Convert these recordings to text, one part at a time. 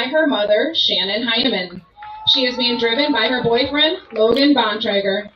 by her mother, Shannon Heineman. She is being driven by her boyfriend, Logan Bontrager.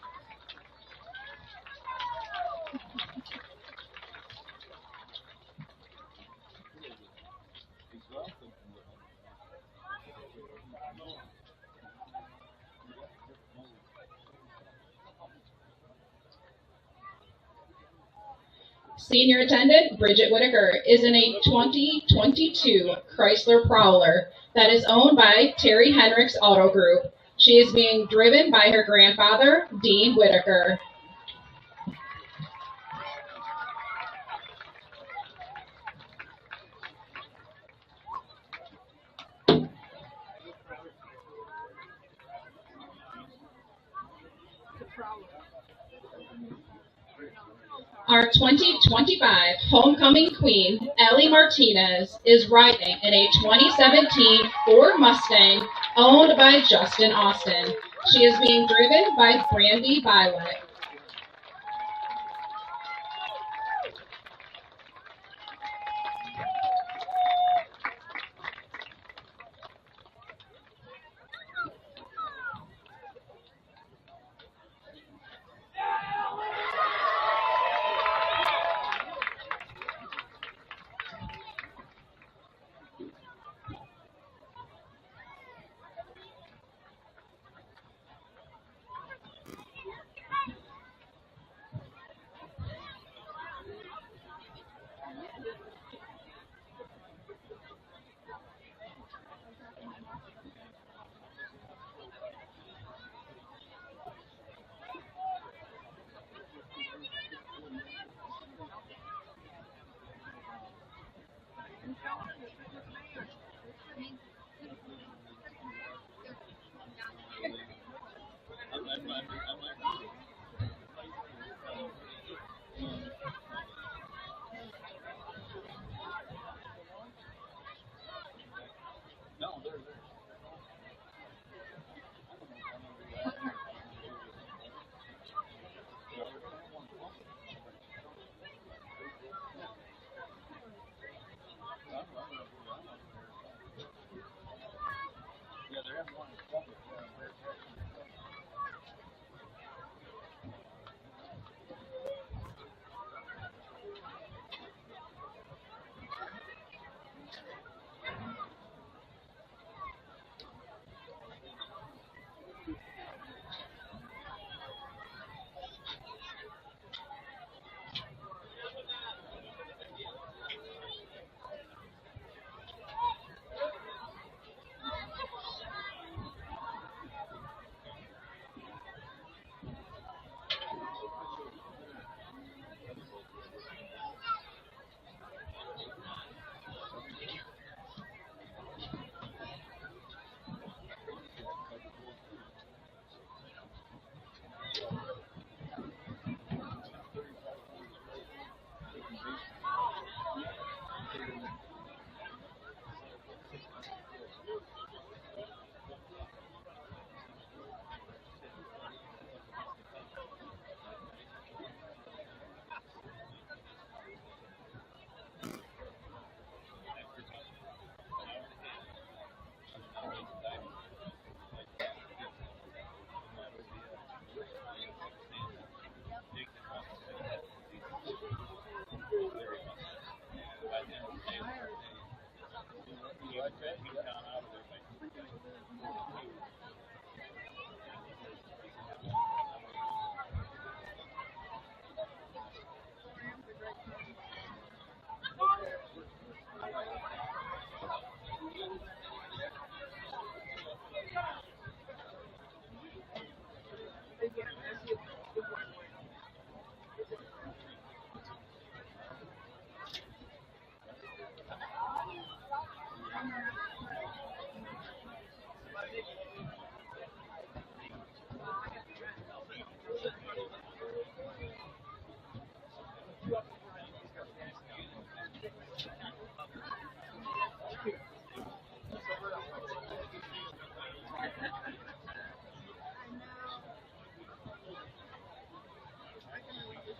Senior attendant Bridget Whitaker is in a 2022 Chrysler Prowler that is owned by Terry Henricks Auto Group. She is being driven by her grandfather, Dean Whitaker. Our 2025 homecoming queen, Ellie Martinez, is riding in a 2017 Ford Mustang owned by Justin Austin. She is being driven by Brandy Violet.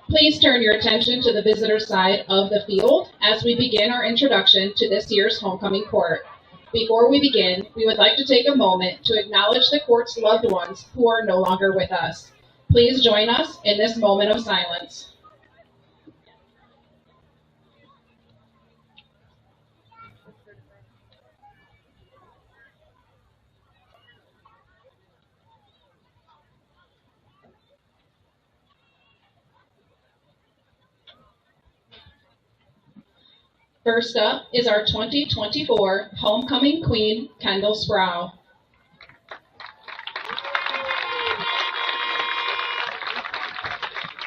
Please turn your attention to the visitor side of the field as we begin our introduction to this year's homecoming court. Before we begin, we would like to take a moment to acknowledge the court's loved ones who are no longer with us. Please join us in this moment of silence. First up is our 2024 Homecoming Queen, Kendall Sproul.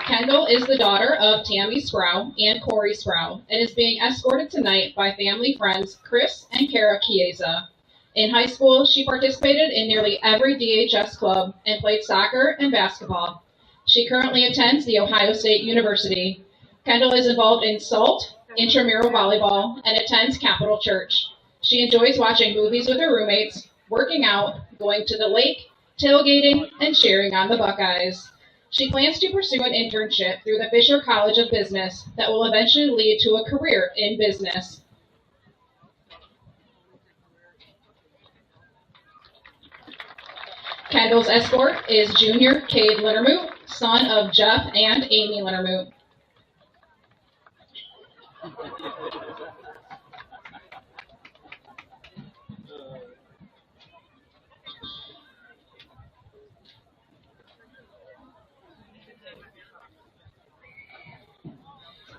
Kendall is the daughter of Tammy Sproul and Corey Sproul and is being escorted tonight by family friends Chris and Kara Chiesa. In high school, she participated in nearly every DHS club and played soccer and basketball. She currently attends The Ohio State University. Kendall is involved in SALT, intramural volleyball, and attends Capital Church. She enjoys watching movies with her roommates, working out, going to the lake, tailgating, and cheering on the Buckeyes. She plans to pursue an internship through the Fisher College of Business that will eventually lead to a career in business. Kendall's escort is junior Cade Linnermoot, son of Jeff and Amy Linnermoot.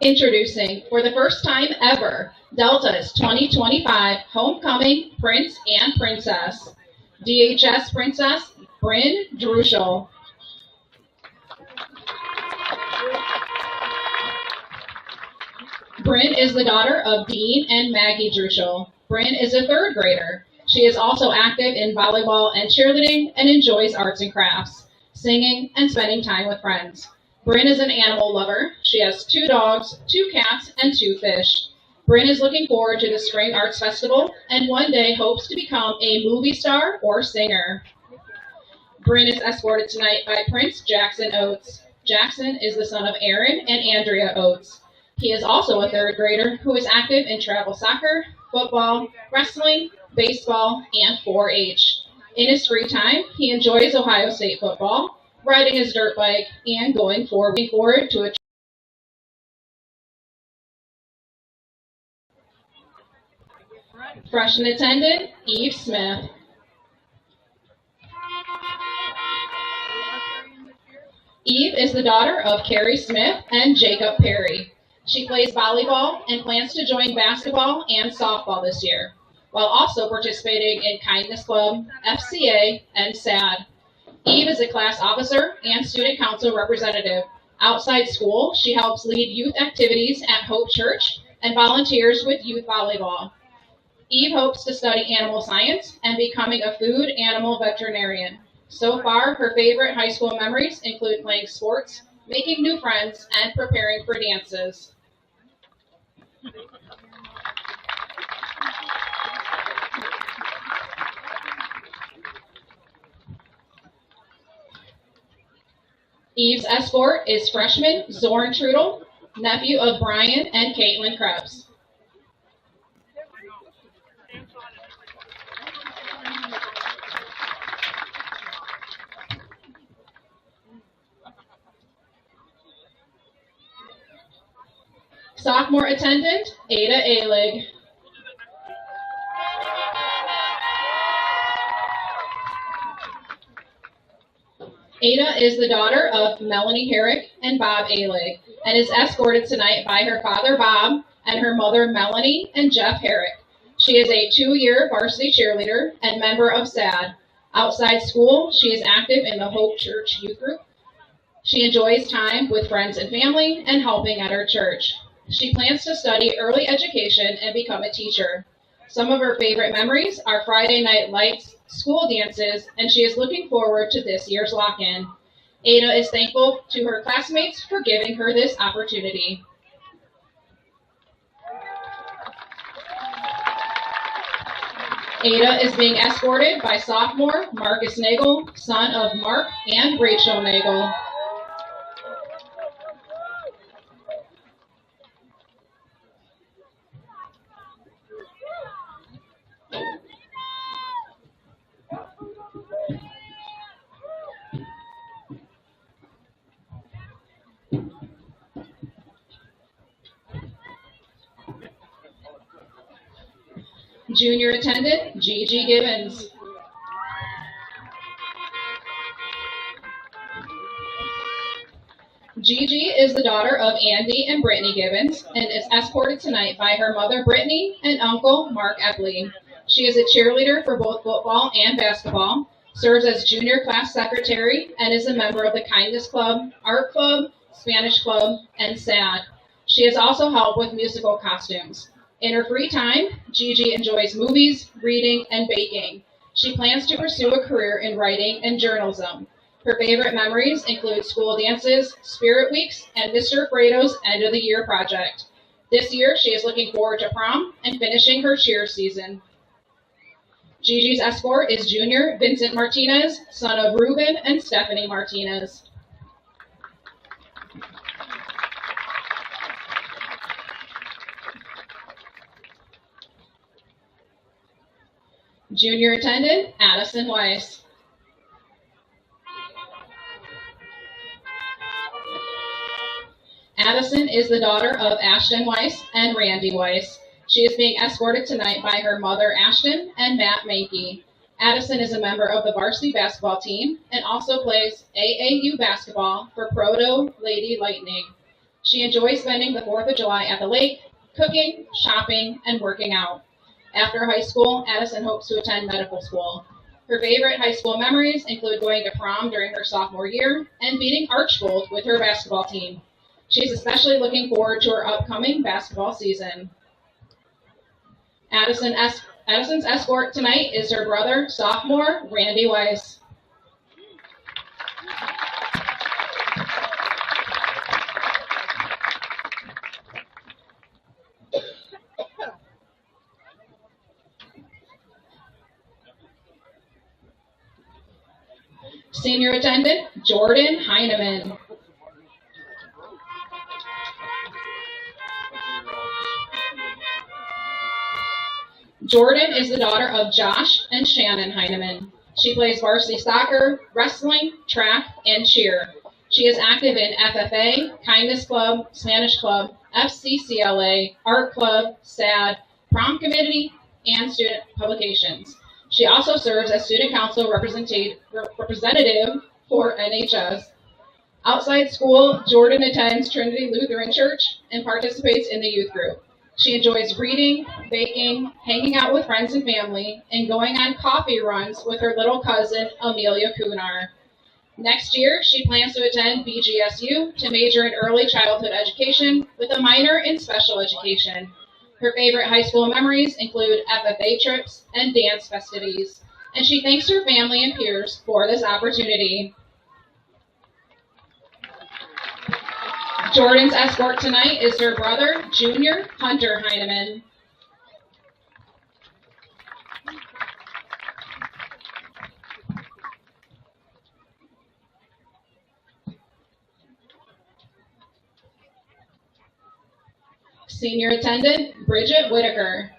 Introducing, for the first time ever, Delta's 2025 Homecoming Prince and Princess. DHS Princess Bryn Druschel. Bryn is the daughter of Dean and Maggie Druschel. Bryn is a third grader. She is also active in volleyball and cheerleading and enjoys arts and crafts, singing, and spending time with friends. Bryn is an animal lover. She has 2 dogs, 2 cats, and 2 fish. Bryn is looking forward to the Spring Arts Festival and one day hopes to become a movie star or singer. Bryn is escorted tonight by Prince Jackson Oates. Jackson is the son of Aaron and Andrea Oates. He is also a third grader who is active in travel soccer, football, wrestling, baseball, and 4-H. In his free time, he enjoys Ohio State football, riding his dirt bike, and going forward to a freshman attendant, Eve Smith. Eve is the daughter of Carrie Smith and Jacob Perry. She plays volleyball and plans to join basketball and softball this year, while also participating in Kindness Club, FCA, and SAD. Eve is a class officer and student council representative. Outside school, she helps lead youth activities at Hope Church and volunteers with youth volleyball. Eve hopes to study animal science and becoming a food animal veterinarian. So far, her favorite high school memories include playing sports, making new friends, and preparing for dances. Eve's escort is freshman Zorn Trudel, nephew of Brian and Caitlin Krebs. Sophomore attendant, Ada Alig. Ada is the daughter of Melanie Herrick and Bob Alig and is escorted tonight by her father Bob and her mother Melanie and Jeff Herrick. She is a 2-year varsity cheerleader and member of SAD. Outside school, she is active in the Hope Church youth group. She enjoys time with friends and family and helping at her church. She plans to study early education and become a teacher. Some of her favorite memories are Friday night lights, school dances, and she is looking forward to this year's lock-in. Ada is thankful to her classmates for giving her this opportunity. Ada is being escorted by sophomore Marcus Nagel, son of Mark and Rachel Nagel. Junior attendant, Gigi Gibbons. Gigi is the daughter of Andy and Brittany Gibbons and is escorted tonight by her mother Brittany and uncle Mark Epley. She is a cheerleader for both football and basketball, serves as junior class secretary, and is a member of the Kindness Club, Art Club, Spanish Club, and SAD. She has also helped with musical costumes. In her free time, Gigi enjoys movies, reading, and baking. She plans to pursue a career in writing and journalism. Her favorite memories include school dances, spirit weeks, and Mr. Fredo's end of the year project. This year, she is looking forward to prom and finishing her cheer season. Gigi's escort is junior Vincent Martinez, son of Ruben and Stephanie Martinez. Junior attendant, Addison Weiss. Addison is the daughter of Ashton Weiss and Randy Weiss. She is being escorted tonight by her mother, Ashton, and Matt Mankey. Addison is a member of the varsity basketball team and also plays AAU basketball for Proto Lady Lightning. She enjoys spending the 4th of July at the lake, cooking, shopping, and working out. After high school, Addison hopes to attend medical school. Her favorite high school memories include going to prom during her sophomore year and beating Archbold with her basketball team. She's especially looking forward to her upcoming basketball season. Addison's escort tonight is her brother, sophomore Randy Weiss. Senior attendant, Jordan Heineman. Jordan is the daughter of Josh and Shannon Heineman. She plays varsity soccer, wrestling, track, and cheer. She is active in FFA, Kindness Club, Spanish Club, FCCLA, Art Club, SAD, Prom Committee, and Student Publications. She also serves as Student Council representative for NHS. Outside school, Jordan attends Trinity Lutheran Church and participates in the youth group. She enjoys reading, baking, hanging out with friends and family, and going on coffee runs with her little cousin, Amelia Kunar. Next year, she plans to attend BGSU to major in early childhood education with a minor in special education. Her favorite high school memories include FFA trips and dance festivities, and she thanks her family and peers for this opportunity. Jordan's escort tonight is her brother, Junior Hunter Heineman. Senior attendant, Bridget Whitaker.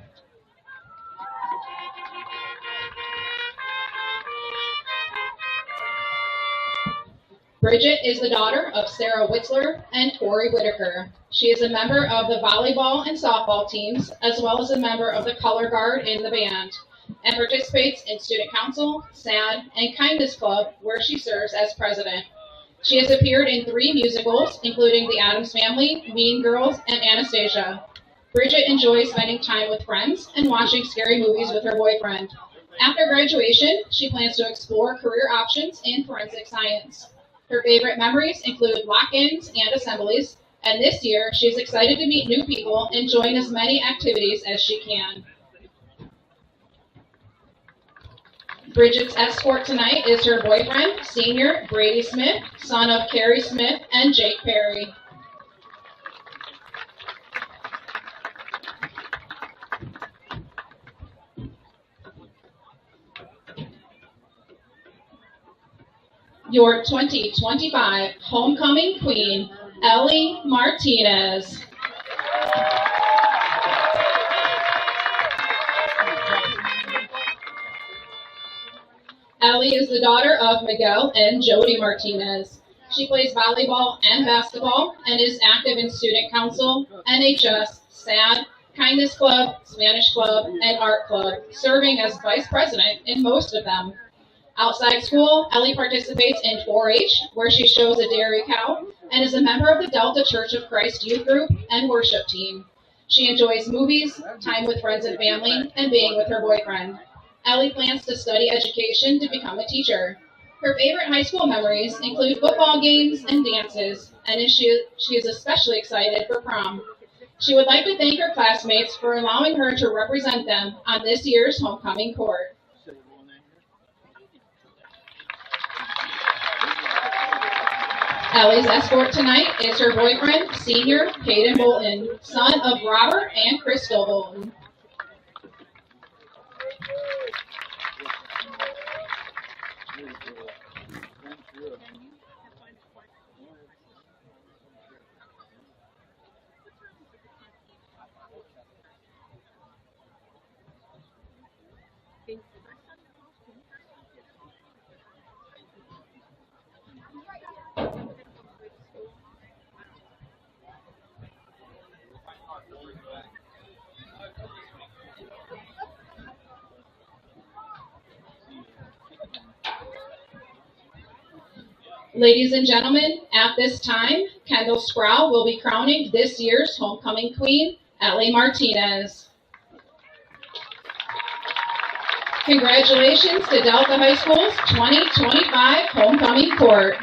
Bridget is the daughter of Sarah Witzler and Tori Whitaker. She is a member of the volleyball and softball teams, as well as a member of the color guard in the band, and participates in Student Council, SAD, and Kindness Club, where she serves as president. She has appeared in 3 musicals, including The Addams Family, Mean Girls, and Anastasia. Bridget enjoys spending time with friends and watching scary movies with her boyfriend. After graduation, she plans to explore career options in forensic science. Her favorite memories include lock-ins and assemblies, and this year she is excited to meet new people and join as many activities as she can. Bridget's escort tonight is her boyfriend, senior Brady Smith, son of Carrie Smith and Jake Perry. Your 2025 Homecoming Queen, Ellie Martinez. Ellie is the daughter of Miguel and Jody Martinez. She plays volleyball and basketball and is active in Student Council, NHS, SAD, Kindness Club, Spanish Club, and Art Club, serving as vice president in most of them. Outside school, Ellie participates in 4-H, where she shows a dairy cow, and is a member of the Delta Church of Christ youth group and worship team. She enjoys movies, time with friends and family, and being with her boyfriend. Ellie plans to study education to become a teacher. Her favorite high school memories include football games and dances, and she is especially excited for prom. She would like to thank her classmates for allowing her to represent them on this year's homecoming court. Ellie's escort tonight is her boyfriend, senior Peyton Bolton, son of Robert and Crystal Bolton. Ladies and gentlemen, at this time, Kendall Sproul will be crowning this year's homecoming queen, Ellie Martinez. Congratulations to Delta High School's 2025 homecoming court.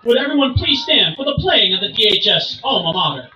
Would everyone please stand for the playing of the DHS alma mater?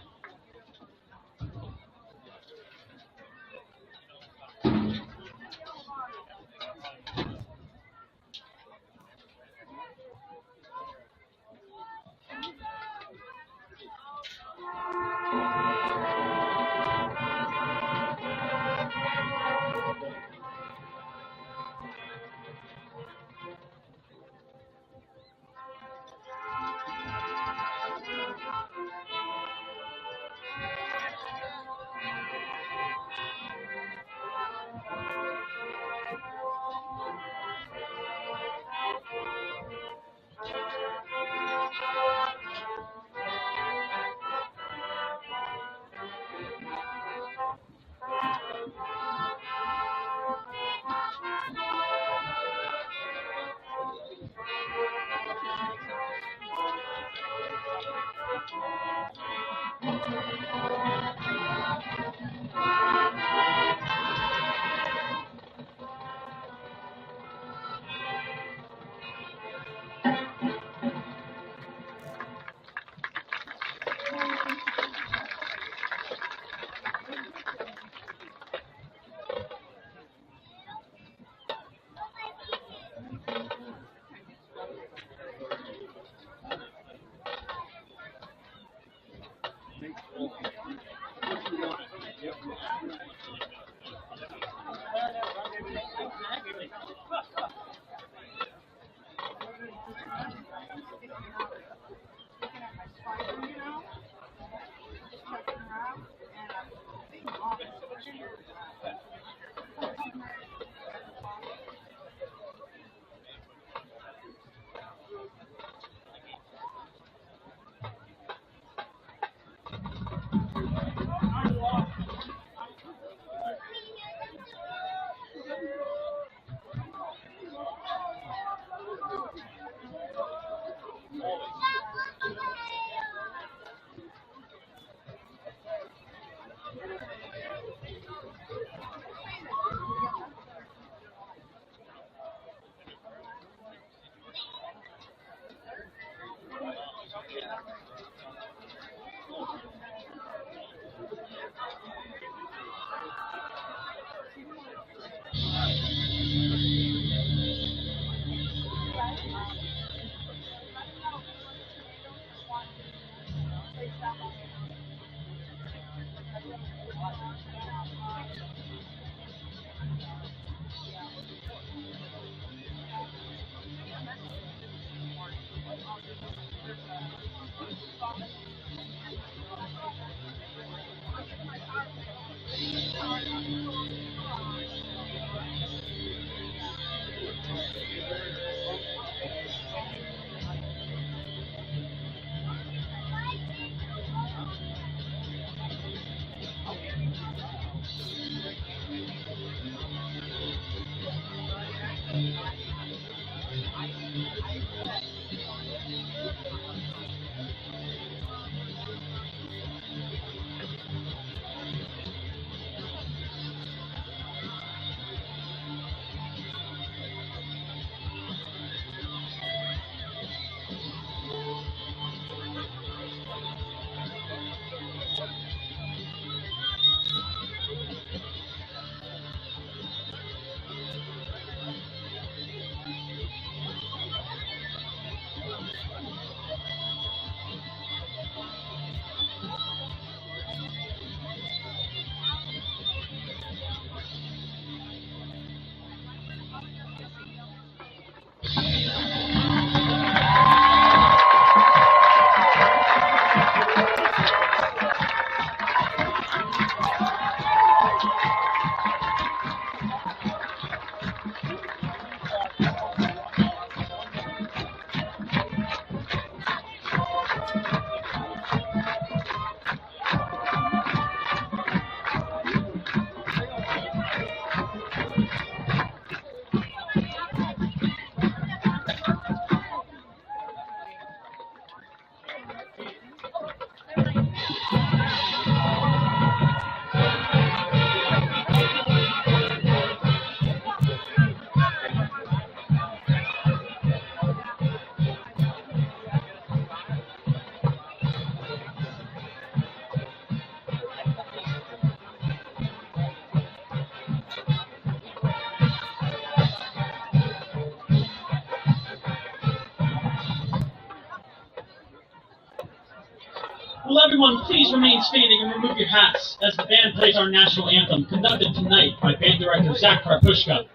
Will everyone please remain standing and remove your hats as the band plays our national anthem, conducted tonight by band director Zach Karpushka.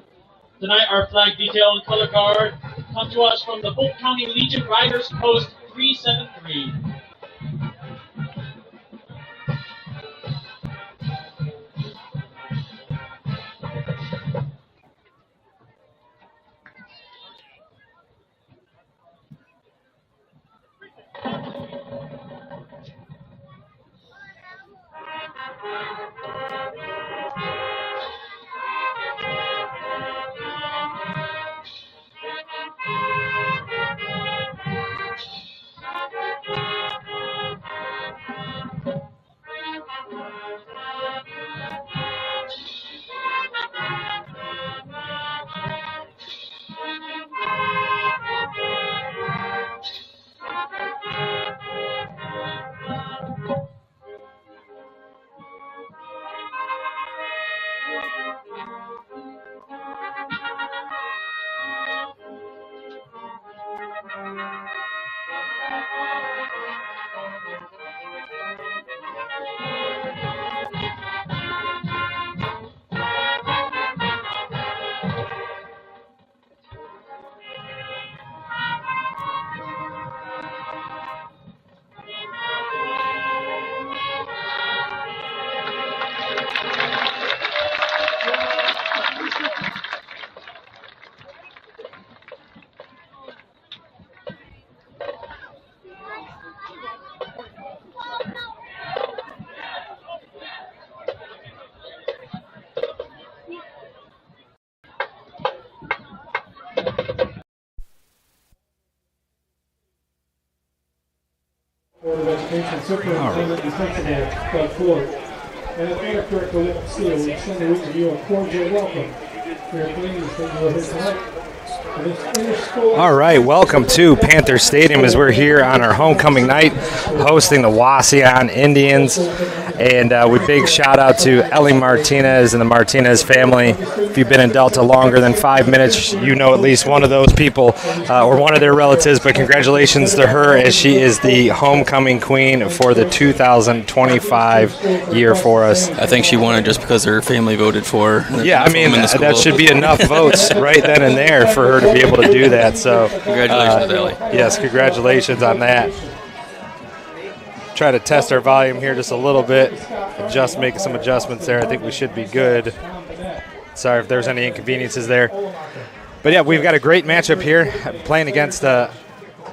Tonight, our flag detail and color guard come to us from the Polk County Legion Riders Post 373. Board of Education Superintendent and Principal Doug Ford. And Athletic Director Linton Steele, we extend to you a cordial welcome. We are pleased that you are here tonight. All right, welcome to Panther Stadium as we're here on our homecoming night hosting the Wauseon Indians. And we big shout out to Ellie Martinez and the Martinez family. If you've been in Delta longer than 5 minutes, you know at least one of those people or one of their relatives. But congratulations to her as she is the homecoming queen for the 2025 year for us. I think she won it just because her family voted for her. Yeah, I mean, that should be enough votes right then and there for her to be able to do that. So congratulations, Ellie. Yes, congratulations on that. Try to test our volume here just a little bit. Make some adjustments there. I think we should be good. Sorry if there's any inconveniences there. But yeah, we've got a great matchup here, playing against a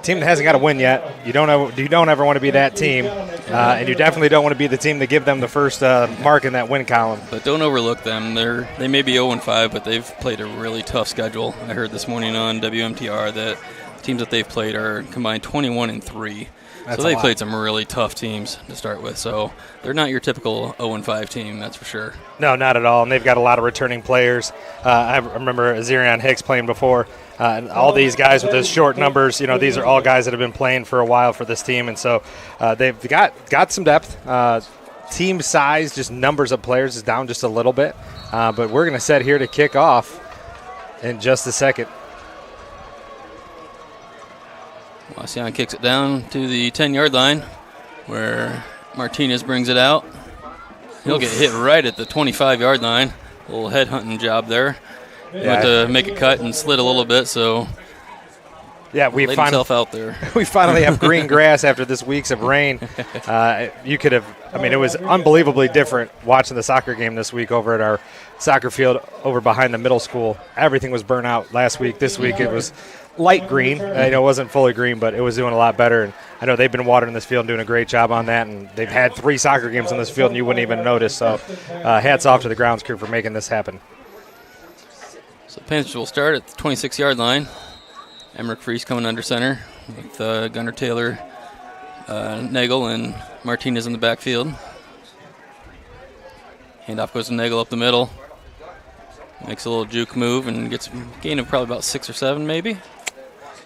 team that hasn't got a win yet. You don't ever want to be that team, and you definitely don't want to be the team to give them the first mark in that win column. But don't overlook them. They may be 0-5, but they've played a really tough schedule. I heard this morning on WMTR that the teams that they've played are combined 21-3. So they played some really tough teams to start with. So they're not your typical 0-5 team, that's for sure. No, not at all. And they've got a lot of returning players. I remember Azirion Hicks playing before. And all these guys with those short numbers, these are all guys that have been playing for a while for this team. And so they've got some depth. Team size, just numbers of players, is down just a little bit. But we're going to set here to kick off in just a second. Wauseon kicks it down to the 10-yard line where Martinez brings it out. He'll get hit right at the 25-yard line. A little head-hunting job there. Went to make a cut and slid a little bit, so we laid himself out there. We finally have green grass after this weeks of rain. You could have, it was unbelievably different watching the soccer game this week over at our soccer field over behind the middle school. Everything was burnt out last week. This week it was light green. It wasn't fully green, but it was doing a lot better. And I know they've been watering this field and doing a great job on that. And they've had 3 soccer games on this field, and you wouldn't even notice. So hats off to the grounds crew for making this happen. So the Panthers will start at the 26-yard line. Emmerich Fries coming under center with Gunnar Taylor Nagel and Martinez in the backfield. Handoff goes to Nagel up the middle. Makes a little juke move and gets a gain of probably about 6 or 7 maybe.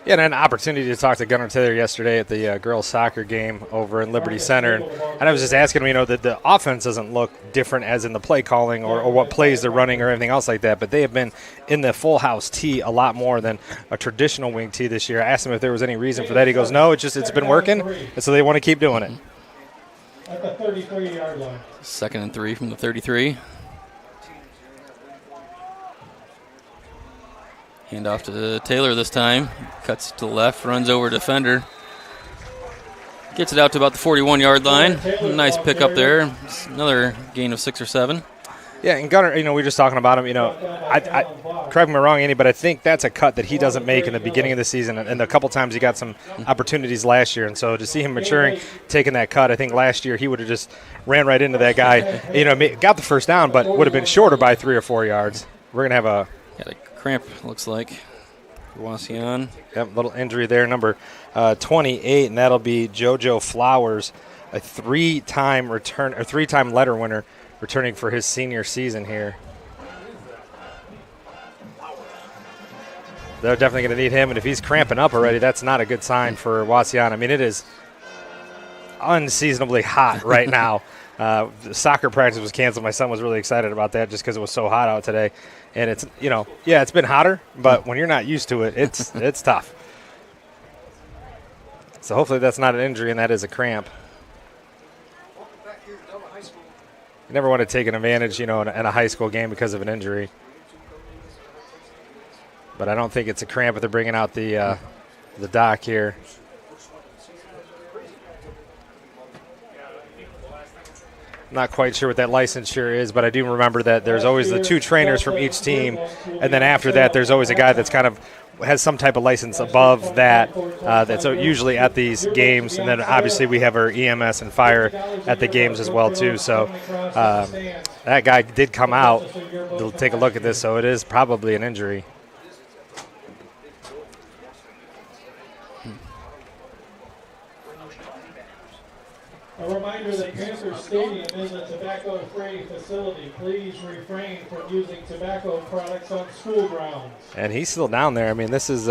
Yeah, and an opportunity to talk to Gunnar Taylor yesterday at the girls' soccer game over in Liberty Center. And I was just asking him, that the offense doesn't look different as in the play calling or what plays they're running or anything else like that, but they have been in the full house tee a lot more than a traditional wing tee this year. I asked him if there was any reason for that. He goes, no, it's been working, and so they want to keep doing it. At the 33-yard line. 2nd and 3 from the 33. Hand off to Taylor this time. Cuts to the left, runs over defender. Gets it out to about the 41-yard line. Nice pick up there. Another gain of 6 or 7. Yeah, and Gunnar, we were just talking about him, I correct me wrong, Andy, but I think that's a cut that he doesn't make in the beginning of the season, and a couple times he got some opportunities last year, and so to see him maturing, taking that cut, I think last year he would have just ran right into that guy, got the first down, but would have been shorter by 3 or 4 yards. We're going to have got a cramp, looks like, for Wauseon. Yep, little injury there, number 28, and that'll be JoJo Flowers, a 3-time letter winner, returning for his senior season here. They're definitely going to need him, and if he's cramping up already, that's not a good sign for Wauseon. I mean, it is unseasonably hot right now. The soccer practice was canceled. My son was really excited about that just because it was so hot out today. And it's, it's been hotter, but when you're not used to it, it's tough. So hopefully that's not an injury and that is a cramp. You never want to take an advantage, in a high school game because of an injury. But I don't think it's a cramp if they're bringing out the doc here. Not quite sure what that licensure is, but I do remember that there's always the 2 trainers from each team, and then after that there's always a guy that's kind of has some type of license above that that's usually at these games, and then obviously we have our EMS and fire at the games as well too. So that guy did come out to take a look at this, so it is probably an injury. A reminder that Panther Stadium is a tobacco-free facility. Please refrain from using tobacco products on school grounds. And he's still down there. I mean, this is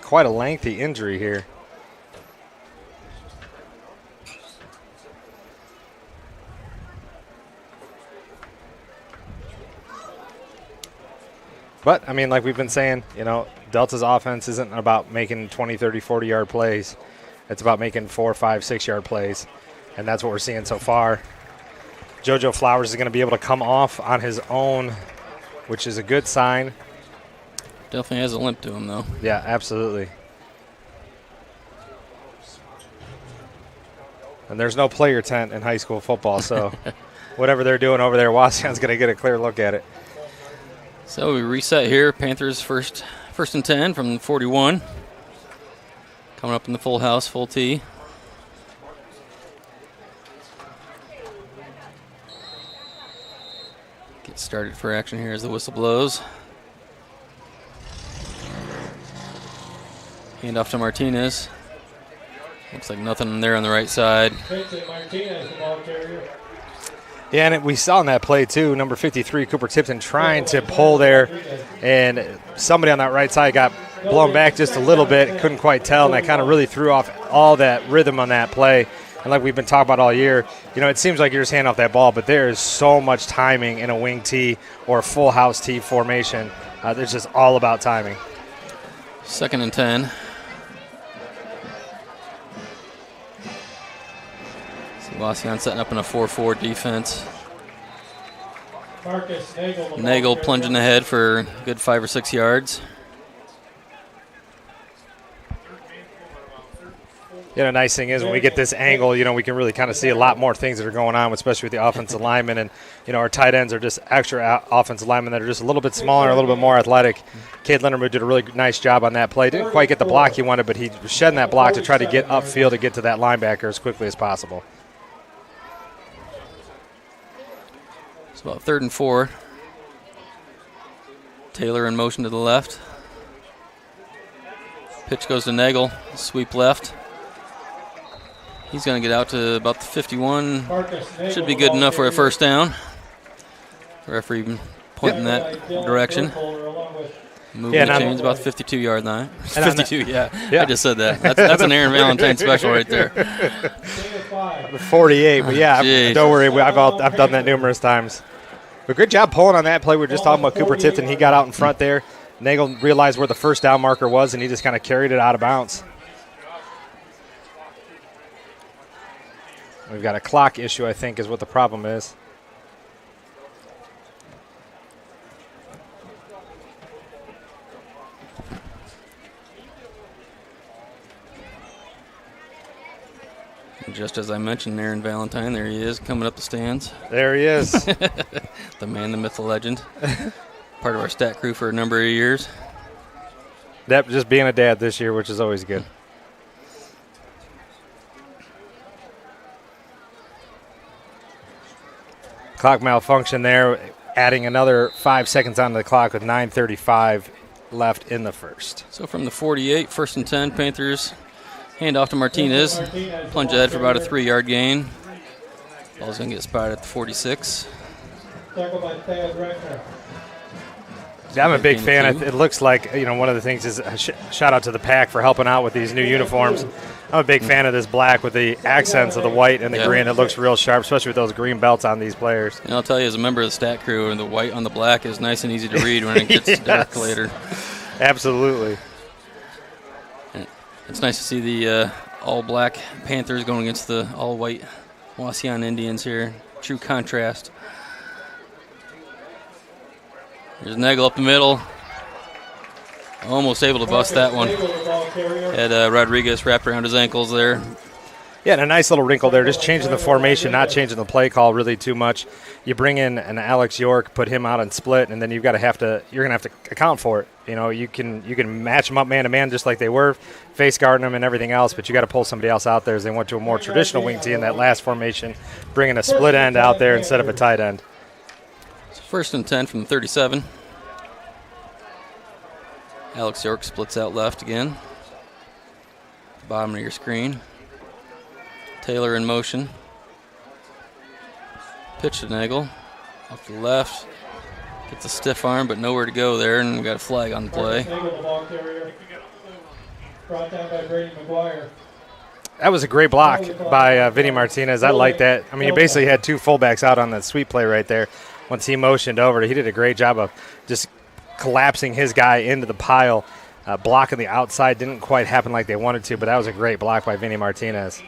quite a lengthy injury here. But, I mean, like we've been saying, Delta's offense isn't about making 20, 30, 40-yard plays. It's about making 4, 5, 6-yard plays. And that's what we're seeing so far. JoJo Flowers is going to be able to come off on his own, which is a good sign. Definitely has a limp to him, though. Yeah, absolutely. And there's no player tent in high school football, so whatever they're doing over there, Wauseon's going to get a clear look at it. So we reset here. Panthers first and 10 from 41. Coming up in the full house, full tee. Get started for action here as the whistle blows. Hand off to Martinez. Looks like nothing there on the right side. Martinez, the ball carrier. Yeah, and we saw in that play, too, number 53, Cooper Tipton, trying to pull there, and somebody on that right side got blown back just a little bit, couldn't quite tell, and that kind of really threw off all that rhythm on that play. And like we've been talking about all year, it seems like you're just handing off that ball, but there is so much timing in a wing tee or a full house tee formation. It's just all about timing. 2nd and 10. Wauseon setting up in a 4-4 defense. Nagel plunging ahead for a good 5 or 6 yards. The nice thing is when we get this angle, we can really kind of see a lot more things that are going on, especially with the offensive linemen. And, our tight ends are just extra offensive linemen that are just a little bit smaller, a little bit more athletic. Cade Lindermood did a really nice job on that play. Didn't quite get the block he wanted, but he was shedding that block to try to get upfield to get to that linebacker as quickly as possible. It's about 3rd and 4. Taylor in motion to the left. Pitch goes to Nagel. Sweep left. He's going to get out to about the 51. Should be good enough for a first down. The referee pointing that direction. Moving the chains about the 52-yard line. 52, yeah. I just said that. That's an Aaron Valentine special right there. The 48, but yeah, don't worry. I've done that numerous times. But good job pulling on that play. We were just talking about Cooper Tipton. He got out in front there. Nagel realized where the first down marker was, and he just kind of carried it out of bounds. We've got a clock issue, I think, is what the problem is. Just as I mentioned, Aaron Valentine, there he is, coming up the stands. There he is. The man, the myth, the legend. Part of our stat crew for a number of years. Yep, just being a dad this year, which is always good. Clock malfunction there, adding another 5 seconds onto the clock with 9:35 left in the first. So from the 48, 1st and 10, Panthers hand off to Martinez. Plunge ahead for about a 3-yard gain. Ball's going to get spotted at the 46. Yeah, I'm a big fan. It looks like, one of the things is a shout out to the Pack for helping out with these new uniforms. I'm a big fan of this black with the accents of the white and the green. It looks real sharp, especially with those green belts on these players. And I'll tell you, as a member of the stat crew, the white on the black is nice and easy to read when it gets dark later. Absolutely. It's nice to see the all-black Panthers going against the all-white Wauseon Indians here. True contrast. There's Nagel up the middle. Almost able to bust that one. Had Rodriguez wrapped around his ankles there. Yeah, and a nice little wrinkle there, just changing the formation, not changing the play call really too much. You bring in an Alex York, put him out on split, and then you're gonna have to account for it. You can match them up man to man just like they were, face guarding them and everything else, but you got to pull somebody else out there as they went to a more traditional wing tee in that last formation, bringing a split end out there instead of a tight end. So 1st and 10 from the 37. Alex York splits out left again. Bottom of your screen. Taylor in motion. Pitch to Nagel. Off the left. Gets a stiff arm, but nowhere to go there, and we got a flag on the play. Brought down by Brady McGuire. That was a great block by Vinny Martinez. I like that. I mean, he basically had two fullbacks out on that sweep play right there. Once he motioned over, he did a great job of just collapsing his guy into the pile. Blocking the outside didn't quite happen like they wanted to, but that was a great block by Vinny Martinez.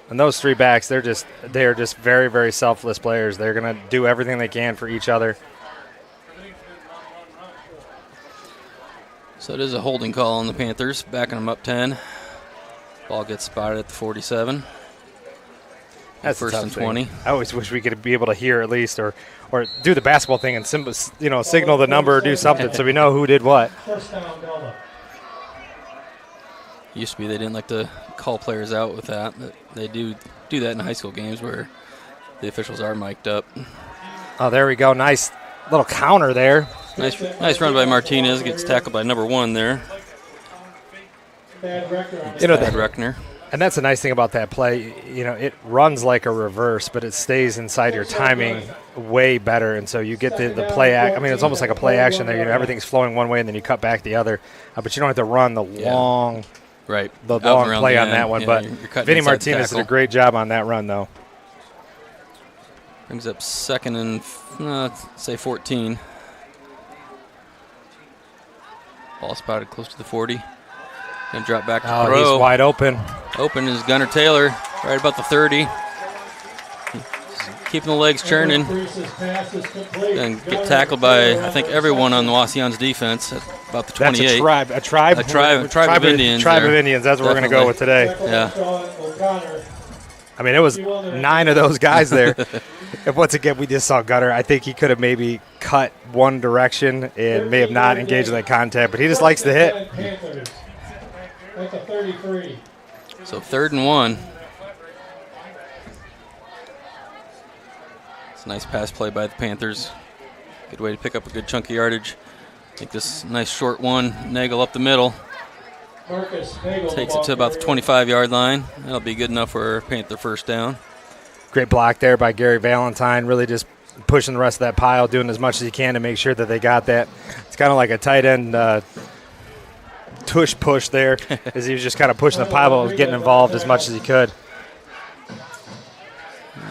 And those three backs, they are just very, very selfless players. They're going to do everything they can for each other. So it is a holding call on the Panthers, backing them up 10. Ball gets spotted at the 47. That's 1st and 20. I always wish we could be able to hear at least, or do the basketball thing and signal the number or do something so we know who did what. First down, Delta. Used to be they didn't like to call players out with that, but they do that in high school games where the officials are mic'd up. Oh, there we go. Nice little counter there. Nice run by Martinez. Gets tackled by number 1 there. Bad record. Bad Reckner. And that's the nice thing about that play. It runs like a reverse, but it stays inside your timing way better. And so you get the play act. I mean, it's almost like a play action there. Everything's flowing one way, and then you cut back the other. But you don't have to run the long play on that one. Yeah, but Vinny Martinez did a great job on that run, though. Brings up 2nd and, say, 14. Ball spotted close to the 40. Going to drop back to throw. He's wide open. Open is Gunnar Taylor, right about the 30. Keeping the legs churning. And get tackled by, I think, everyone on the Wauseon's defense at about the 28. That's a tribe of Indians. Tribe of Indians. That's what we're going to go with today. Yeah. I mean, it was 9 of those guys there. And once again, we just saw Gunnar. I think he could have maybe cut one direction and may have not engaged in that contact, but he just likes to hit. That's a 33. So 3rd and 1. It's a nice pass play by the Panthers. Good way to pick up a good chunk of yardage. Make this nice short one. Nagel up the middle. Takes it to about the 25-yard line. That'll be good enough for Panther first down. Great block there by Gary Valentine, really just pushing the rest of that pile, doing as much as he can to make sure that they got that. It's kind of like a tight end tush push there, as he was just kind of pushing the pile, getting involved as much as he could.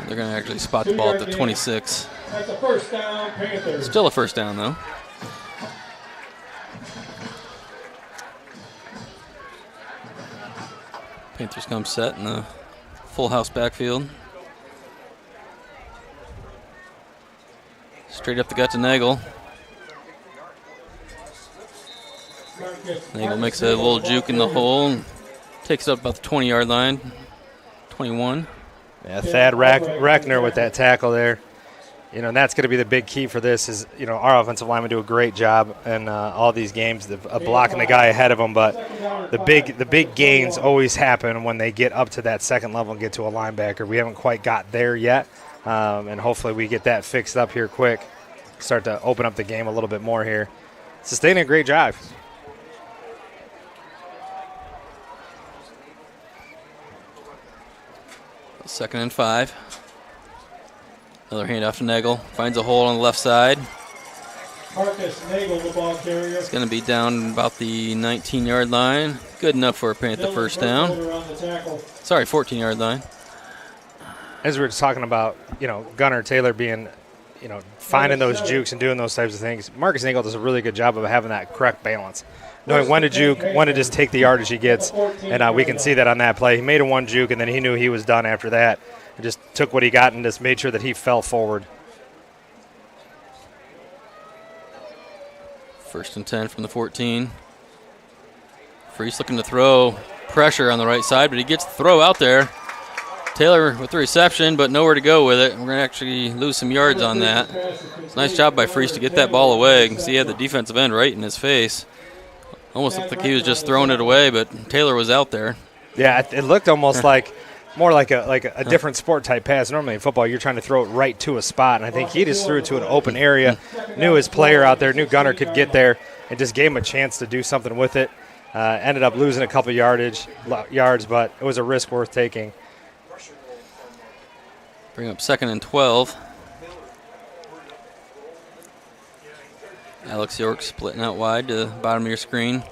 They're going to actually spot the ball at the 26. That's a first down, Panthers. Still a first down, though. Panthers come set in the full house backfield. Straight up the gut to Nagel. Nagel makes a little juke in the hole and takes it up about the 20-yard line. 21. Yeah, Thad Reckner with that tackle there. You know, and that's going to be the big key for this is, you know, our offensive linemen do a great job in all these games of blocking the guy ahead of them, but the big gains always happen when they get up to that second level and get to a linebacker. We haven't quite got there yet, and hopefully we get that fixed up here quick, start to open up the game a little bit more here. Sustaining a great drive. Second and 5. Another handoff to Nagel. Finds a hole on the left side. Marcus Nagel, the ball carrier. It's going to be down about the 19-yard line. Good enough for a Panther first down. Sorry, 14-yard line. As we were talking about, you know, Gunnar Taylor being, you know, finding those jukes and doing those types of things, Marcus Nagel does a really good job of having that correct balance. Knowing when to juke, when to just take the yardage he gets, and we can see that on that play. He made a one juke, and then he knew he was done after that. He just took what he got and just made sure that he fell forward. First and 10 from the 14. Freese looking to throw. Pressure on the right side, but he gets the throw out there. Taylor with the reception, but nowhere to go with it. We're going to actually lose some yards on that. Nice job by Freese to get that ball away. You can see he had the defensive end right in his face. Almost looked like he was just throwing it away, but Taylor was out there. Yeah, it looked almost like more like a different sport type pass. Normally in football, you're trying to throw it right to a spot, and I think he just threw it to an open area, knew his player out there, knew Gunnar could get there, and just gave him a chance to do something with it. Ended up losing a couple yards, but it was a risk worth taking. Bring up second and 12. Alex York splitting out wide to the bottom of your screen.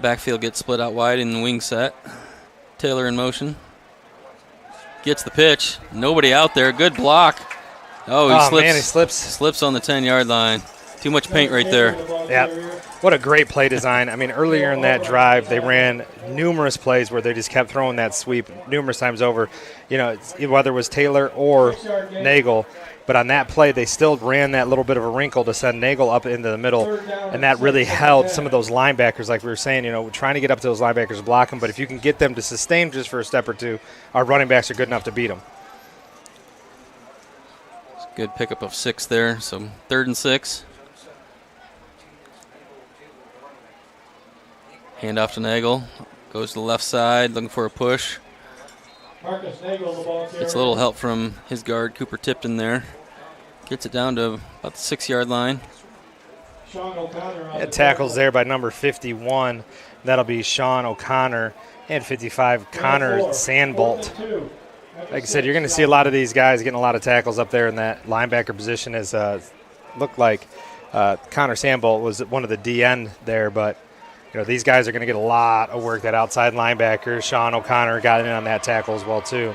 Backfield gets split out wide in the wing set. Taylor in motion. Gets the pitch. Nobody out there. Good block. Oh, he slips on the 10-yard line. Too much paint right there. Yeah. What a great play design. I mean, earlier in that drive, they ran numerous plays where they just kept throwing that sweep numerous times over. You know, whether it was Taylor or Nagel. But on that play, they still ran that little bit of a wrinkle to send Nagel up into the middle, and that really held some of those linebackers, like we were saying, you know, trying to get up to those linebackers, block them. But if you can get them to sustain just for a step or two, our running backs are good enough to beat them. Good pickup of 6 there, so 3rd and 6. Hand off to Nagel. Goes to the left side, looking for a push. Marcus Nagel, the ball carrier. Gets a little help from his guard, Cooper Tipton there. Gets it down to about the 6-yard line. Sean O'Connor. Tackles there by number 51. That'll be Sean O'Connor. And 55, Connor Sandbolt. Like I said, you're going to see a lot of these guys getting a lot of tackles up there in that linebacker position. As looked like Connor Sandbolt was one of the DN there, but you know, these guys are going to get a lot of work. That outside linebacker, Sean O'Connor, got in on that tackle as well, too.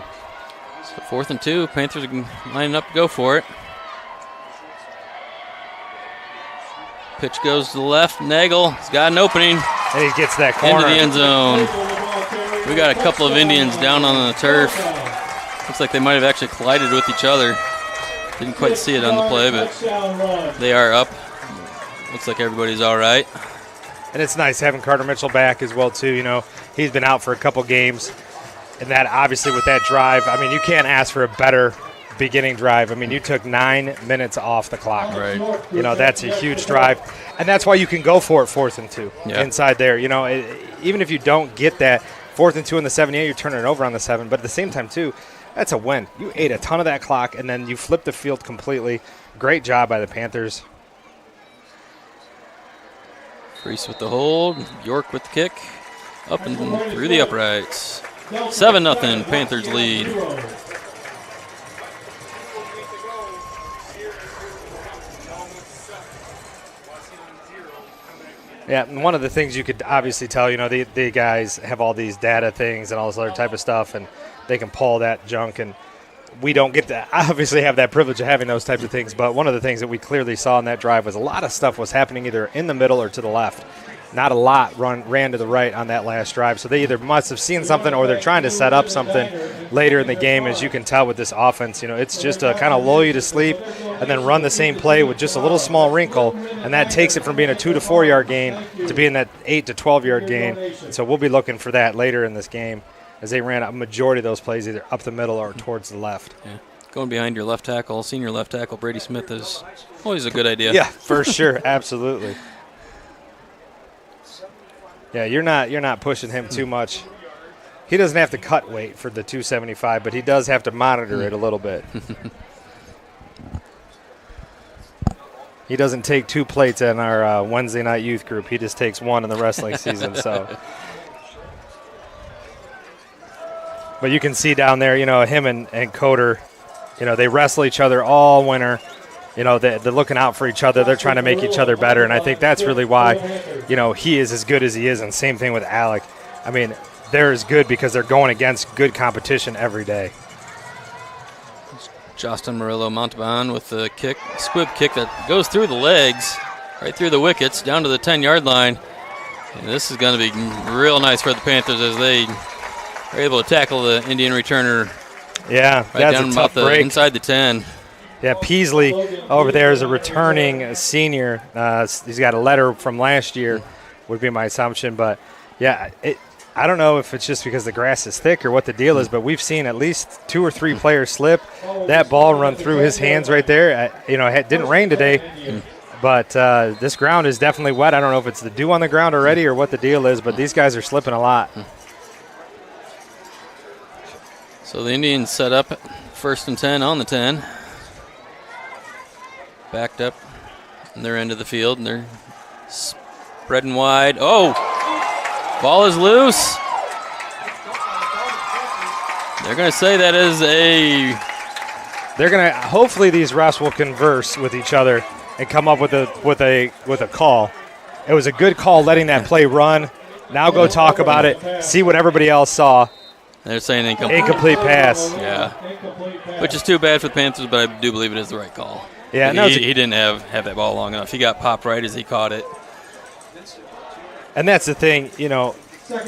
So 4th and 2. Panthers are lining up to go for it. Pitch goes to the left. Nagel has got an opening. And he gets that corner. Into the end zone. We got a couple of Indians down on the turf. Looks like they might have actually collided with each other. Didn't quite see it on the play, but they are up. Looks like everybody's all right. And it's nice having Carter Mitchell back as well, too. You know, he's been out for a couple games. And that, obviously, with that drive, I mean, you can't ask for a better beginning drive. I mean, you took 9 minutes off the clock. Right. You know, that's a huge drive. And that's why you can go for it 4th and 2 inside there. You know, even if you don't get that 4th and 2 in the 7, you're turning it over on the 7. But at the same time, too, that's a win. You ate a ton of that clock, and then you flipped the field completely. Great job by the Panthers. Freese with the hold. York with the kick. Up and through the uprights. 7-0, Panthers lead. Yeah, and one of the things you could obviously tell, the guys have all these data things and all this other type of stuff, and they can pull that junk, and we don't get to obviously have that privilege of having those types of things. But one of the things that we clearly saw in that drive was a lot of stuff was happening either in the middle or to the left. Not a lot ran to the right on that last drive. So they either must have seen something or they're trying to set up something later in the game. As you can tell with this offense, it's just to kind of lull you to sleep and then run the same play with just a little small wrinkle. And that takes it from being a 2 to 4 yard gain to being that 8 to 12 yard gain. And so we'll be looking for that later in this game as they ran a majority of those plays either up the middle or towards the left. Yeah. Going behind your left tackle, senior left tackle Brady Smith is always a good idea. Yeah, for sure. Absolutely. Yeah, you're not pushing him too much. He doesn't have to cut weight for the 275, but he does have to monitor it a little bit. He doesn't take 2 plates in our Wednesday night youth group. He just takes 1 in the wrestling season. So, but you can see down there, him and Coder, they wrestle each other all winter. They're looking out for each other. They're trying to make each other better, and I think that's really why, he is as good as he is, and same thing with Alec. I mean, they're as good because they're going against good competition every day. Justin Murillo Montalban with the kick, squib kick that goes through the legs, right through the wickets, down to the 10-yard line. And this is going to be real nice for the Panthers as they are able to tackle the Indian returner. Yeah, right that's down a tough break. Inside the 10. Yeah, Peasley over there is a returning senior. He's got a letter from last year, would be my assumption. But, yeah, I don't know if it's just because the grass is thick or what the deal is, but we've seen at least 2 or 3 players slip. That ball run through his hands right there. It didn't rain today, but this ground is definitely wet. I don't know if it's the dew on the ground already or what the deal is, but these guys are slipping a lot. So the Indians set up 1st and 10 on the 10. Backed up in their end of the field, and they're spreading wide. Oh, ball is loose. They're going to say that is a... They're going to, hopefully these refs will converse with each other and come up with a call. It was a good call letting that play run. Now go talk about it, see what everybody else saw. They're saying incomplete. Incomplete pass. Yeah, which is too bad for the Panthers, but I do believe it is the right call. Yeah, he didn't have that ball long enough. He got popped right as he caught it. And that's the thing, 2nd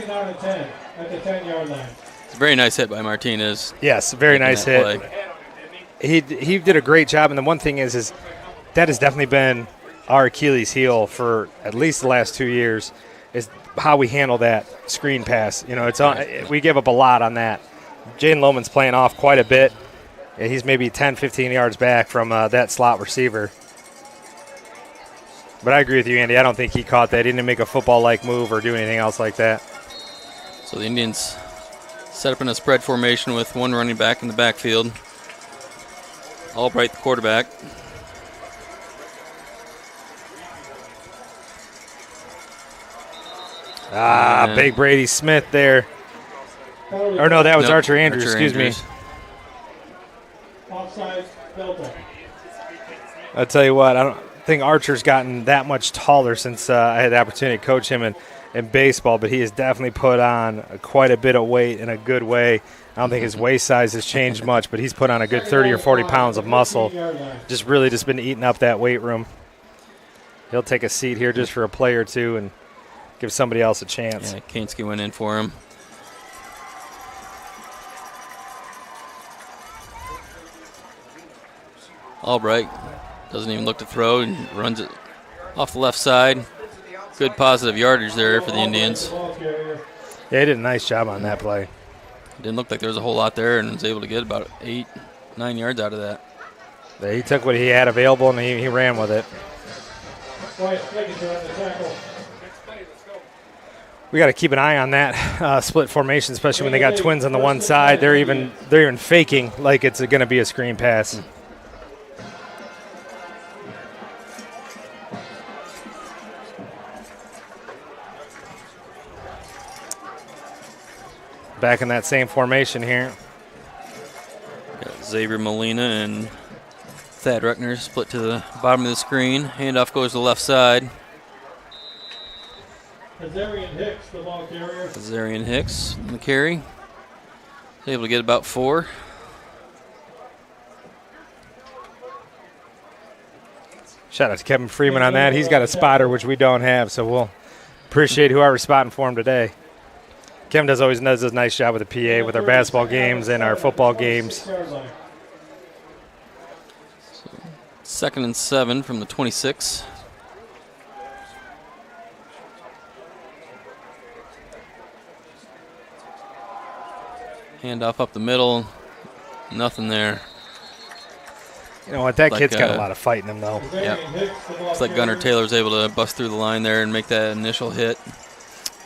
down and 10 at the 10-yard line. It's a very nice hit by Martinez. Yes, very nice hit. He did a great job, and the one thing is that has definitely been our Achilles heel for at least the last 2 years is how we handle that screen pass. We give up a lot on that. Jaden Lohman's playing off quite a bit. Yeah, he's maybe 10, 15 yards back from that slot receiver. But I agree with you, Andy. I don't think he caught that. He didn't make a football-like move or do anything else like that. So the Indians set up in a spread formation with 1 running back in the backfield. Albright, the quarterback. Big Brady Smith there. Or no, that was Archer Andrews. Excuse me. Offside, Delta. I'll tell you what, I don't think Archer's gotten that much taller since I had the opportunity to coach him in baseball, but he has definitely put on quite a bit of weight in a good way. I don't think his waist size has changed much, but he's put on a good 30 or 40 pounds of muscle. Just been eating up that weight room. He'll take a seat here just for a play or two and give somebody else a chance. Yeah, Kansky went in for him. Albright doesn't even look to throw and runs it off the left side. Good positive yardage there for the Indians. Yeah, he did a nice job on that play. Didn't look like there was a whole lot there and was able to get about 8-9 yards out of that. Yeah, he took what he had available and he ran with it. We got to keep an eye on that split formation, especially when they got twins on the one side. They're even faking like it's going to be a screen pass. back in that same formation here. Got Xavier Molina and Thad Reckner split to the bottom of the screen. Handoff goes to the left side. Azarian Hicks, the ball carrier. Azarian Hicks on the carry. Able to get about 4. Shout out to Kevin Freeman on that. He's got a spotter, which we don't have, so we'll appreciate whoever's spotting for him today. Kevin always does a nice job with the PA with our basketball games and our football games. 2nd and 7 from the 26. Handoff up the middle. Nothing there. You know what? That kid's got a lot of fight in him, though. Yep. It's like Gunnar Taylor's able to bust through the line there and make that initial hit.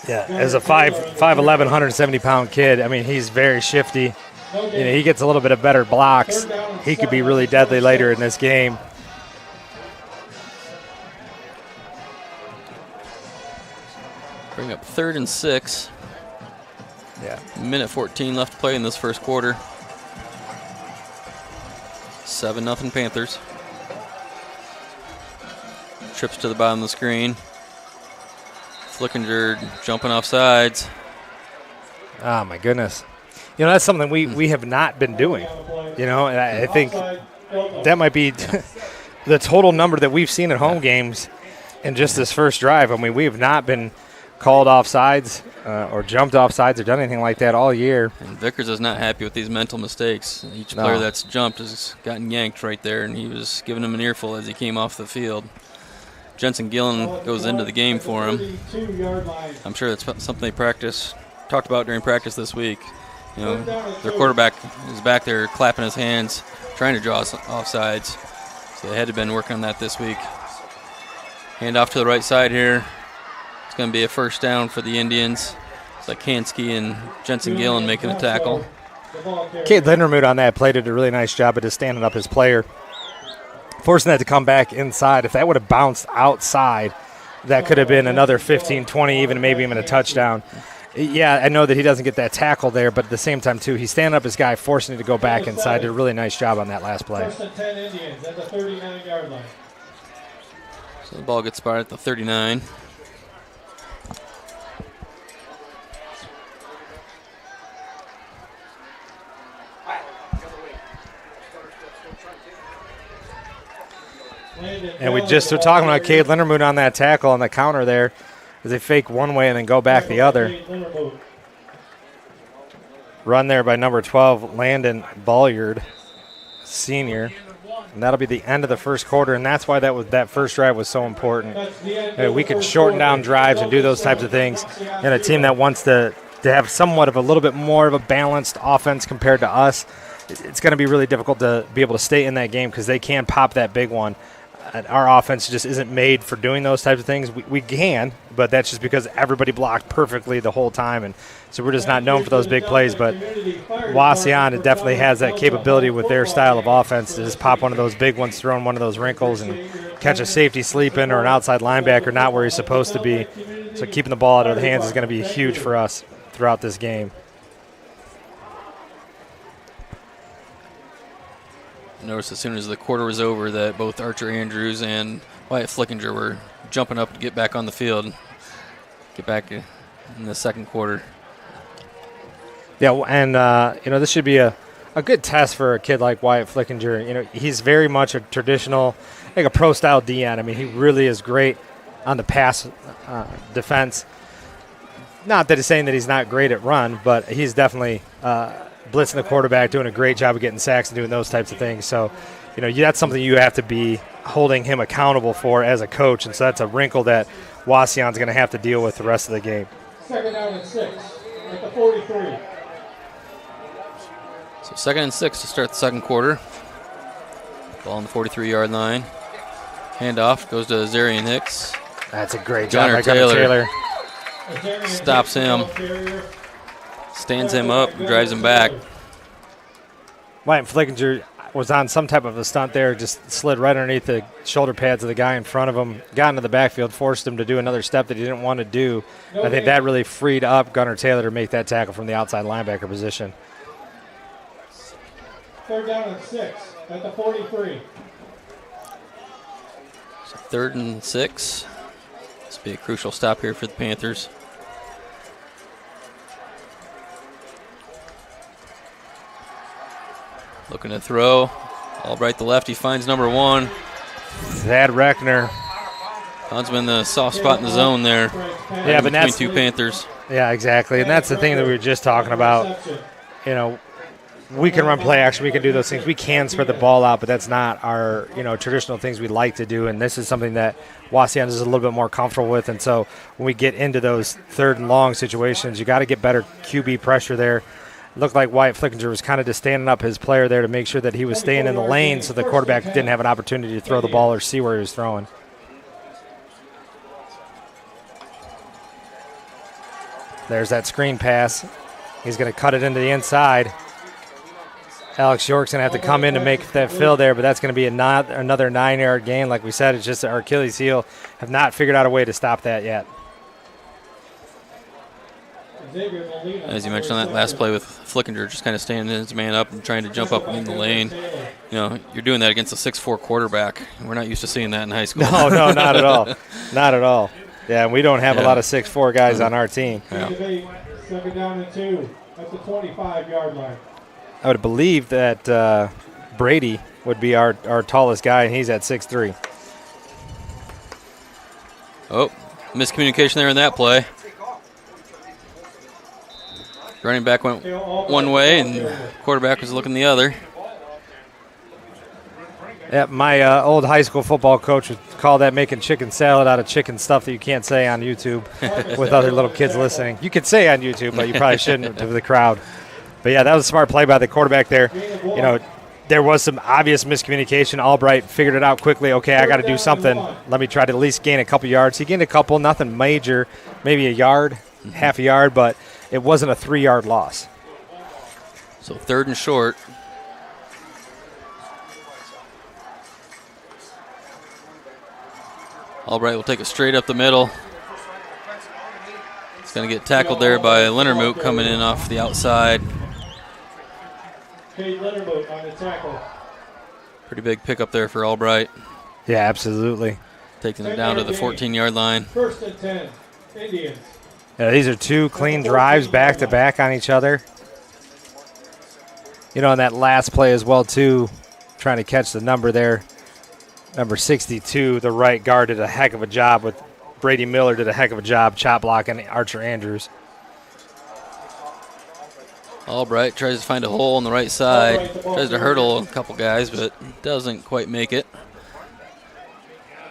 Yeah, as a 5'11", 170-pound kid, I mean, he's very shifty. You know, he gets a little bit of better blocks. He could be really deadly later in this game. Bring up 3rd and 6. Yeah. Minute 14 left to play in this first quarter. 7-0 Panthers. Trips to the bottom of the screen. Flickinger jumping off sides. Oh, my goodness. You know, that's something we have not been doing. You know, and I think that might be the total number that we've seen at home games in just this first drive. I mean, we have not been called off sides or jumped off sides or done anything like that all year. And Vickers is not happy with these mental mistakes. Each player that's jumped has gotten yanked right there, and he was giving him an earful as he came off the field. Jensen Gillen goes into the game for him. I'm sure that's something they talked about during practice this week. You know, their quarterback is back there clapping his hands, trying to draw us off sides. So they had to been working on that this week. Hand off to the right side here. It's going to be a first down for the Indians. It's like Kansky and Jensen Gillen making the tackle. Cade Lindermuth on that play did a really nice job of just standing up his player, forcing that to come back inside. If that would have bounced outside, that could have been another 15, 20, even maybe even a touchdown. Yeah, I know that he doesn't get that tackle there, but at the same time, too, he's standing up his guy, forcing him to go back inside. Did a really nice job on that last play. First and 10 Indians at the 39-yard line. So the ball gets spotted at the 39. And we just were talking about Cade Lindermuth on that tackle on the counter there. As they fake one way and then go back the other. Run there by number 12, Landon Balliard, senior. And that'll be the end of the first quarter, and that's why that first drive was so important. We could shorten down drives and do those types of things. And a team that wants to have somewhat of a little bit more of a balanced offense compared to us, it's going to be really difficult to be able to stay in that game because they can pop that big one. Our offense just isn't made for doing those types of things. We can, but that's just because everybody blocked perfectly the whole time, and so we're just not known for those big plays. But Wauseon definitely has that capability with their style of offense to just pop one of those big ones, throw in one of those wrinkles, and catch a safety sleeping or an outside linebacker not where he's supposed to be. So keeping the ball out of the hands is going to be huge for us throughout this game. Noticed as soon as the quarter was over that both Archer Andrews and Wyatt Flickinger were jumping up to get back on the field, get back in the second quarter. Yeah, and this should be a good test for a kid like Wyatt Flickinger. You know, he's very much a traditional, like a pro-style DN. I mean, he really is great on the pass defense. Not that he's saying that he's not great at run, but he's definitely blitzing the quarterback, doing a great job of getting sacks and doing those types of things. So, you know, that's something you have to be holding him accountable for as a coach, and so that's a wrinkle that Wauseon's going to have to deal with the rest of the game. Second down and 6 at the 43. So 2nd and 6 to start the second quarter. Ball on the 43-yard line. Handoff goes to Azarian Hicks. That's a great job by Gunnar Taylor. Stops him. Stands him up, drives him back. Wyatt was on some type of a stunt there, just slid right underneath the shoulder pads of the guy in front of him, got into the backfield, forced him to do another step that he didn't want to do. I think that really freed up Gunnar Taylor to make that tackle from the outside linebacker position. 3rd down and 6 at the 43. So 3rd and 6. This will be a crucial stop here for the Panthers. Looking to throw. Albright the lefty finds number 1. Thad Reckner. Found him in the soft spot in the zone there. Yeah, but that's between 2 Panthers. Yeah, exactly. And that's the thing that we were just talking about. You know, we can run play action, we can do those things. We can spread the ball out, but that's not our, traditional things we like to do. And this is something that Wauseon is a little bit more comfortable with. And so when we get into those 3rd and long situations, you got to get better QB pressure there. Looked like Wyatt Flickinger was kind of just standing up his player there to make sure that he was staying in the lane so the quarterback didn't have an opportunity to throw the ball or see where he was throwing. There's that screen pass. He's going to cut it into the inside. Alex York's going to have to come in to make that fill there, but that's going to be another 9-yard gain. Like we said, it's just our Achilles heel. Have not figured out a way to stop that yet. As you mentioned on that last play with Flickinger just kind of standing his man up and trying to jump up in the lane. You're doing that against a 6'4" quarterback. We're not used to seeing that in high school. No, not at all. Not at all. Yeah, and we don't have a lot of 6'4" guys on our team. Yeah. 2nd down and 2 at the 25-yard line. I would believe that Brady would be our tallest guy, and he's at 6'3". Oh, miscommunication there in that play. Running back went one way, and quarterback was looking the other. Yeah, my old high school football coach would call that making chicken salad out of chicken stuff that you can't say on YouTube with other little kids listening. You could say on YouTube, but you probably shouldn't to the crowd. But, yeah, that was a smart play by the quarterback there. There was some obvious miscommunication. Albright figured it out quickly. Okay, I got to do something. Let me try to at least gain a couple yards. He gained a couple, nothing major, maybe a yard, half a yard, but it wasn't a 3-yard loss. So 3rd and short. Albright will take it straight up the middle. He's going to get tackled there by Lindermoot coming in off the outside. Lindermoot on the tackle. Pretty big pickup there for Albright. Yeah, absolutely. Taking it down to the 14-yard line. 1st and 10, Indians. Yeah, these are 2 clean drives back-to-back on each other. On that last play as well, too, trying to catch the number there. Number 62, the right guard, did a heck of a job with Brady Miller, did a heck of a job chop blocking Archer Andrews. Albright tries to find a hole on the right side. Tries to hurdle a couple guys, but doesn't quite make it.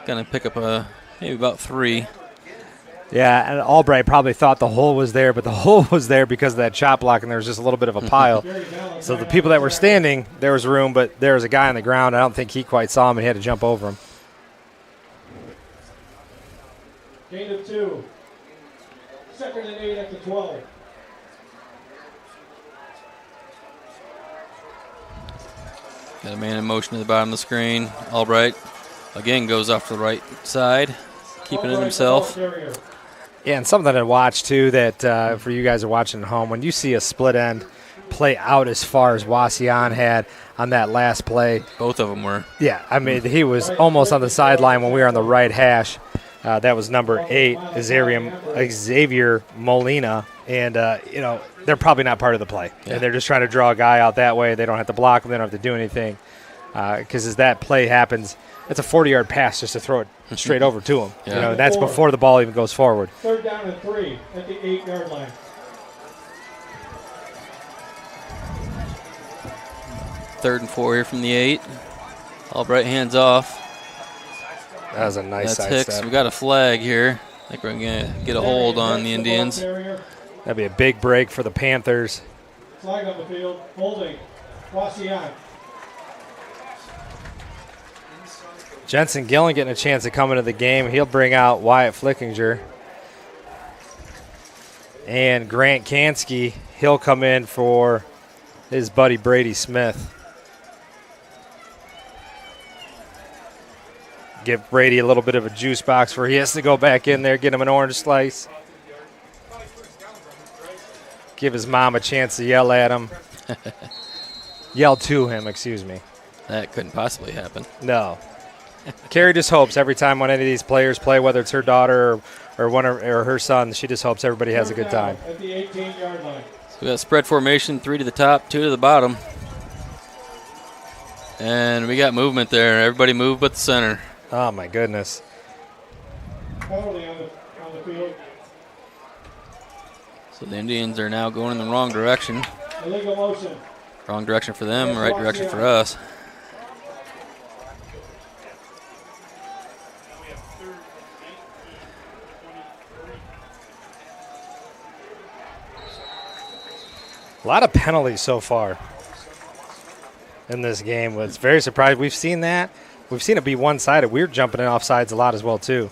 Going to pick up maybe about 3. Yeah, and Albright probably thought the hole was there, but the hole was there because of that chop block, and there was just a little bit of a pile. So the people that were standing, there was room, but there was a guy on the ground. I don't think he quite saw him, and he had to jump over him. Gain of 2. 2nd and 8 at the 12. Got a man in motion at the bottom of the screen. Albright again goes off to the right side, keeping it himself. Yeah, and something to watch, too, that for you guys who are watching at home, when you see a split end play out as far as Wauseon had on that last play. Both of them were. Yeah, I mean, he was almost on the sideline when we were on the right hash. That was number 8, Xavier Molina. And, they're probably not part of the play. Yeah. And they're just trying to draw a guy out that way. They don't have to block him. They don't have to do anything. Because as that play happens, it's a 40-yard pass just to throw it straight over to him. Yeah. That's before the ball even goes forward. 3rd down and 3 at the 8-yard line. 3rd and 4 here from the 8. Albright hands off. That was a nice That's Hicks. step. We got a flag here. I think we're going to get a hold on the Indians. That'd be a big break for the Panthers. Flag on the field. Holding. Wauseon. Jensen Gillen getting a chance to come into the game. He'll bring out Wyatt Flickinger. And Grant Kansky, he'll come in for his buddy Brady Smith. Give Brady a little bit of a juice box where he has to go back in there, get him an orange slice. Give his mom a chance to yell at him. Yell to him, excuse me. That couldn't possibly happen. No. Carrie just hopes every time one of these players play, whether it's her daughter or her son, she just hopes everybody has a good time. At the 18-yard line. So we got spread formation, 3 to the top, 2 to the bottom. And we got movement there. Everybody move but the center. Oh, my goodness. Penalty on the field. So the Indians are now going in the wrong direction. Illegal motion. Wrong direction for them, right direction for us. A lot of penalties so far in this game. It's very surprising. We've seen that. We've seen it be one-sided. We're jumping in offsides a lot as well, too.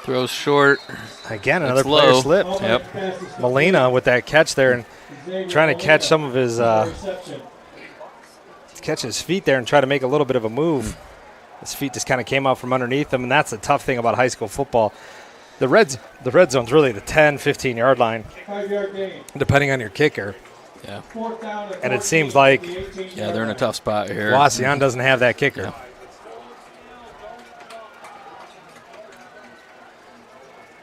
Throws short. Again, another It's player low. slipped. Yep. Molina with that catch there and trying to catch some of his catch his feet there and try to make a little bit of a move. His feet just kind of came out from underneath him, and that's the tough thing about high school football. The red zone's really the 10, 15-yard line, 5-yard gain. depending on your kicker. Yeah. Fourth down And it seems like Yeah, they're in a tough spot here. Wauseon doesn't have that kicker. Yeah.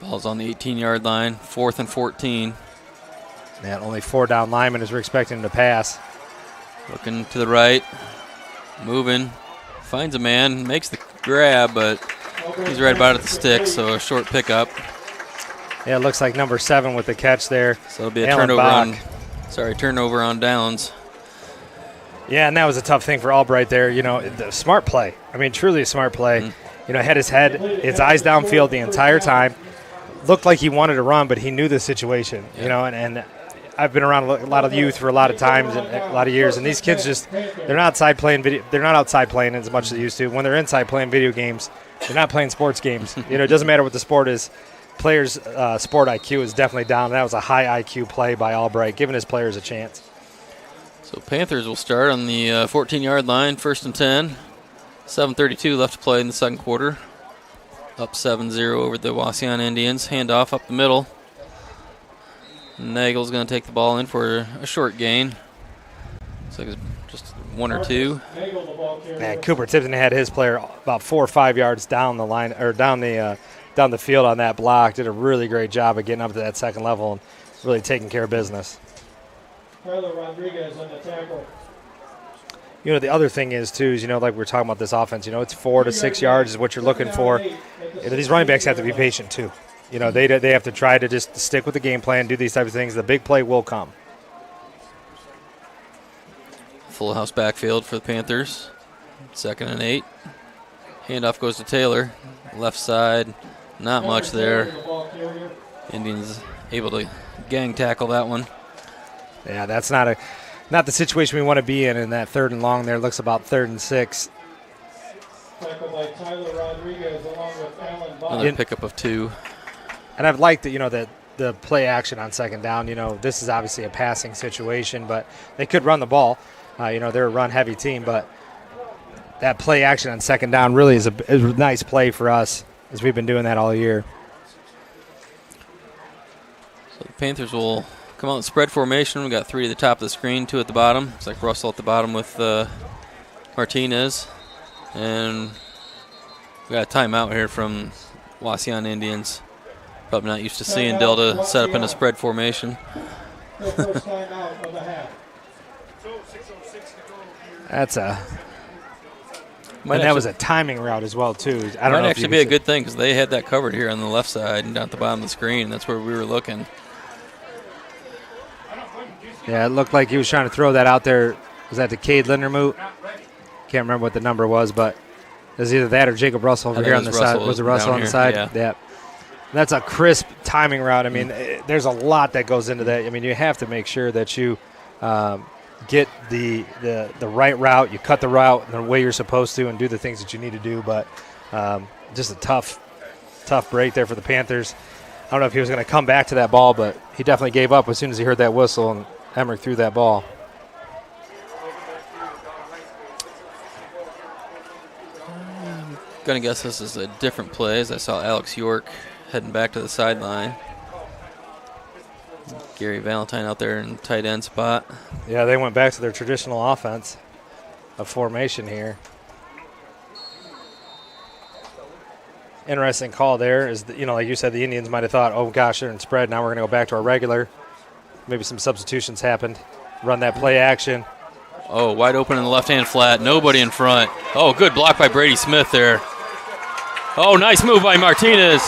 Ball's on the 18-yard line, 4th and 14. And only 4 down linemen as we're expecting him to pass. Looking to the right, moving, finds a man, makes the grab, but he's right about at the stick, so a short pickup. Yeah, it looks like number 7 with the catch there. So it'll be a Alan turnover Bach. turnover on downs. Yeah, and that was a tough thing for Albright there. You know, the smart play. I mean, truly a smart play. Mm-hmm. You know, had his eyes downfield the entire time. Looked like he wanted to run, but he knew the situation. You know, and I've been around a lot of youth for a lot of times and a lot of years, and these kids they're not outside playing video. They're not outside playing as much as they used to. When they're inside playing video games, they're not playing sports games. You know, it doesn't matter what the sport is. Players' sport IQ is definitely down. That was a high IQ play by Albright, giving his players a chance. So Panthers will start on the 14-yard line, 1st and 10. 7:32 left to play in the second quarter. Up 7-0 over the Wauseon Indians. Handoff up the middle. Nagel's going to take the ball in for a short gain. Looks like it's just 1 or 2. Man, Cooper Tipton had his player about 4 or 5 yards down the line or down the field on that block. Did a really great job of getting up to that second level and really taking care of business. Tyler Rodriguez on the tackle. You know, the other thing is, too, is, you know, like we're talking about this offense, you know, it's 4 to 6 yards is what you're looking for. You know, these running backs have to be patient, too. You know, they have to try to just stick with the game plan, do these types of things. The big play will come. Full house backfield for the Panthers. 2nd and 8. Handoff goes to Taylor. Left side, not much there. Indians able to gang tackle that one. Yeah, that's not the situation we want to be in that 3rd and long there. Looks about 3rd and 6. Tackled by Tyler Rodriguez along with Alan Bach. Another pickup of 2. And I've liked the play action on 2nd down. You know, this is obviously a passing situation, but they could run the ball. You know, they're a run-heavy team, but that play action on 2nd down really is a nice play for us, as we've been doing that all year. So the Panthers will come out in spread formation. We got 3 at the top of the screen, 2 at the bottom. Looks like Russell at the bottom with Martinez. And we got a timeout here from Wauseon Indians. Probably not used to seeing Delta set up in a spread formation. First time out of the half. That was a timing route as well, too. I don't know. Might actually be a good thing because they had that covered here on the left side and down at the bottom of the screen. That's where we were looking. Yeah, it looked like he was trying to throw that out there. Was that to Cade Lindermoot? Can't remember what the number was, but it was either that or Jacob Russell over here on the side. Was it Russell on the side? Yeah. That's a crisp timing route. I mean, there's a lot that goes into that. I mean, you have to make sure that you get the right route, you cut the route the way you're supposed to, and do the things that you need to do. But just a tough break there for the Panthers. I don't know if he was going to come back to that ball, but he definitely gave up as soon as he heard that whistle, and Emmerich threw that ball. I'm going to guess this is a different play, as I saw Alex York heading back to the sideline. Gary Valentine out there in tight end spot. Yeah, they went back to their traditional offense of formation here. Interesting call there is, like you said, the Indians might have thought, oh, gosh, they're in spread. Now we're going to go back to our regular. Maybe some substitutions happened. Run that play action. Oh, wide open in the left-hand flat. Nobody in front. Oh, good block by Brady Smith there. Oh, nice move by Martinez.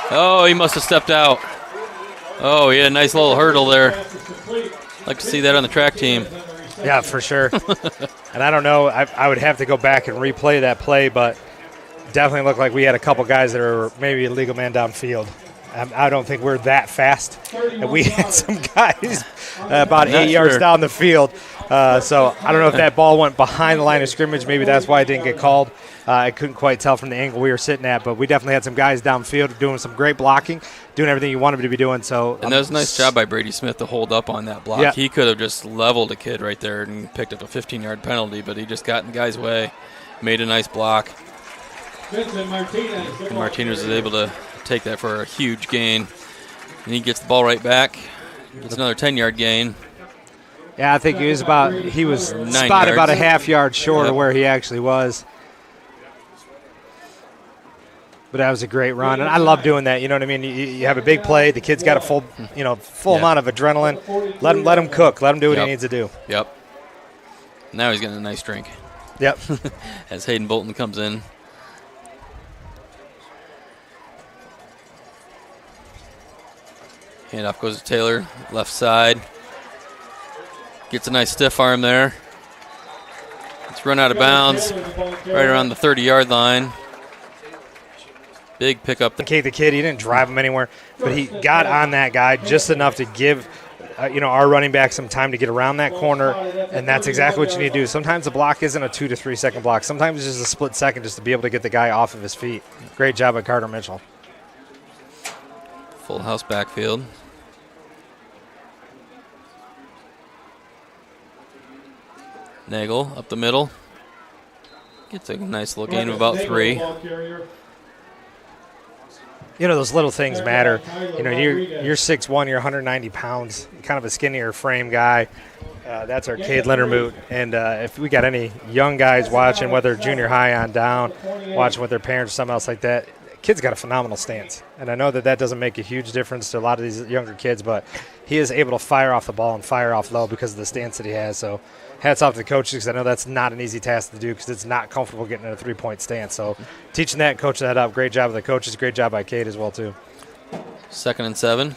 Oh, he must have stepped out. Oh, yeah, nice little hurdle there. Like to see that on the track team. Yeah, for sure. And I don't know. I would have to go back and replay that play, but definitely looked like we had a couple guys that are maybe a legal man downfield. I don't think we're that fast. And we had some guys about 8 yards down the field. So I don't know if that ball went behind the line of scrimmage. Maybe that's why it didn't get called. I couldn't quite tell from the angle we were sitting at, but we definitely had some guys downfield doing some great blocking, doing everything you want them to be doing. So, and that was a nice job by Brady Smith to hold up on that block. Yeah. He could have just leveled a kid right there and picked up a 15-yard penalty, but he just got in the guy's way, made a nice block. And Martinez is able to take that for a huge gain. And he gets the ball right back. Gets another 10-yard gain. Yeah, I think he was spotted about a half yard short of where he actually was. But that was a great run, and I love doing that. You know what I mean? You have a big play. The kid's got a full amount of adrenaline. Let him cook. Let him do what he needs to do. Yep. Now he's getting a nice drink. Yep. As Hayden Bolton comes in. Handoff goes to Taylor, left side. Gets a nice stiff arm there. It's run out of bounds right around the 30-yard line. Big pickup. The kid, he didn't drive him anywhere, but he got on that guy just enough to give our running back some time to get around that corner, and that's exactly what you need to do. Sometimes the block isn't a 2 to 3 second block. Sometimes it's just a split second just to be able to get the guy off of his feet. Great job by Carter Mitchell. Full house backfield. Nagel up the middle. Gets a nice little gain of about 3. Those little things matter. You're 6'1", you're 190 pounds, kind of a skinnier frame guy. That's our Cade Lindermoot. And if we got any young guys watching, whether junior high on down, watching with their parents or something else like that, kid's got a phenomenal stance. And I know that doesn't make a huge difference to a lot of these younger kids, but he is able to fire off the ball and fire off low because of the stance that he has. So hats off to the coaches, because I know that's not an easy task to do because it's not comfortable getting in a 3-point stance. So teaching that and coaching that up, great job of the coaches, great job by Cade as well too. 2nd and 7.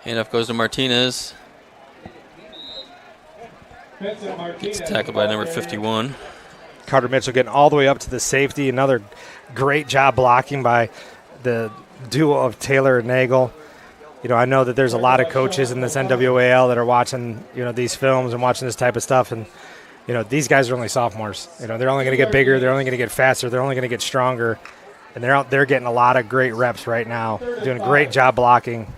Handoff goes to Martinez. Gets tackled by number 51. Carter Mitchell getting all the way up to the safety. Another great job blocking by the duo of Taylor and Nagel. I know that there's a lot of coaches in this NWAL that are watching, these films and watching this type of stuff. And, these guys are only sophomores. They're only going to get bigger. They're only going to get faster. They're only going to get stronger. And they're out there getting a lot of great reps right now, doing a great job blocking.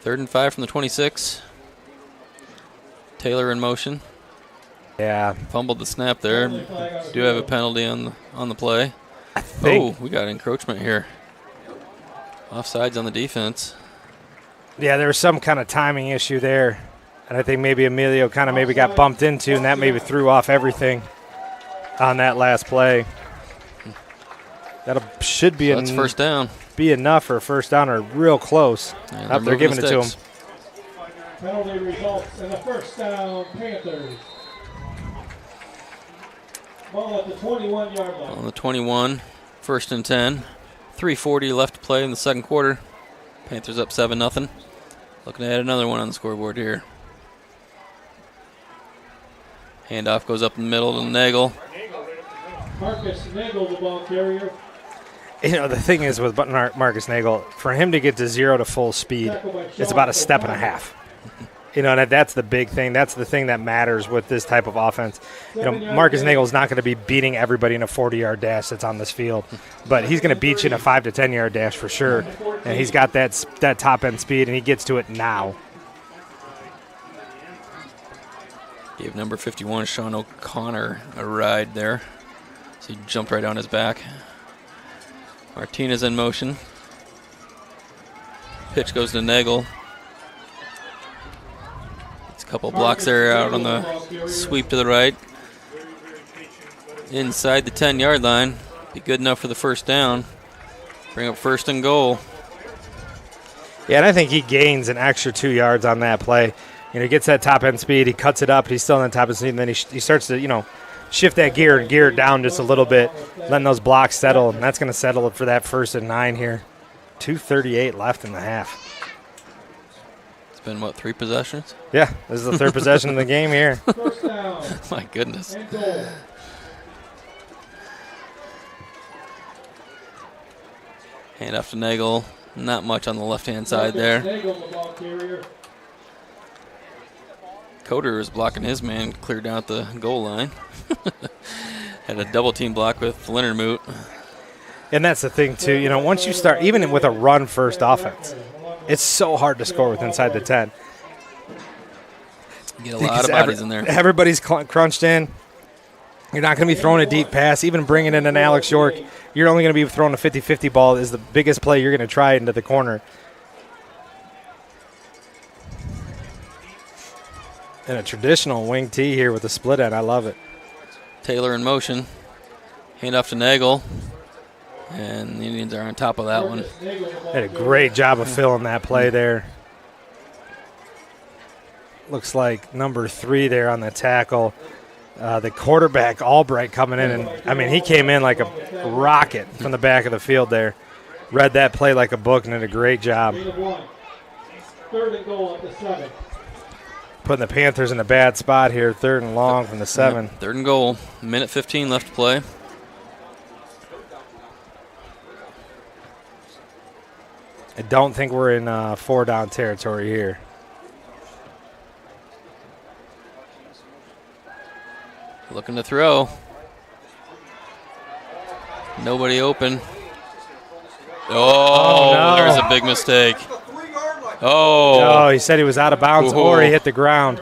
3rd and 5 from the 26. Taylor in motion. Yeah. Fumbled the snap there. Do have a penalty on the play. We got encroachment here. Offsides on the defense. Yeah, there was some kind of timing issue there. And I think maybe Emilio kind of maybe got bumped into, and that maybe threw off everything on that last play. That should be that's first down. Be enough for a first down or real close. Yeah, they're giving it to him. Penalty results in the first down, Panthers. Ball at the 21-yard line. On the 21, 1st and 10. 3:40 left to play in the second quarter. Panthers up 7-0. Looking to add another one on the scoreboard here. Handoff goes up in the middle to Nagel. Marcus Nagel, the ball carrier. The thing is with Marcus Nagel, for him to get to 0 to full speed, it's about a step and a half. You know, and that's the big thing. That's the thing that matters with this type of offense. You know, Marcus Nagel's not going to be beating everybody in a 40-yard dash that's on this field, but he's going to beat you in a 5 to 10-yard dash for sure. And he's got that top-end speed, and he gets to it now. Gave number 51, Sean O'Connor, a ride there. So he jumped right on his back. Martinez in motion. Pitch goes to Nagel. A couple blocks there out on the sweep to the right. Inside the 10-yard line. Be good enough for the first down. Bring up 1st and goal. Yeah, and I think he gains an extra 2 yards on that play. You know, he gets that top-end speed. He cuts it up. He's still on the top of speed, and then he starts to, you know, shift that gear and gear it down just a little bit, letting those blocks settle, and that's going to settle it for that 1st and 9 here. 2:38 left in the half. Been what, 3 possessions? Yeah, this is the 3rd possession of the game here. My goodness. Hand off to Nagel. Not much on the left-hand side there. Coder was blocking his man clear down at the goal line. Had a double team block with Leonard Moot. And that's the thing, too. You know, once you start, even with a run-first offense, it's so hard to score with inside the 10. You get a lot of bodies in there. Everybody's crunched in. You're not going to be throwing a deep pass. Even bringing in an Alex York, you're only going to be throwing a 50-50 ball is the biggest play you're going to try into the corner. And a traditional wing tee here with a split end. I love it. Taylor in motion. Hand off to Nagel. And the Indians are on top of that one. Had a great job of filling that play there. Looks like number 3 there on the tackle. The quarterback, Albright, coming in. And, I mean, he came in like a rocket from the back of the field there. Read that play like a book and did a great job. 3rd and goal at the 7. Putting the Panthers in a bad spot here. 3rd and long from the 7. Yep, 3rd and goal. Minute 15 left to play. I don't think we're in 4-down territory here. Looking to throw. Nobody open. Oh, no. There's a big mistake. Oh. Oh, he said he was out of bounds or he hit the ground.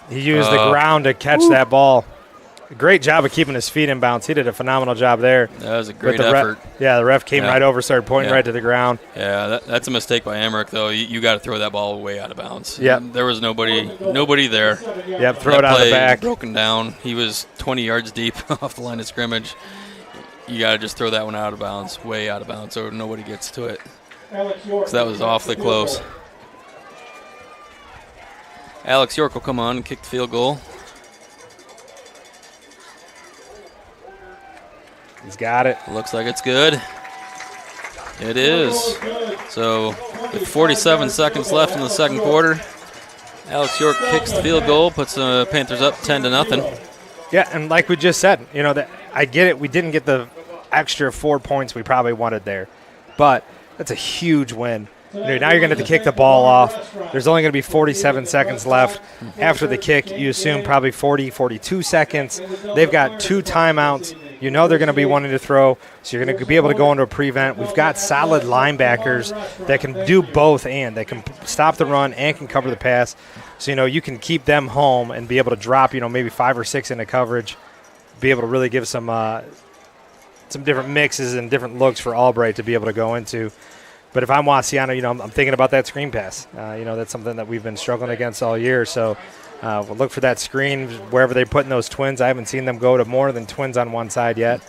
He used the ground to catch that ball. Great job of keeping his feet in bounds. He did a phenomenal job there. That was a great effort. The ref came right over, started pointing right to the ground. Yeah, that's a mistake by Emmerich, though. You got to throw that ball way out of bounds. Yep. There was nobody there. Yep, throw it out of the back. Broken down. He was 20 yards deep off the line of scrimmage. You got to just throw that one out of bounds, way out of bounds, so nobody gets to it. So that was awfully close. Alex York will come on and kick the field goal. He's got it. Looks like it's good. It is. So with 47 seconds left in the 2nd quarter, Alex York kicks the field goal, puts the Panthers up 10-0. Yeah, and like we just said, you know, I get it. We didn't get the extra 4 points we probably wanted there, but that's a huge win. You know, now you're going to have to kick the ball off. There's only going to be 47 seconds left. After the kick, you assume probably 42 seconds. They've got 2 timeouts. You know they're going to be wanting to throw, so you're going to be able to go into a prevent. We've got solid linebackers that can do both and. They can stop the run and can cover the pass. So, you know, you can keep them home and be able to drop, you know, maybe 5 or 6 into coverage, be able to really give some different mixes and different looks for Albright to be able to go into. But if I'm Wauseon, you know, I'm thinking about that screen pass. You know, that's something that we've been struggling against all year. So we'll look for that screen wherever they're putting those twins. I haven't seen them go to more than twins on one side yet.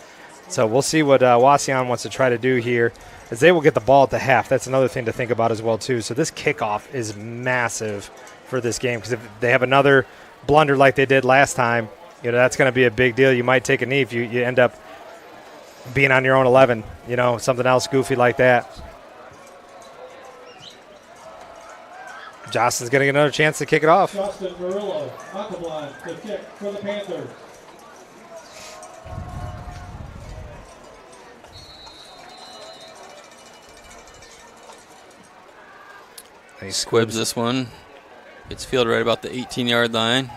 So we'll see what Wauseon wants to try to do here, as they will get the ball at the half. That's another thing to think about as well, too. So this kickoff is massive for this game, because if they have another blunder like they did last time, you know, that's going to be a big deal. You might take a knee if you end up being on your own 11, you know, something else goofy like that. Justin's going to get another chance to kick it off. Justin Murillo, Aquablon, the kick for the Panthers. Squibs this one. Gets fielded right about the 18-yard line.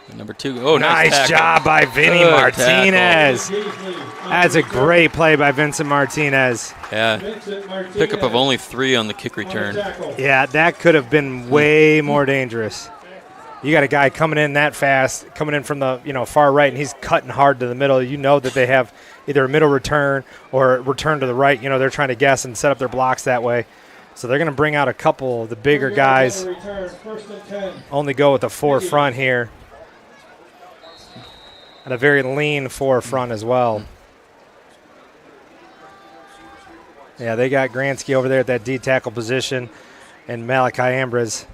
And number 2. Oh, nice job by Vinny Martinez. That's a great play by Vincent Martinez. Yeah. Pickup of only 3 on the kick return. Yeah, that could have been way more dangerous. You got a guy coming in that fast, coming in from the far right, and he's cutting hard to the middle. You know that they have either a middle return or a return to the right. They're trying to guess and set up their blocks that way. So they're going to bring out a couple of the bigger guys. Only go with the 4 front here. And a very lean 4 front as well. Yeah, they got Gransky over there at that D tackle position and Malachi Ambrose.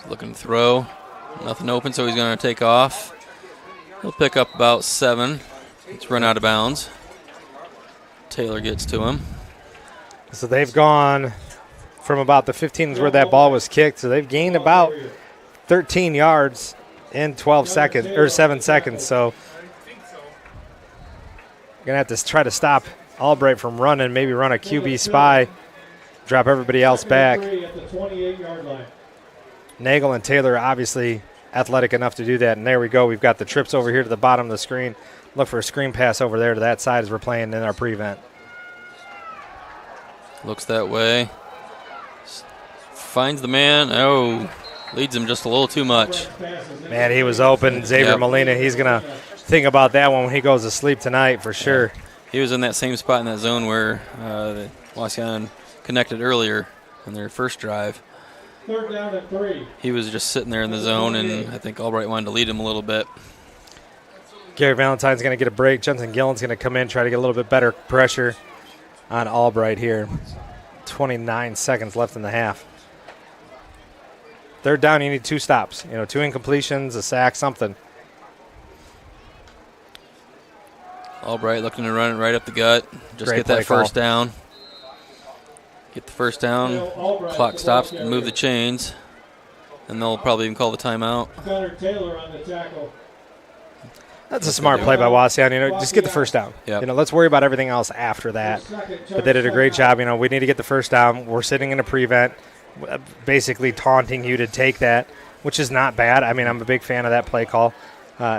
Looking to throw. Nothing open, so he's going to take off. He'll pick up about 7. It's run out of bounds. Taylor gets to him. So they've gone from about the 15 where that ball was kicked. So they've gained about 13 yards in 12 seconds or 7 seconds. So you're going to have to try to stop Albright from running, maybe run a QB spy, drop everybody else back. Nagel and Taylor are obviously athletic enough to do that. And there we go. We've got the trips over here to the bottom of the screen. Look for a screen pass over there to that side as we're playing in our prevent. Looks that way. Finds the man. Oh, leads him just a little too much. Man, he was open. Xavier Molina, he's going to think about that one when he goes to sleep tonight for sure. Yeah. He was in that same spot in that zone where the Wauseon connected earlier in their first drive. 3rd down and 3. He was just sitting there in the zone, and I think Albright wanted to lead him a little bit. Gary Valentine's going to get a break. Jensen Gillen's going to come in, try to get a little bit better pressure on Albright here. 29 seconds left in the half. 3rd down, you need 2 stops. 2 incompletions, a sack, something. Albright looking to run it right up the gut. Just Great get that first call. down. Get the first down. Clock stops, move the chains, and they'll probably even call the timeout. Connor Taylor on the tackle. That's a smart play by Wauseon. Just get the first down. Yep. Let's worry about everything else after that. But they did a great job. We need to get the first down. We're sitting in a prevent, basically taunting you to take that, which is not bad. I'm a big fan of that play call.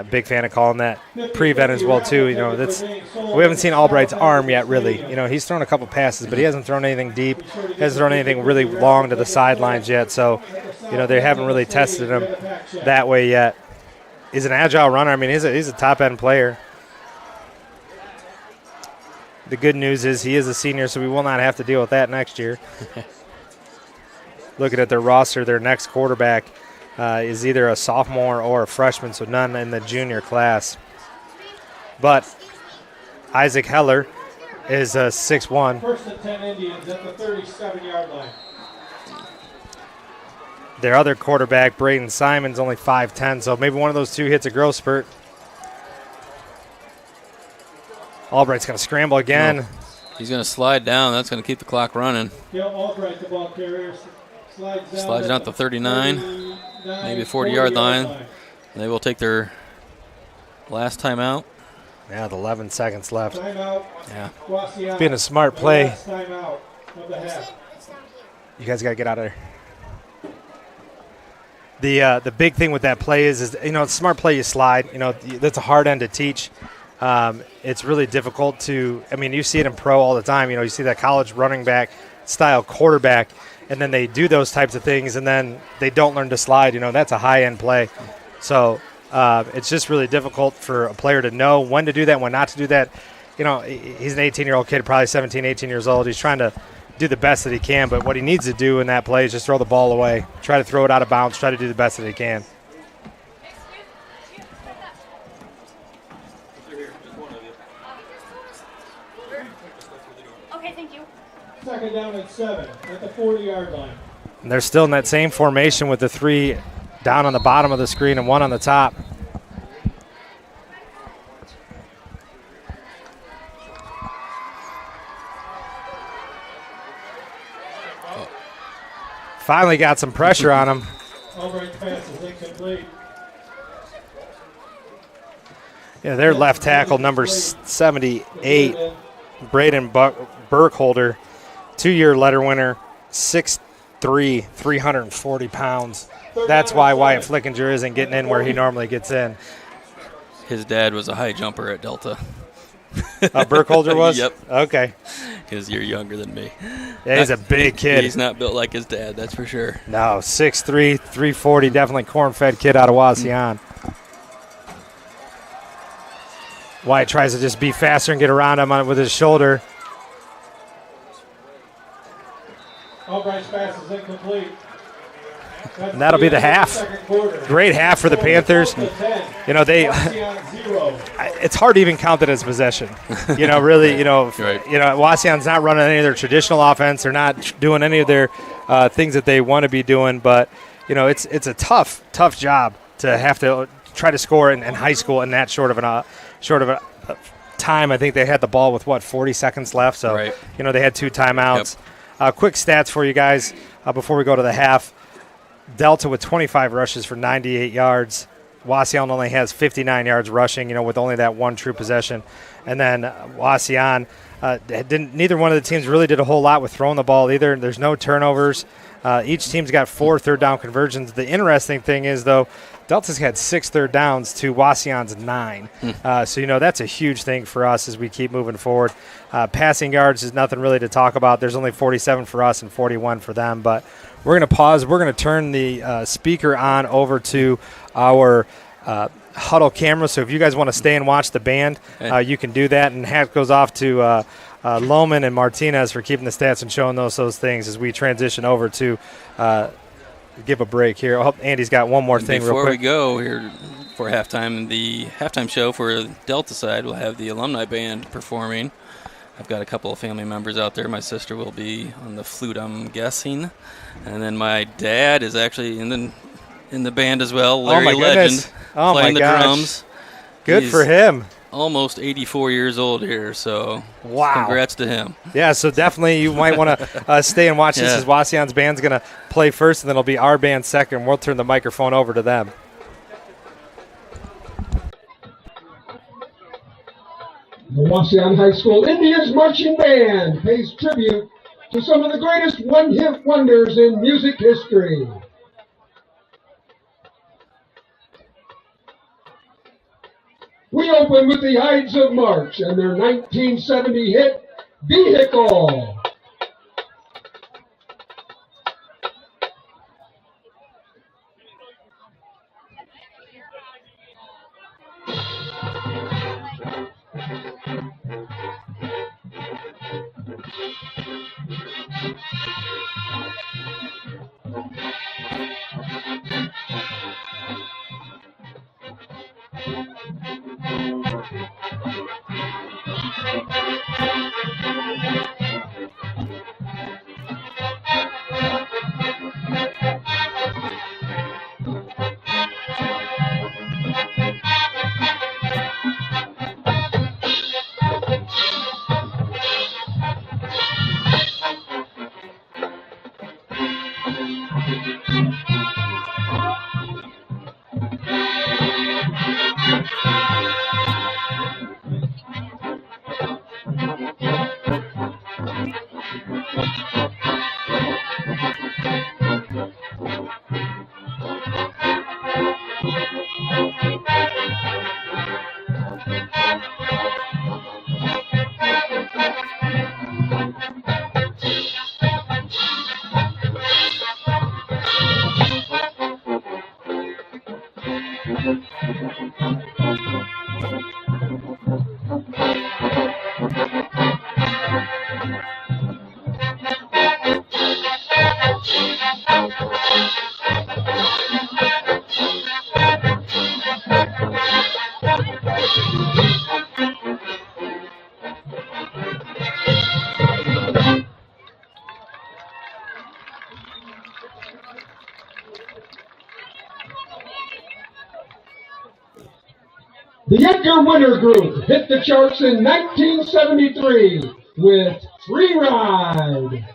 Big fan of calling that prevent as well too. We haven't seen Albright's arm yet, really. He's thrown a couple passes, but he hasn't thrown anything deep. Hasn't thrown anything really long to the sidelines yet. So, they haven't really tested him that way yet. He's an agile runner. He's a top end player. The good news is he is a senior, so we will not have to deal with that next year. Looking at their roster, their next quarterback is either a sophomore or a freshman, so none in the junior class. But Isaac Heller is a 6'1". 1st and 10 Indians at the 37-yard line. Their other quarterback, Braden Simon's only 5'10", so maybe one of those 2 hits a growth spurt. Albright's going to scramble again. No. He's going to slide down. That's going to keep the clock running. Albright, the ball carrier, slides down to 39, maybe 40-yard line. They will take their last timeout. Yeah, with 11 seconds left. Timeout. Yeah. Being a smart play. Timeout of the half. You guys got to get out of there. The big thing with that play is it's a smart play you slide. That's a hard end to teach. It's really difficult to – you see it in pro all the time. You see that college running back style quarterback, and then they do those types of things, and then they don't learn to slide. That's a high-end play. So it's just really difficult for a player to know when to do that, when not to do that. He's an 18-year-old kid, probably 17, 18 years old. He's trying to do the best that he can, but what he needs to do in that play is just throw the ball away, try to throw it out of bounds, try to do the best that he can. Okay, thank you. 2nd down and 7 at the 40-yard line. And they're still in that same formation with the 3 down on the bottom of the screen and 1 on the top. Finally got some pressure on him. Albright's pass is incomplete. Yeah, their left tackle, number 78, Braden Burkholder, 2-year letter winner, 6'3", 340 pounds. That's why Wyatt Flickinger isn't getting in where he normally gets in. His dad was a high jumper at Delta. Burkholder was? Yep. Okay. Because you're younger than me. Yeah, he's a big kid. He's not built like his dad, that's for sure. No, 6'3", 340, definitely corn-fed kid out of Wauseon. Wyatt tries to just be faster and get around him with his shoulder. Albright's pass is incomplete. And that'll be the half. Great half for the Panthers. You know, it's hard to even count it as possession. You know, really, Right. Wauseon's not running any of their traditional offense. They're not doing any of their things that they want to be doing. But, it's a tough job to have to try to score in high school in that short of a time. I think they had the ball with, 40 seconds left. So, right. They had 2 timeouts. Quick stats for you guys before we go to the half. Delta with 25 rushes for 98 yards. Wauseon only has 59 yards rushing, with only that 1 true possession. And then Wauseon, neither one of the teams really did a whole lot with throwing the ball either. There's no turnovers. Each team's got 4 third-down conversions. The interesting thing is, though, Delta's had 6 third downs to Wauseon's 9. So, that's a huge thing for us as we keep moving forward. Passing yards is nothing really to talk about. There's only 47 for us and 41 for them. But we're going to pause. We're going to turn the speaker on over to our huddle camera. So if you guys want to stay and watch the band, you can do that. And hat goes off to Lohman and Martinez for keeping the stats and showing those things as we transition over to give a break here. I hope Andy's got one more thing real quick. Before we go here for halftime, the halftime show for Delta side will have the alumni band performing. I've got a couple of family members out there. My sister will be on the flute, I'm guessing. And then my dad is actually in the band as well, Larry Legend, playing the drums. Good for him. Almost 84 years old here, so wow. Congrats to him. Yeah, so definitely you might want to stay and watch this as Wauseon's band's going to play first, and then it'll be our band second. We'll turn the microphone over to them. The Wauseon High School Indians Marching Band pays tribute to some of the greatest one-hit wonders in music history. We open with the Ides of March and their 1970 hit, Vehicle. The Edgar Winter Group hit the charts in 1973 with Free Ride.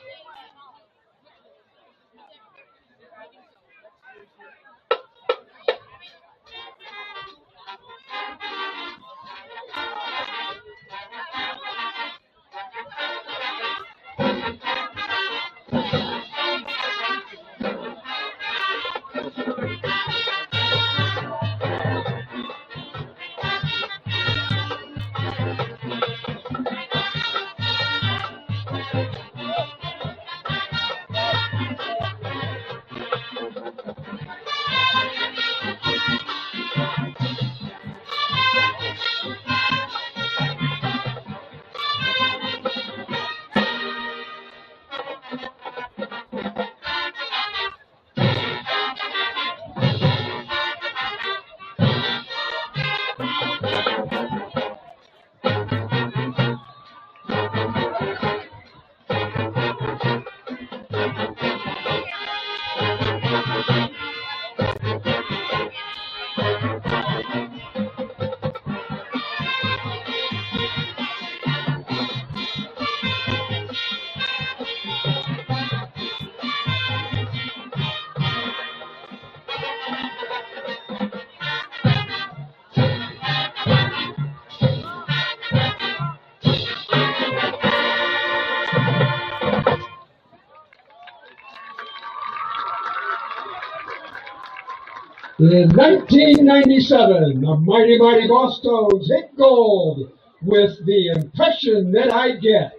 In 1997, the Mighty Mighty Boston's hit gold with The Impression That I Get.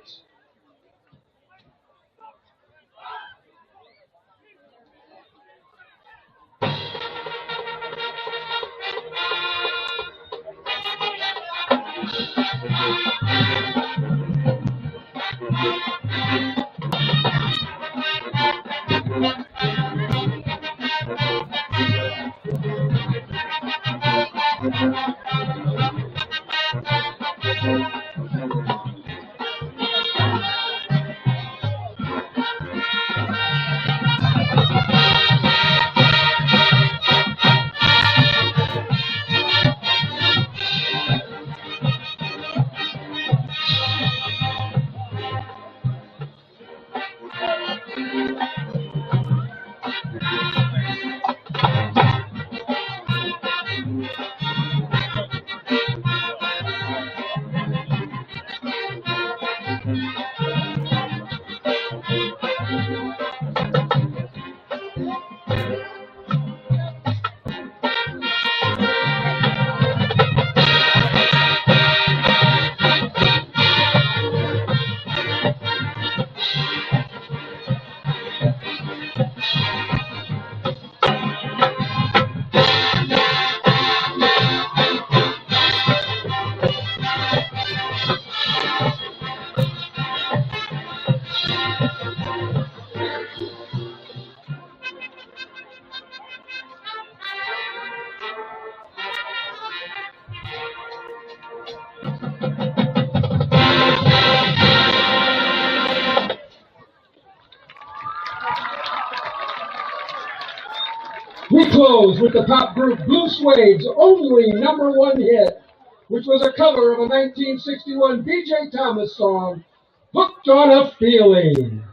We close with the pop group Blue Suede's only #1 hit, which was a cover of a 1961 B.J. Thomas song, Hooked on a Feeling.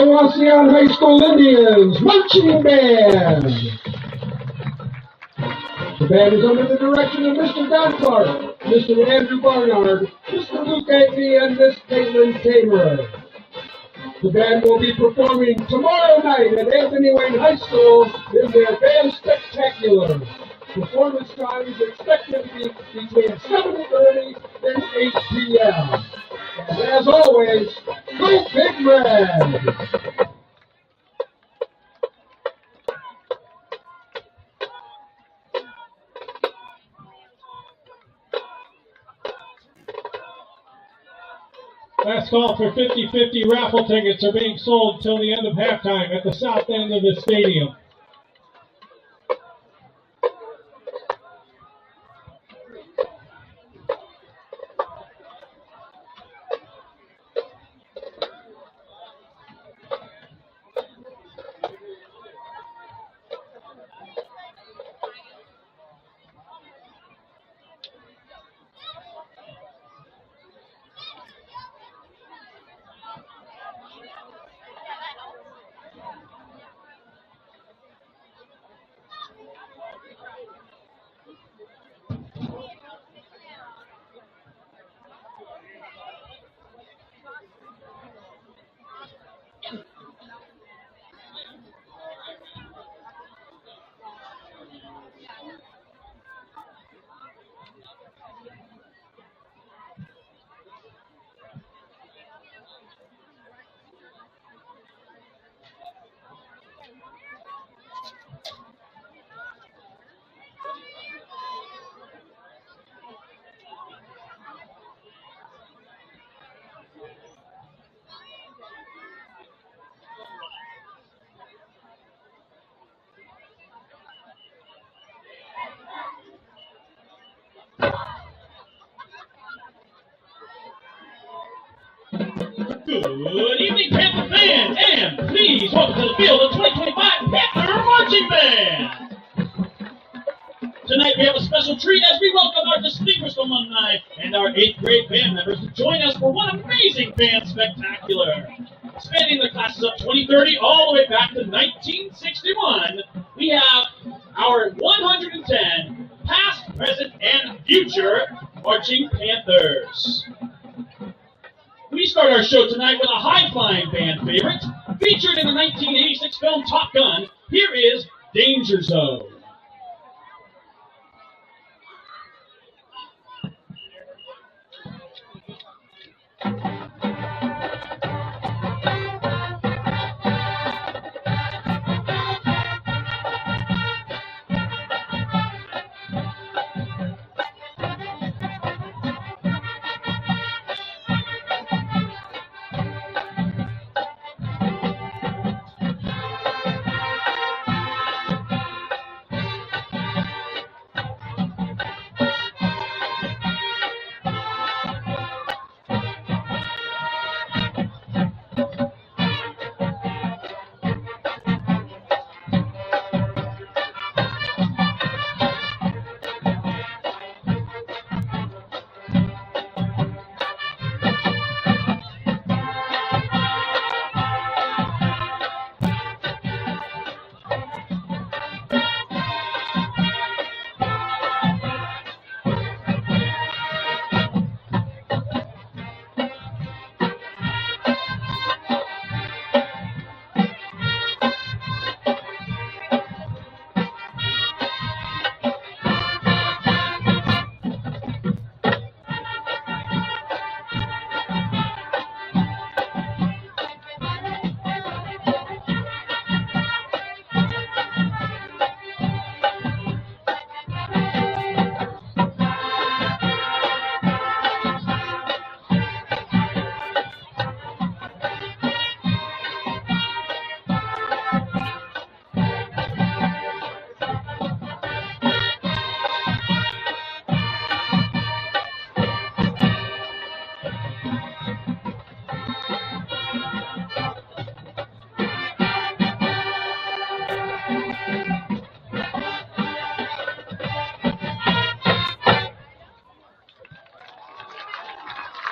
Wauseon High School Indians Marching Band. The band is under the direction of Mr. Don Clark, Mr. Andrew Barnard, Mr. Luke Agnew, and Miss Caitlin Tamer. The band will be performing tomorrow night at Anthony Wayne High School in their Band Spectacular. Performance time is expected to be between 7:30 and 8 p.m. And as always, go Big Red! Last call for 50-50 raffle tickets are being sold till the end of halftime at the south end of the stadium. Good evening, Panther fans, and please welcome to the field the 2025 Panther Marching Band. Tonight we have a special treat as we welcome our distinguished alumni and our 8th grade band members to join us for one amazing band spectacular. Spanning the classes of 2030 all the way back to 1961, we have our 110 past, present, and future Marching Panthers. We start our show tonight with a high-flying band favorite. Featured in the 1986 film Top Gun, here is Danger Zone.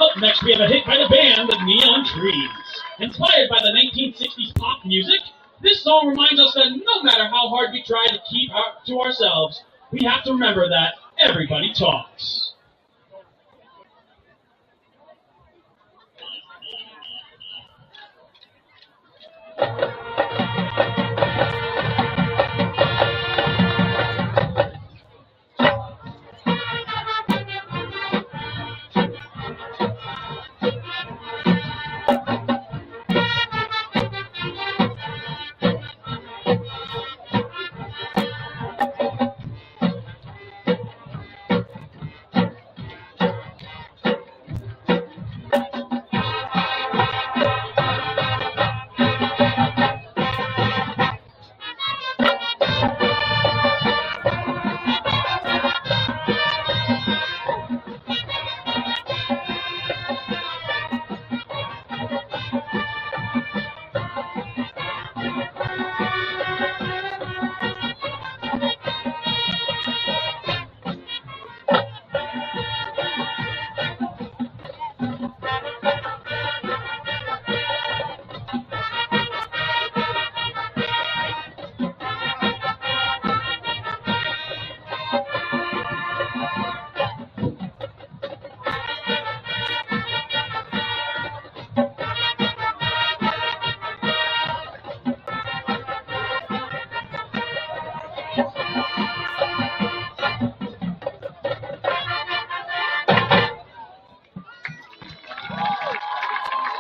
Up next, we have a hit by the band, the Neon Trees. Inspired by the 1960s pop music, this song reminds us that no matter how hard we try to keep to ourselves, we have to remember that everybody talks.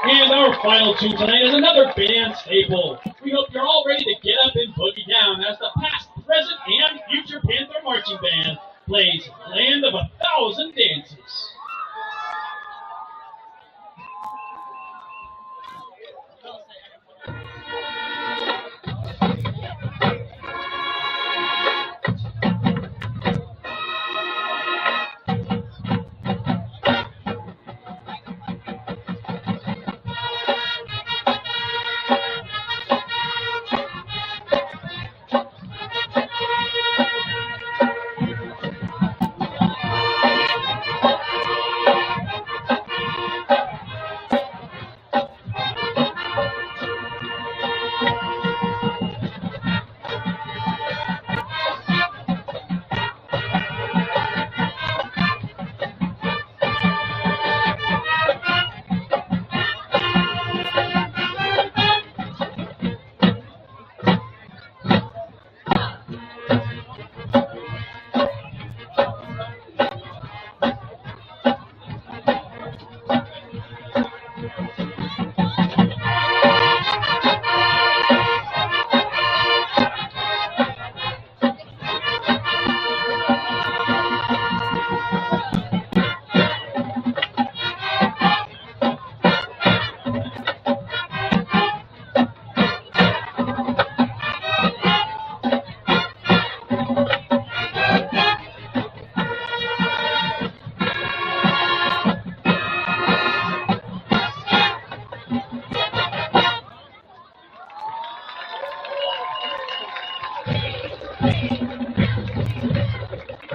And our final tune tonight is another band staple. We hope you're all ready to get up and boogie down as the past, present, and future Panther Marching Band plays Land of 1,000 Dances.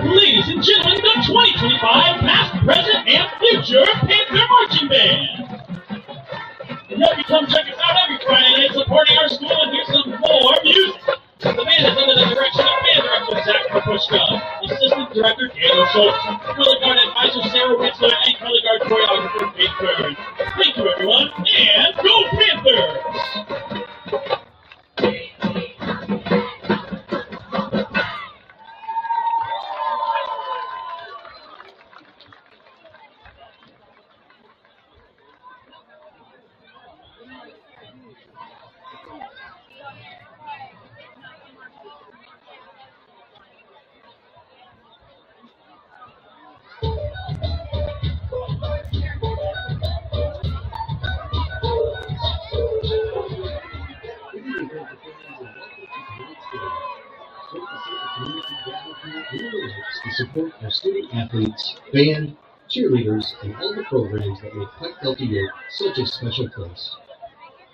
Ladies and gentlemen, the 2025 past, present, and future Panther Marching Band. And hope you come check us out every Friday night supporting our school and hear some more music. The band is under the direction of band director Zach Krapushka, assistant director Gaylor Schultz, color guard advisor Sarah Witzler, and color guard choreographer Kate Byrne. Thank you, everyone, and go Panthers! To support our student athletes, band, cheerleaders, and all the programs that make Pike Delta York such a special place.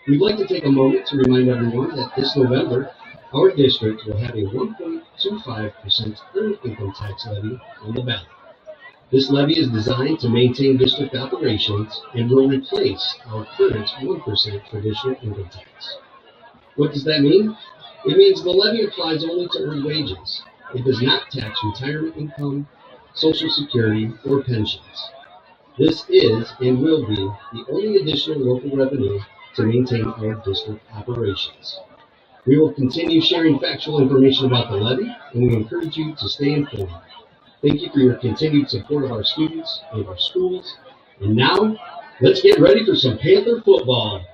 We'd like to take a moment to remind everyone that this November, our district will have a 1.25% earned income tax levy on the ballot. This levy is designed to maintain district operations and will replace our current 1% traditional income tax. What does that mean? It means the levy applies only to earned wages. It does not tax retirement income, Social Security, or pensions. This is and will be the only additional local revenue to maintain our district operations. We will continue sharing factual information about the levy, and we encourage you to stay informed. Thank you for your continued support of our students and our schools. And now, let's get ready for some Panther football.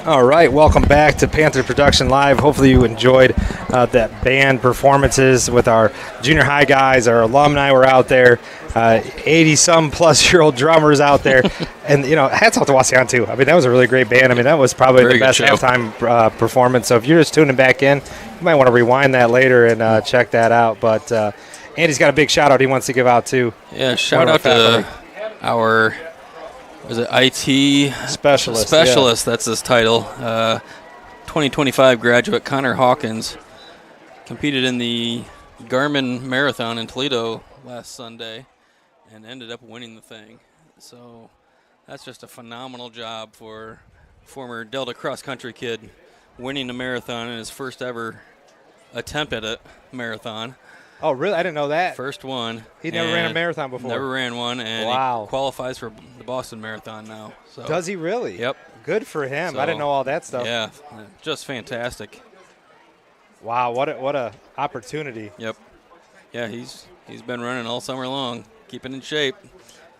All right, welcome back to Panther Production Live. Hopefully you enjoyed that band performances with our junior high guys. Our alumni were out there, 80-some-plus-year-old drummers out there. And, you know, hats off to Wauseon, too. I mean, that was a really great band. I mean, that was probably the best halftime performance. So if you're just tuning back in, you might want to rewind that later and check that out. But Andy's got a big shout-out he wants to give out, too. Yeah, shout out to our – was it IT specialist? Yeah. That's his title. 2025 graduate Connor Hawkins competed in the Garmin Marathon in Toledo last Sunday and ended up winning the thing. So that's just a phenomenal job for former Delta cross country kid winning a marathon in his first ever attempt at a marathon. Oh, really? I didn't know that. First one. He never ran a marathon before. Never ran one, and he qualifies for the Boston Marathon now. So. Does he really? Yep. Good for him. So, I didn't know all that stuff. Yeah, just fantastic. Wow, what a opportunity. Yep. Yeah, he's been running all summer long, keeping in shape,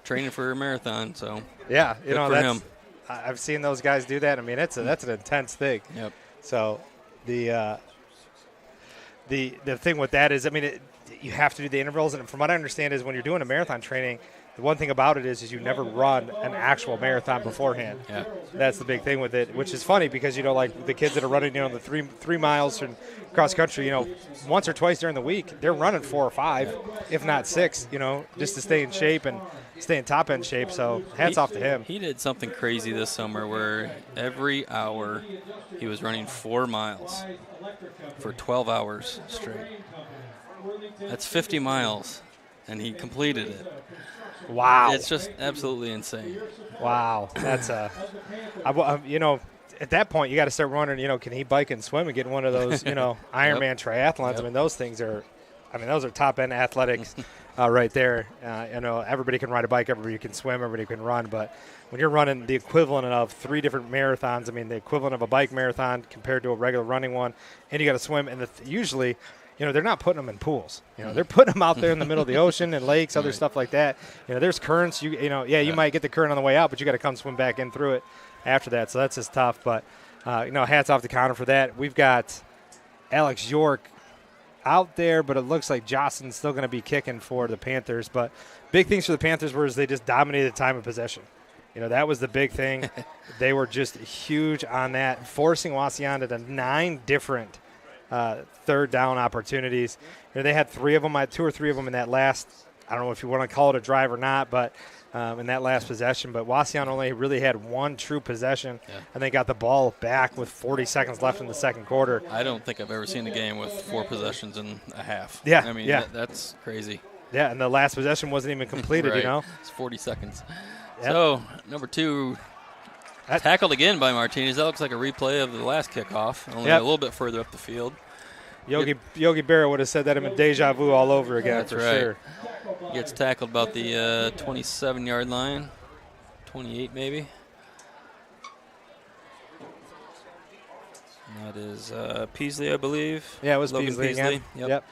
training for a marathon. So yeah, you know, that's him. I've seen those guys do that. I mean, that's an intense thing. Yep. So the thing with that is, I mean, you have to do the intervals, and from what I understand is when you're doing a marathon training, the one thing about it is you never run an actual marathon beforehand. Yeah. That's the big thing with it, which is funny because, you know, like the kids that are running, you know, the three miles from cross country, you know, once or twice during the week, they're running 4 or 5, if not 6, you know, just to stay in shape and stay in top end shape. So hats off to him. He did something crazy this summer where every hour he was running 4 miles for 12 hours straight. That's 50 miles, and he completed it. Wow. It's just absolutely insane. Wow. That's you know, at that point you got to start wondering, you know, can he bike and swim and get one of those, you know, Ironman triathlons? Yep. I mean, those things are, those are top end athletics right there. You know, everybody can ride a bike, everybody can swim, everybody can run, but when you're running the equivalent of 3 different marathons, I mean, the equivalent of a bike marathon compared to a regular running one, and you got to swim, and usually, you know, they're not putting them in pools. You know, they're putting them out there in the middle of the ocean and lakes, other stuff like that. You know, there's currents. You might get the current on the way out, but you got to come swim back in through it after that. So that's just tough. But hats off to Connor for that. We've got Alex York out there, but it looks like Jostyn's still going to be kicking for the Panthers. But big things for the Panthers was they just dominated time of possession. That was the big thing. They were just huge on that, forcing Wauseon to 9 different third down opportunities. They had 2 or 3 of them in that last, I don't know if you want to call it a drive or not, but in that last possession. But Wauseon only really had 1 true possession, and they got the ball back with 40 seconds left in the second quarter. I don't think I've ever seen a game with 4 possessions and a half. Yeah, I mean, yeah. That's crazy. Yeah, and the last possession wasn't even completed, right. It's 40 seconds. Yep. So, number 2, tackled again by Martinez. That looks like a replay of the last kickoff, only a little bit further up the field. Yogi Berra would have said that in deja vu all over again. That's for right. sure. Gets tackled about the 27-yard line, 28 maybe. And that is Peasley, I believe. Yeah, it was Logan Peasley again. Yep.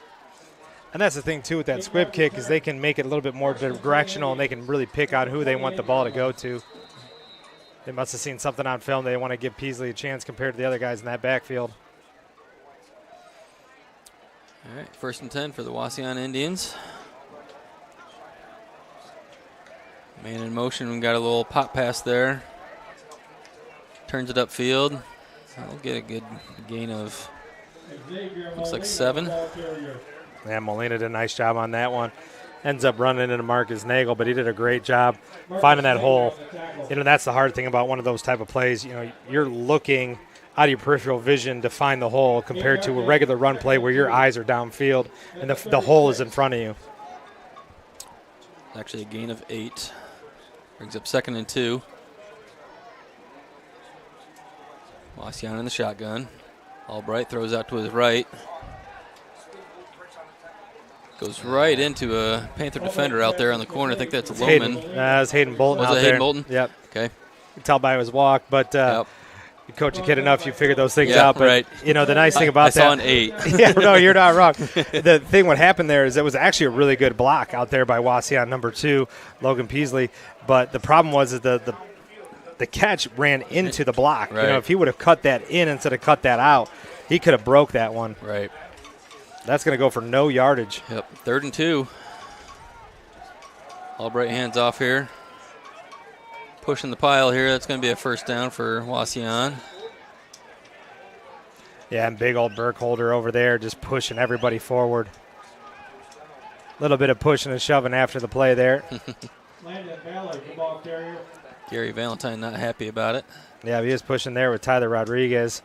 And that's the thing, too, with that squib kick is they can make it a little bit more directional, and they can really pick on who they want the ball to go to. They must have seen something on film. They want to give Peasley a chance compared to the other guys in that backfield. All right, 1st and 10 for the Wauseon Indians. Man in motion, we got a little pop pass there. Turns it upfield. I'll get a good gain of, looks like 7. Yeah, Molina did a nice job on that one. Ends up running into Marcus Nagel, but he did a great job finding that hole. That's the hard thing about one of those type of plays. You're looking out of your peripheral vision to find the hole compared to a regular run play where your eyes are downfield and the hole is in front of you. Actually a gain of 8. Brings up 2nd and 2. Wauseon in the shotgun. Albright throws out to his right. Goes right into a Panther defender out there on the corner. I think that's Loman. That's Hayden Bolton out there. Was it Hayden Bolton? Yep. Okay. You can tell by his walk, but you coach a kid enough, you figure those things out. But, right. the nice thing about I saw an 8. Yeah, no, you're not wrong. The thing what happened there is it was actually a really good block out there by Wauseon, number 2, Logan Peasley. But the problem was that the catch ran into the block. Right. If he would have cut that in instead of cut that out, he could have broke that one. Right. That's going to go for no yardage. Yep, 3rd and 2. Albright hands off here. Pushing the pile here. That's going to be a 1st down for Wauseon. Yeah, and big old Burkholder over there just pushing everybody forward. A little bit of pushing and shoving after the play there. Gary Valentine not happy about it. Yeah, he is pushing there with Tyler Rodriguez,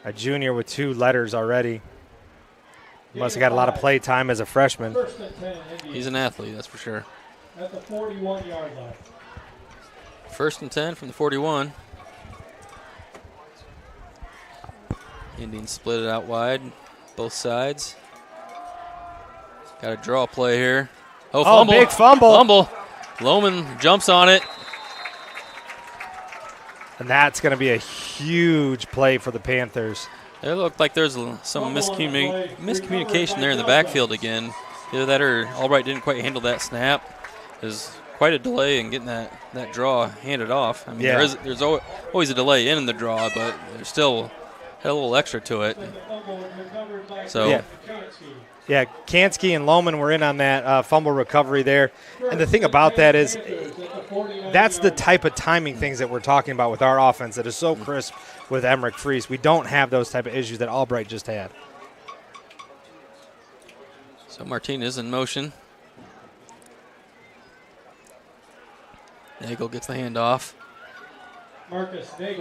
a junior with 2 letters already. Must have got a lot of play time as a freshman. He's an athlete, that's for sure. At the 41-yard line. 1st and 10 from the 41. Indians split it out wide, both sides. Got a draw play here. Oh, fumble. Big fumble. Fumble. Loman jumps on it. And that's going to be a huge play for the Panthers. It looked like there's some miscommunication there in the backfield again. Either that or Albright didn't quite handle that snap. There's quite a delay in getting that draw handed off. I mean, there's always a delay in the draw, but there's still had a little extra to it. So. Yeah, Kansky and Lohman were in on that fumble recovery there. And the thing about that is that's the type of timing things that we're talking about with our offense that is so crisp with Emmerich Fries. We don't have those type of issues that Albright just had. So Martinez in motion. Nagel gets the handoff.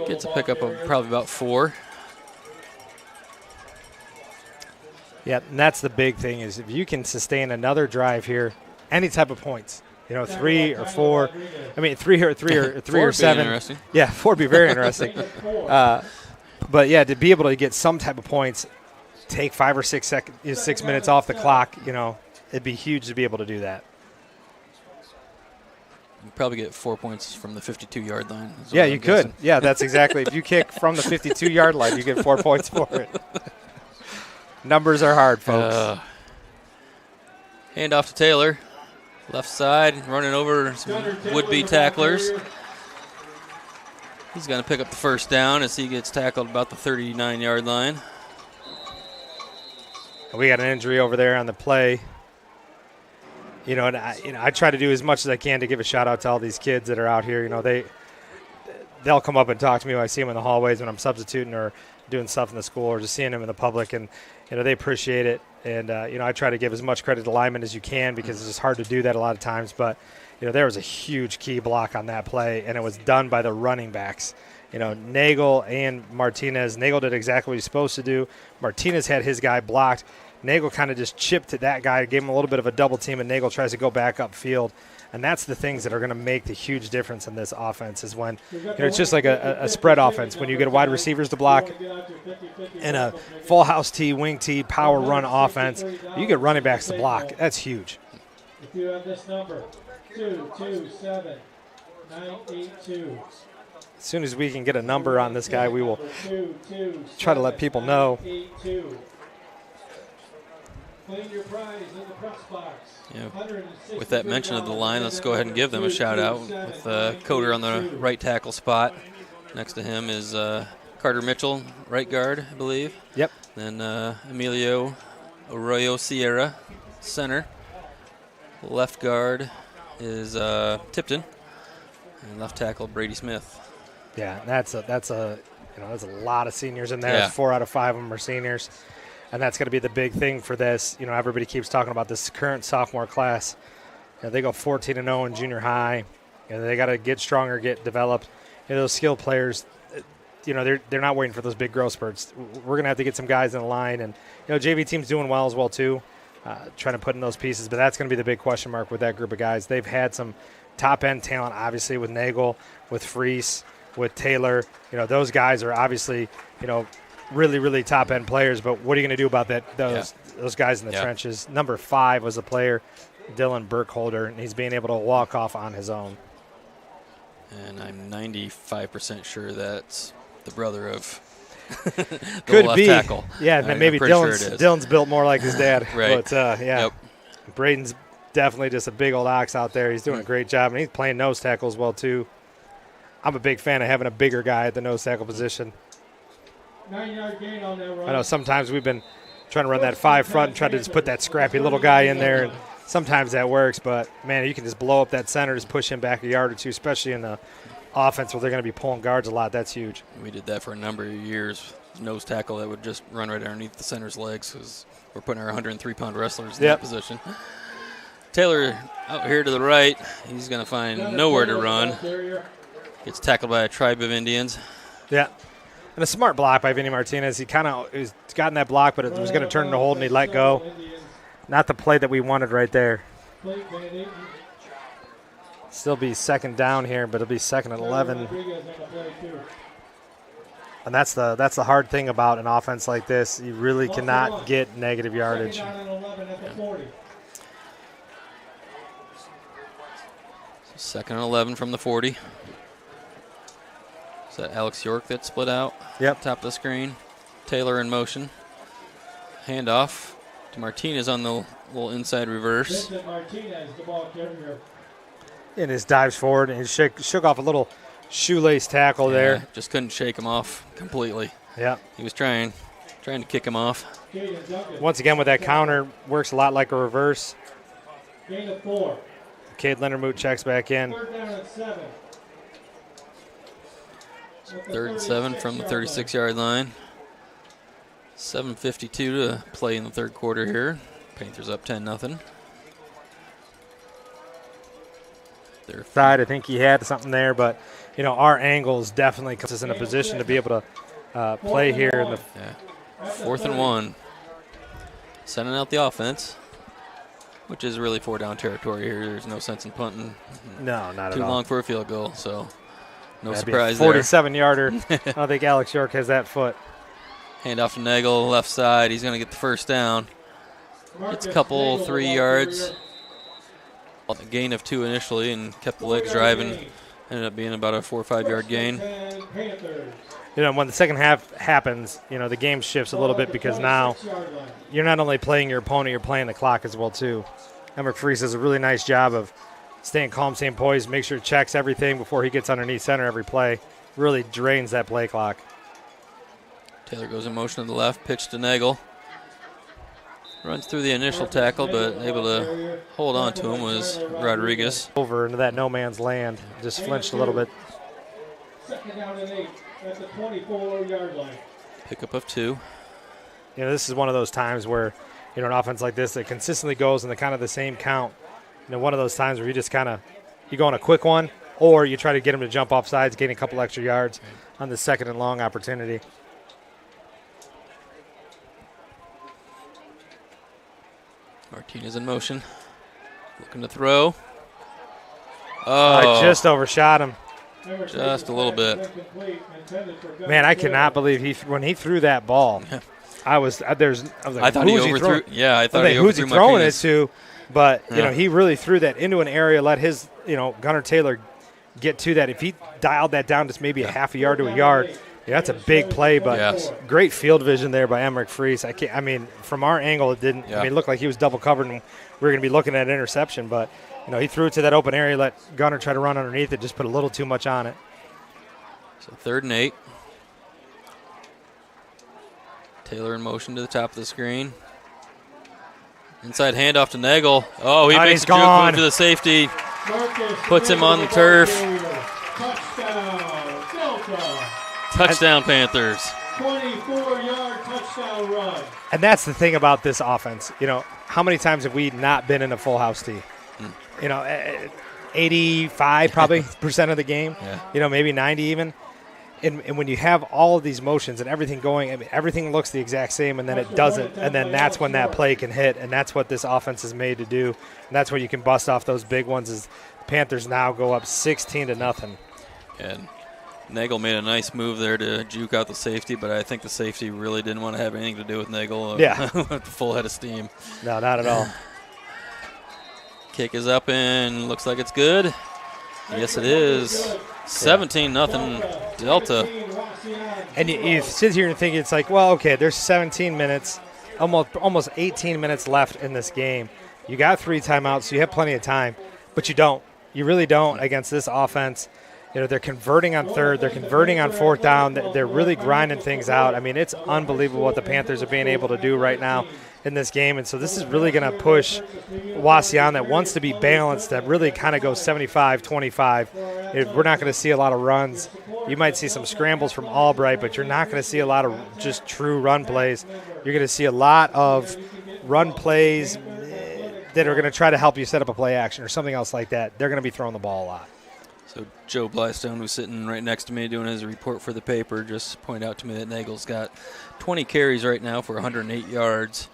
Gets a pickup of probably about 4. Yeah, and that's the big thing is if you can sustain another drive here, any type of points, 3 or 4. I mean, 3 or 7. Yeah, 4 would be very interesting. But yeah, to be able to get some type of points, take 5 or 6 minutes off the clock, it'd be huge to be able to do that. You probably get 4 points from the 52-yard line. Yeah, you could. Yeah, that's exactly. If you kick from the 52-yard line, you get 4 points for it. Numbers are hard, folks. Hand off to Taylor. Left side, running over some would-be tacklers. He's going to pick up the first down as he gets tackled about the 39-yard line. We got an injury over there on the play. And I try to do as much as I can to give a shout out to all these kids that are out here. They'll come up and talk to me when I see them in the hallways when I'm substituting or doing stuff in the school or just seeing them in the public, and they appreciate it. And I try to give as much credit to linemen as you can because it's just hard to do that a lot of times. But there was a huge key block on that play, and it was done by the running backs. Nagel and Martinez. Nagel did exactly what he's supposed to do. Martinez had his guy blocked. Nagel kind of just chipped at that guy, gave him a little bit of a double team, and Nagel tries to go back upfield. And that's the things that are going to make the huge difference in this offense is when, it's just like a spread offense. When you get wide receivers to block in a full house T, wing T, power run offense, you get running backs to block. That's huge. If you have this number, 227-982. As soon as we can get a number on this guy, we will try to let people know. Yeah. With that mention of the line, let's go ahead and give them a shout out with Coder on the right tackle spot. Next to him is Carter Mitchell, right guard, I believe. Yep. Then Emilio Arroyo Sierra, center. Left guard is Tipton, and left tackle Brady Smith. Yeah, that's a lot of seniors in there. Yeah. 4 out of 5 of them are seniors. And that's going to be the big thing for this. Everybody keeps talking about this current sophomore class. They go 14-0 in junior high, and they got to get stronger, get developed. Those skilled players, they're not waiting for those big growth spurts. We're going to have to get some guys in the line, and JV team's doing well as well too, trying to put in those pieces. But that's going to be the big question mark with that group of guys. They've had some top end talent, obviously with Nagel, with Freese, with Taylor. Those guys are obviously really, really top-end players, but what are you going to do about those guys in the trenches? Number 5 was a player, Dylan Burkholder, and he's being able to walk off on his own. And I'm 95% sure that's the brother of the Could left be. tackle. Yeah, maybe Dylan's built more like his dad. Right. But, Braden's definitely just a big old ox out there. He's doing a great job, and he's playing nose tackle as well, too. I'm a big fan of having a bigger guy at the nose tackle position. 9-yard gain on that run. I know sometimes we've been trying to run that 5 front and try to just put that scrappy little guy in there, and sometimes that works, but, man, you can just blow up that center, just push him back a yard or two, especially in the offense where they're going to be pulling guards a lot. That's huge. We did that for a number of years. Nose tackle that would just run right underneath the center's legs because we're putting our 103-pound wrestlers in that position. Taylor out here to the right. He's going to find nowhere to run. Gets tackled by a tribe of Indians. Yeah. And a smart block by Vinny Martinez. He kind of was gotten that block, but it was going to turn into hold, and he let go. Not the play that we wanted right there. Still be second down here, but it'll be second and 11. And that's the hard thing about an offense like this. You really cannot get negative yardage. Second and 11 from the 40. Is that Alex York that split out? Yep. Top of the screen. Taylor in motion. Handoff to Martinez on the little inside reverse. And his dives forward and he shook off a little shoelace tackle there. Just couldn't shake him off completely. Yeah. He was trying to kick him off. Once again with that counter, works a lot like a reverse. Gain of 4. Cade Lindermoot checks back in. Third and 7 from the 36-yard line. 7:52 to play in the third quarter here. Panthers up 10-0. Side, I think he had something there, but our angles definitely puts us in a position to be able to play here in the 4th and 1. Sending out the offense, which is really 4-down territory here. There's no sense in punting. No, not at all. Too long for a field goal, so no That'd surprise be a there. 47-yarder. I don't think Alex York has that foot. Hand off to Nagel, left side. He's going to get the first down. Gets a couple, 3 yards. A gain of 2 initially and kept the legs driving. Ended up being about a 4 or 5 yard gain. When the second half happens, the game shifts a little bit because now you're not only playing your opponent, you're playing the clock as well too. Emmerich Freese does a really nice job of staying calm, staying poised, make sure he checks everything before he gets underneath center every play. really drains that play clock. Taylor goes in motion to the left, pitch to Nagel. Runs through the initial tackle, but able to hold on to him was Rodriguez. Over into that no man's land, just flinched a little bit. Second down and 8 at the 24-yard line. Pickup of 2. You know, this is one of those times where, you know, an offense like this that consistently goes in the kind of the same count. You know, one of those times where you just kind of, you go on a quick one, or you try to get him to jump off sides, gain a couple extra yards on the second and long opportunity. Martinez in motion, looking to throw. I just overshot him. Just a little bit. Man, I cannot believe when he threw that ball. I was like, I thought he overthrew. Yeah, I thought he overthrew. Who's he throwing it to? But you know, he really threw that into an area. Let his, you know, Gunnar Taylor get to that. If he dialed that down just maybe a half a yard to a yard, yeah, that's a big play. But great field vision there by Emmerich Fries. I mean, from our angle, it didn't. I mean, it looked like he was double covered, and we were going to be looking at an interception. But you know, he threw it to that open area, let Gunnar try to run underneath it, just put a little too much on it. So 3rd and 8. Taylor in motion to the top of the screen. Inside handoff to Nagel. Oh, he makes a juke move to the safety. Puts him on the turf. Touchdown Panthers. 24-yard touchdown run. And that's the thing about this offense. You know, how many times have we not been in a full house tee? You know, 85 probably percent of the game. You know, maybe 90 even. And when you have all of these motions and everything going, I mean, everything looks the exact same, and then it doesn't. And then that's when that play can hit, and that's what this offense is made to do. And that's where you can bust off those big ones. Is the Panthers now go up 16-0. And Nagel made a nice move there to juke out the safety, but I think the safety really didn't want to have anything to do with Nagel. With full head of steam. No, not at all. Kick is up and looks like it's good. Yes, it is. 17-0 Delta. And you sit here and think it's like, well, okay, there's 17 minutes, almost 18 minutes left in this game. You got 3 timeouts, so you have plenty of time, but you don't. You really don't against this offense. You know, they're converting on 3rd. They're converting on 4th down. They're really grinding things out. I mean, it's unbelievable what the Panthers are being able to do right now in this game. And so this is really going to push Wauseon, that wants to be balanced, that really kind of goes 75-25. We're not going to see a lot of runs. You might see some scrambles from Albright, but you're not going to see a lot of just true run plays. You're going to see a lot of run plays that are going to try to help you set up a play action or something else like that. They're going to be throwing the ball a lot. So Joe Blystone, who's sitting right next to me doing his report for the paper, just pointed out to me that Nagel's got 20 carries right now for 108 yards.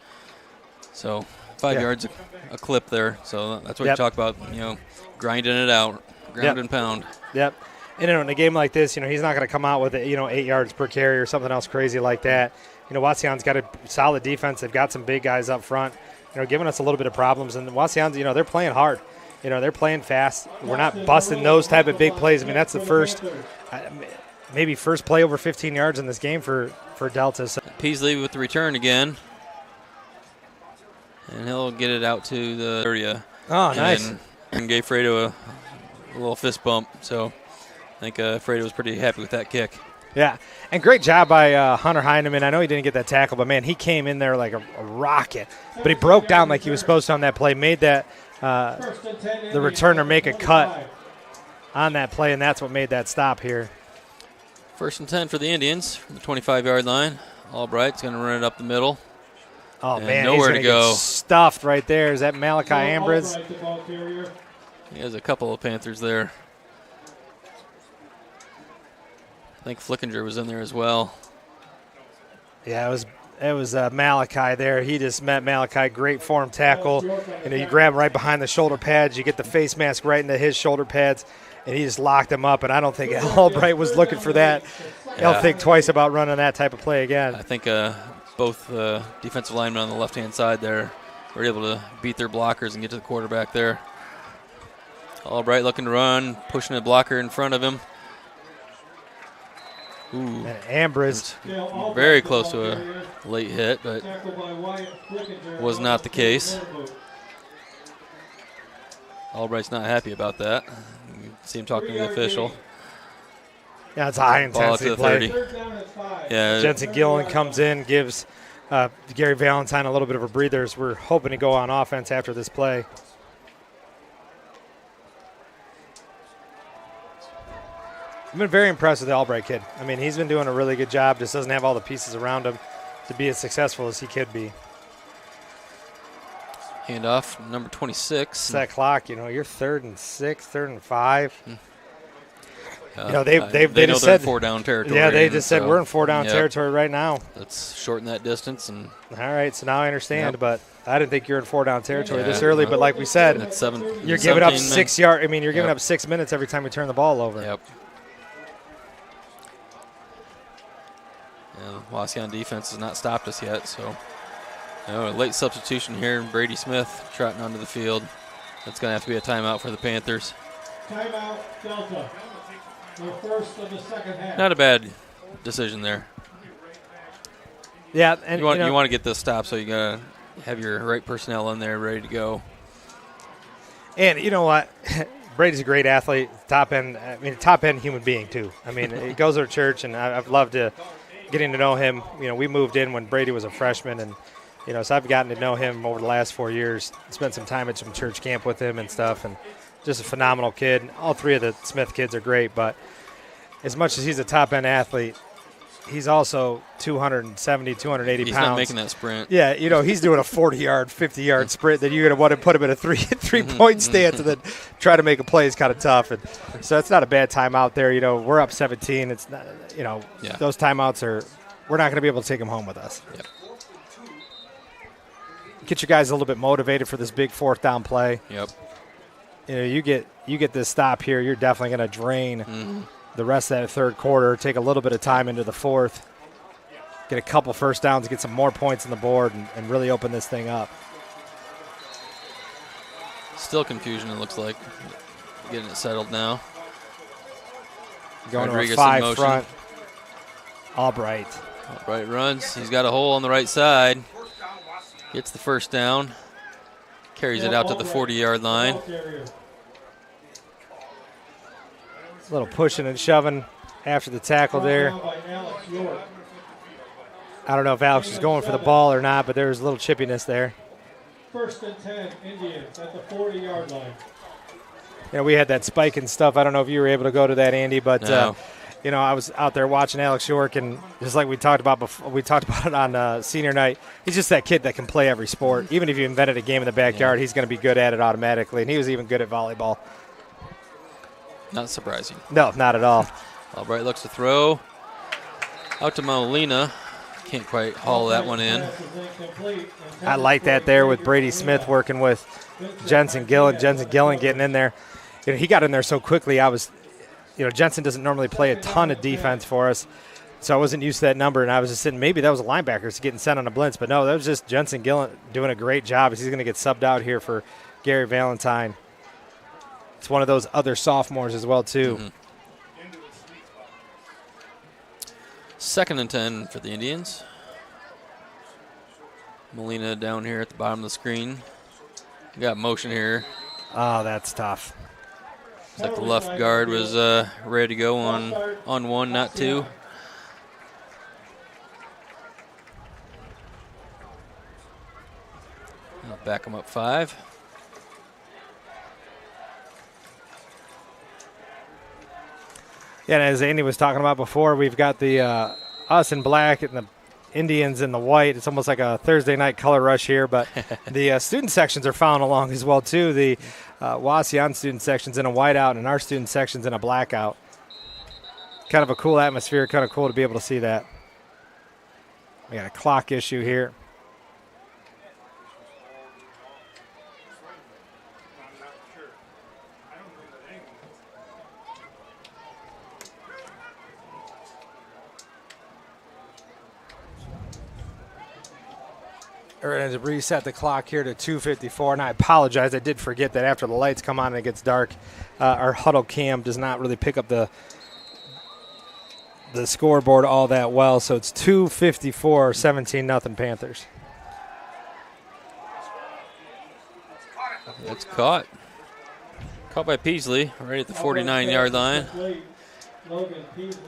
So 5 yards a clip there. So that's what you talk about, you know, grinding it out, ground and pound. Yep. And in a game like this, you know, he's not going to come out with, 8 yards per carry or something else crazy like that. You know, Wauseon's got a solid defense. They've got some big guys up front, you know, giving us a little bit of problems. And Wauseon's, you know, they're playing hard. You know, they're playing fast. We're not busting those type of big plays. I mean, that's the first play over 15 yards in this game for Delta. So. Peasley with the return again. And he'll get it out to the area. Oh, nice. And gave Fredo a little fist bump. So I think Fredo was pretty happy with that kick. Yeah, and great job by Hunter Heineman. I know he didn't get that tackle, but, man, he came in there like a rocket. But he broke down like he was supposed to on that play, made that the returner make a cut on that play, and that's what made that stop here. 1st and 10 for the Indians from the 25-yard line. Albright's going to run it up the middle. Oh, and man, nowhere he's to go. Get stuffed right there. Is that Malachi Ambrose? He has a couple of Panthers there. I think Flickinger was in there as well. Yeah, it was Malachi there. He just met Malachi. Great form tackle. You know, you grab him right behind the shoulder pads. You get the face mask right into his shoulder pads, and he just locked him up. And I don't think Albright was looking for that. He'll think twice about running that type of play again. I think both defensive linemen on the left-hand side there were able to beat their blockers and get to the quarterback there. Albright looking to run, pushing the blocker in front of him. Ooh, and Ambrose very close to a late hit, but was not the case. Albright's not happy about that. You see him talking to the official. Yeah, it's a high Ball out to intensity the play. 30. Third down at 5. Yeah, Jensen Gillen comes in, gives Gary Valentine a little bit of a breather as we're hoping to go on offense after this play. I've been very impressed with the Albright kid. I mean, he's been doing a really good job, just doesn't have all the pieces around him to be as successful as he could be. handoff, number 26. It's that clock, you're 3rd and 6, 3rd and 5. They they know just they're said in 4-down territory. Yeah, they and just said so, we're in 4-down yep, territory right now. Let's shorten that distance. And All right, so now I understand, Yep. but I didn't think you're in 4-down territory this Yeah, early. well, But like we said, that's 7. you're giving up 17 6 yards. I mean, you're giving Yep. up 6 minutes every time we turn the ball over. Yep. Yeah, Wauseon defense has not stopped us yet, so a late substitution here. Brady Smith trotting onto the field. That's going to have to be a timeout for the Panthers. Timeout, Delta. Their first of the second half. Not a bad decision there. Yeah, and You want to get this stop, so you got to have your right personnel in there ready to go. And you know what? Brady's a great athlete, top end human being too. I mean, he goes to our church, and I've loved getting to know him. We moved in when Brady was a freshman, and so I've gotten to know him over the last 4 years. Spent some time at some church camp with him and stuff, and just a phenomenal kid. All 3 of the Smith kids are great, but as much as he's a top end athlete, he's also 270, 280 He's pounds. not making that sprint. Yeah, he's doing a 40-yard, 50-yard sprint that you're going to want to put him in a three-point stance and then try to make a play is kind of tough. And so it's not a bad timeout there. We're up 17. It's not, those timeouts we're not going to be able to take them home with us. Yep. Get your guys a little bit motivated for this big 4th down play. Yep. You get this stop here, you're definitely going to drain the rest of that 3rd quarter, take a little bit of time into the 4th, get a couple first downs, get some more points on the board, and really open this thing up. Still confusion, it looks like. Getting it settled now. Going Rodriguez to a in 5 motion. front. Albright. Albright runs. He's got a hole on the right side. Gets the first down. Carries it out to the 40-yard line. A little pushing and shoving after the tackle there. I don't know if Alex was going for the ball or not, but there was a little chippiness there. 1st and 10, Indians at the 40-yard line. We had that spike and stuff. I don't know if you were able to go to that, Andy, but No. I was out there watching Alex York, and just like we talked about before, we talked about it on senior night. He's just that kid that can play every sport. Even if you invented a game in the backyard, he's going to be good at it automatically, and he was even good at volleyball. Not surprising. No, not at all. Albright looks to throw. Out to Molina. Can't quite haul that one in. I like that there with Brady Smith working with Jensen Gillen. Jensen Gillen getting in there. He got in there so quickly. Jensen doesn't normally play a ton of defense for us, so I wasn't used to that number, and I was just saying maybe that was a linebacker getting sent on a blitz, but no, that was just Jensen Gillen doing a great job. He's going to get subbed out here for Gary Valentine. It's one of those other sophomores as well, too. 2nd and 10 for the Indians. Molina down here at the bottom of the screen. You got motion here. Oh, that's tough. Looks like the left guard was ready to go on 1, not 2. I'll back him up 5. Yeah, and as Andy was talking about before, we've got the us in black and the Indians in the white. It's almost like a Thursday night color rush here, but the student sections are following along as well, too. The Wauseon student section's in a whiteout, and our student section's in a blackout. Kind of a cool atmosphere, kind of cool to be able to see that. We got a clock issue here. We're going to reset the clock here to 2:54, and I apologize. I did forget that after the lights come on and it gets dark, our huddle cam does not really pick up the scoreboard all that well, so it's 2:54, 17-0 Panthers. It's caught. Caught by Peasley right at the 49-yard line.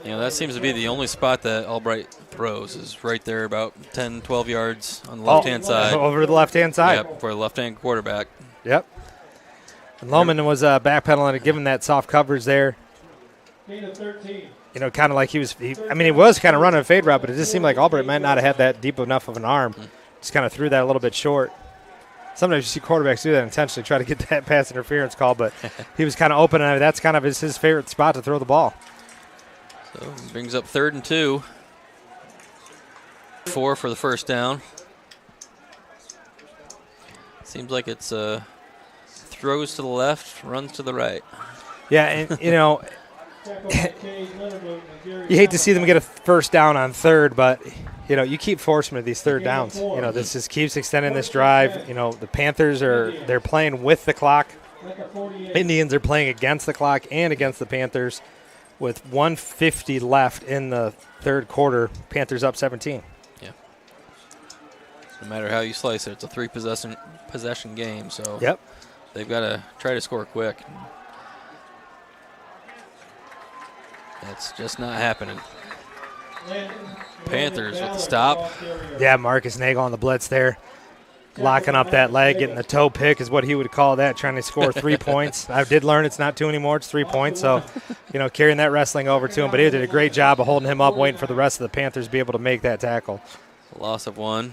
That seems to be the only spot that Albright throws is right there about 10, 12 yards on the left-hand side. Over the left-hand side. Yep, for the left-hand quarterback. Yep. And Lohman was backpedaling and giving that soft coverage there. Kind of like he was kind of running a fade route, but it just seemed like Albright might not have had that deep enough of an arm. Just kind of threw that a little bit short. Sometimes you see quarterbacks do that intentionally, try to get that pass interference call, but he was kind of open, and that's kind of his favorite spot to throw the ball. So brings up 3rd and 2. 4 for the first down. Seems like it's throws to the left, runs to the right. Yeah, and you hate to see them get a first down on 3rd, but you keep forcing them to these 3rd downs. This just keeps extending this drive. The Panthers they're playing with the clock. Indians are playing against the clock and against the Panthers. With 1:50 left in the 3rd quarter, Panthers up 17. Yeah. No matter how you slice it, it's a 3-possession game. So yep. They've got to try to score quick. That's just not happening. Panthers with the stop. Yeah, Marcus Nagel on the blitz there. Locking up that leg, getting the toe pick is what he would call that, trying to score 3 points. I did learn it's not 2 anymore, it's 3 points. So, carrying that wrestling over to him. But he did a great job of holding him up, waiting for the rest of the Panthers to be able to make that tackle. Loss of 1.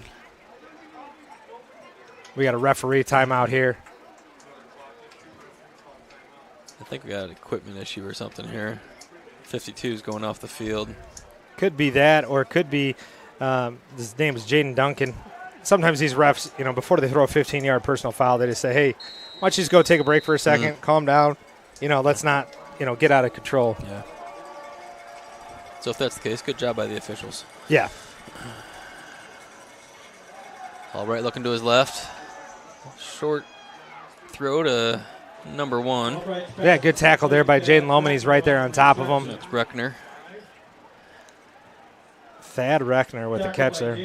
We got a referee timeout here. I think we got an equipment issue or something here. 52 is going off the field. Could be that, or it could be his name is Jaden Duncan. Sometimes these refs, before they throw a 15-yard personal foul, they just say, hey, why don't you just go take a break for a second, calm down, let's not, get out of control. Yeah. So if that's the case, good job by the officials. Yeah. Albright looking to his left. Short throw to number 1. Yeah, good tackle there by Jaden Lohman. He's right there on top of him. That's Reckner. Thad Reckner with the catch there.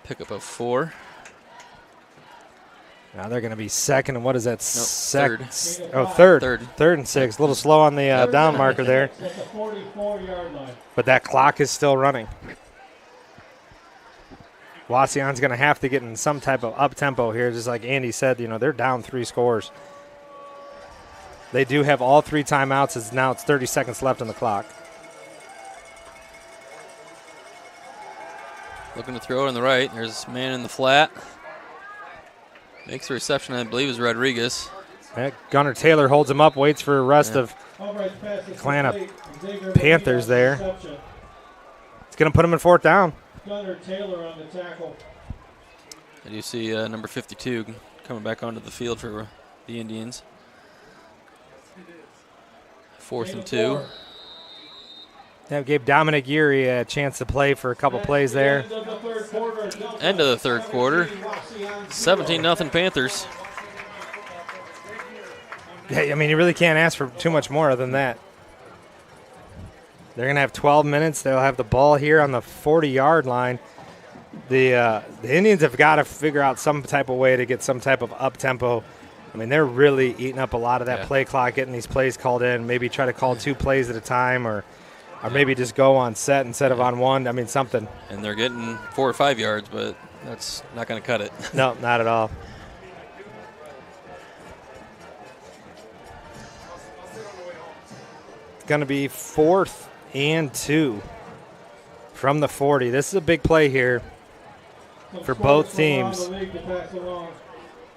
Pickup of 4. Now they're going to be second, and what is that? Third. Oh, third. Third. 3rd and 6. A little slow on the down marker there. But that clock is still running. Wauseon's going to have to get in some type of up-tempo here, just like Andy said. They're down 3 scores. They do have all 3 timeouts, as now it's 30 seconds left on the clock. Looking to throw it on the right. There's a man in the flat. Makes the reception, I believe, is Rodriguez. Gunnar Taylor holds him up, waits for the rest of the clan of Panthers there. It's going to put him in 4th down. Gunnar Taylor on the tackle. And you see number 52 coming back onto the field for the Indians. 4th and 2. That gave Dominic Geary a chance to play for a couple plays there. End of the 3rd quarter. 17-0 Panthers. Yeah, you really can't ask for too much more than that. They're going to have 12 minutes. They'll have the ball here on the 40-yard line. The Indians have got to figure out some type of way to get some type of up-tempo. They're really eating up a lot of that play clock, getting these plays called in. Maybe try to call 2 plays at a time, or maybe just go on set instead of on 1. Something. And they're getting 4 or 5 yards, but that's not going to cut it. No, not at all. It's going to be 4th and 2 from the 40. This is a big play here for both teams.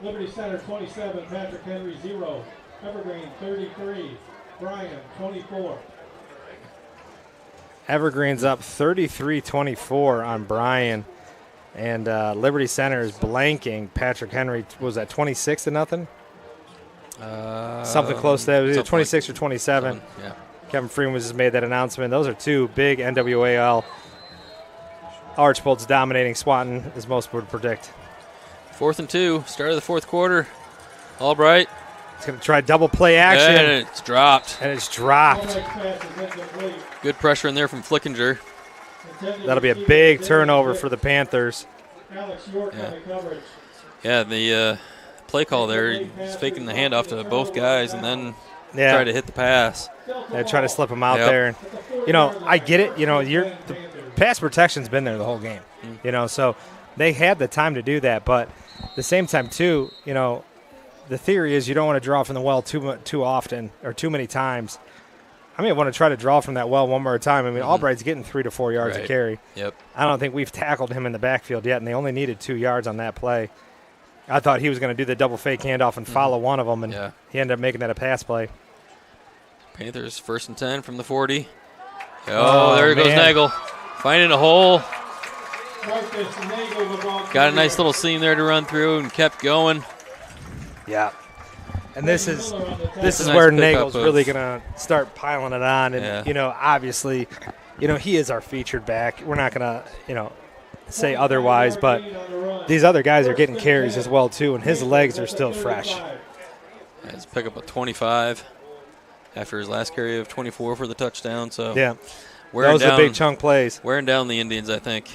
Liberty Center 27, Patrick Henry 0, Evergreen 33, Bryan 24. Evergreen's up 33-24 on Bryan, and Liberty Center is blanking Patrick Henry. Was that 26-0? Something close to that. It was either 26 or 27. Yeah. Kevin Freeman just made that announcement. Those are 2 big NWAL Archbolts dominating Swanton, as most would predict. 4th and 2, start of the 4th quarter. Albright. It's going to try double play action. And it's dropped. Good pressure in there from Flickinger. That'll be a big turnover for the Panthers. Yeah, the play call there, he's faking the handoff to both guys and then try to hit the pass. try to slip him out there. And, I get it. The pass protection's been there the whole game. So they had the time to do that. But at the same time, too, the theory is you don't want to draw from the well too often or too many times. I may want to try to draw from that well one more time. I mean, Albright's getting 3 to 4 yards a carry. Yep. I don't think we've tackled him in the backfield yet, and they only needed 2 yards on that play. I thought he was going to do the double fake handoff and follow one of them, and he ended up making that a pass play. Panthers 1st and 10 from the 40. Oh, there goes Nagel. Finding a hole. Got a nice little seam there to run through and kept going. Yeah. And this is where Nagel's really going to start piling it on. And, obviously, he is our featured back. We're not going to, say otherwise. But these other guys are getting carries as well, too, and his legs are still fresh. Let's pick up a 25 after his last carry of 24 for the touchdown. So those are big chunk plays. Wearing down the Indians, I think.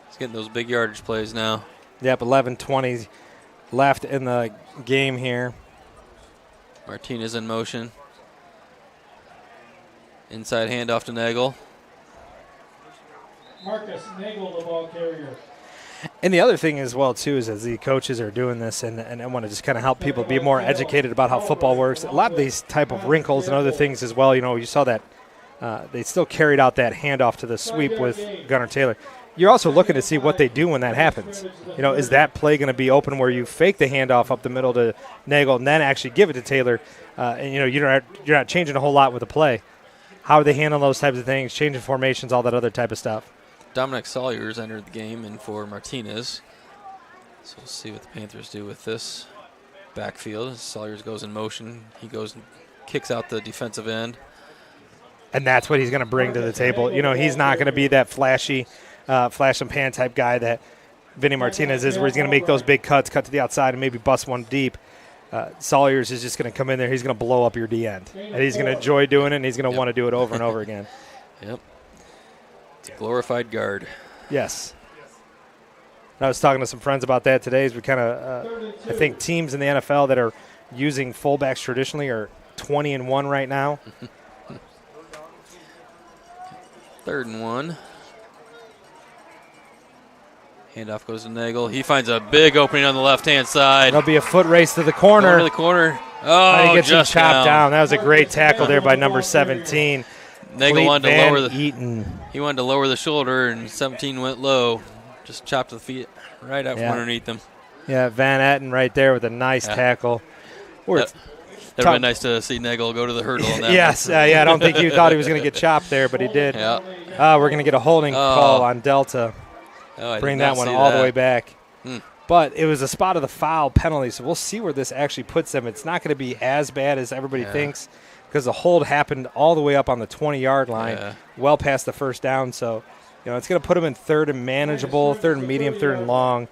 He's getting those big yardage plays now. Yep, 11:20 left in the game here. Martinez in motion. Inside handoff to Nagel. Marcus Nagel, the ball carrier. And the other thing as well, too, is as the coaches are doing this and I want to just kind of help people be more educated about how football works, a lot of these type of wrinkles and other things as well, you saw that they still carried out that handoff to the sweep with Gunnar Taylor. You're also looking to see what they do when that happens. Is that play going to be open where you fake the handoff up the middle to Nagel and then actually give it to Taylor? And you're not changing a whole lot with the play. How are they handling those types of things, changing formations, all that other type of stuff? Dominic Sawyers entered the game and for Martinez. So we'll see what the Panthers do with this backfield. Sawyers goes in motion. He goes and kicks out the defensive end. And that's what he's going to bring to the table. He's not going to be that flashy, flash and pan type guy that Vinny Martinez is, where he's going to make those big cuts, cut to the outside, and maybe bust one deep. Sawyers is just going to come in there. He's going to blow up your D end. And he's going to enjoy doing it, and he's going to want to do it over and over again. Yep. It's a glorified guard. Yes. I was talking to some friends about that today. As we kind of, I think teams in the NFL that are using fullbacks traditionally are 20-1 right now. 3rd and 1. Handoff goes to Nagel. He finds a big opening on the left-hand side. There'll be a foot race to the corner. Going to the corner. Oh, he gets him chopped down. That was a great tackle there by number 17. Nagel wanted to lower He wanted to lower the shoulder, and 17 went low. Just chopped the feet right out from underneath him. Yeah, Van Etten right there with a nice tackle. That would have been nice to see Nagel go to the hurdle on that. Yes, I don't think you thought he was going to get chopped there, but he did. Yeah. We're going to get a holding call on Delta. Bring that one all the way back. But it was a spot of the foul penalty, so we'll see where this actually puts them. It's not going to be as bad as everybody thinks because the hold happened all the way up on the 20-yard line, well past the first down. So, it's going to put them in 3rd and manageable, 3rd and medium, 3rd and long.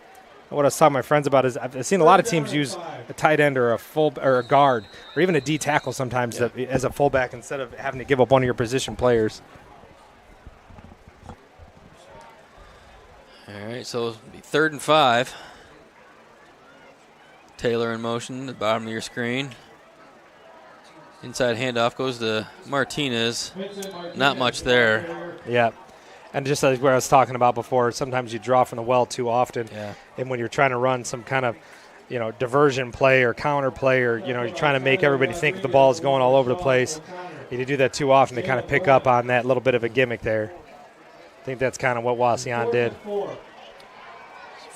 What I was talking to my friends about is I've seen a lot of teams use a tight end or a guard or even a D tackle sometimes as a fullback instead of having to give up one of your position players. All right, so it'll be 3rd and 5. Taylor in motion at the bottom of your screen. Inside handoff goes to Martinez. Not much there. Yeah. And just like what I was talking about before, sometimes you draw from the well too often. Yeah. And when you're trying to run some kind of, diversion play or counter play or, you're trying to make everybody think the ball is going all over the place, if you do that too often, they kind of pick up on that little bit of a gimmick there. I think that's kind of what Wauseon did.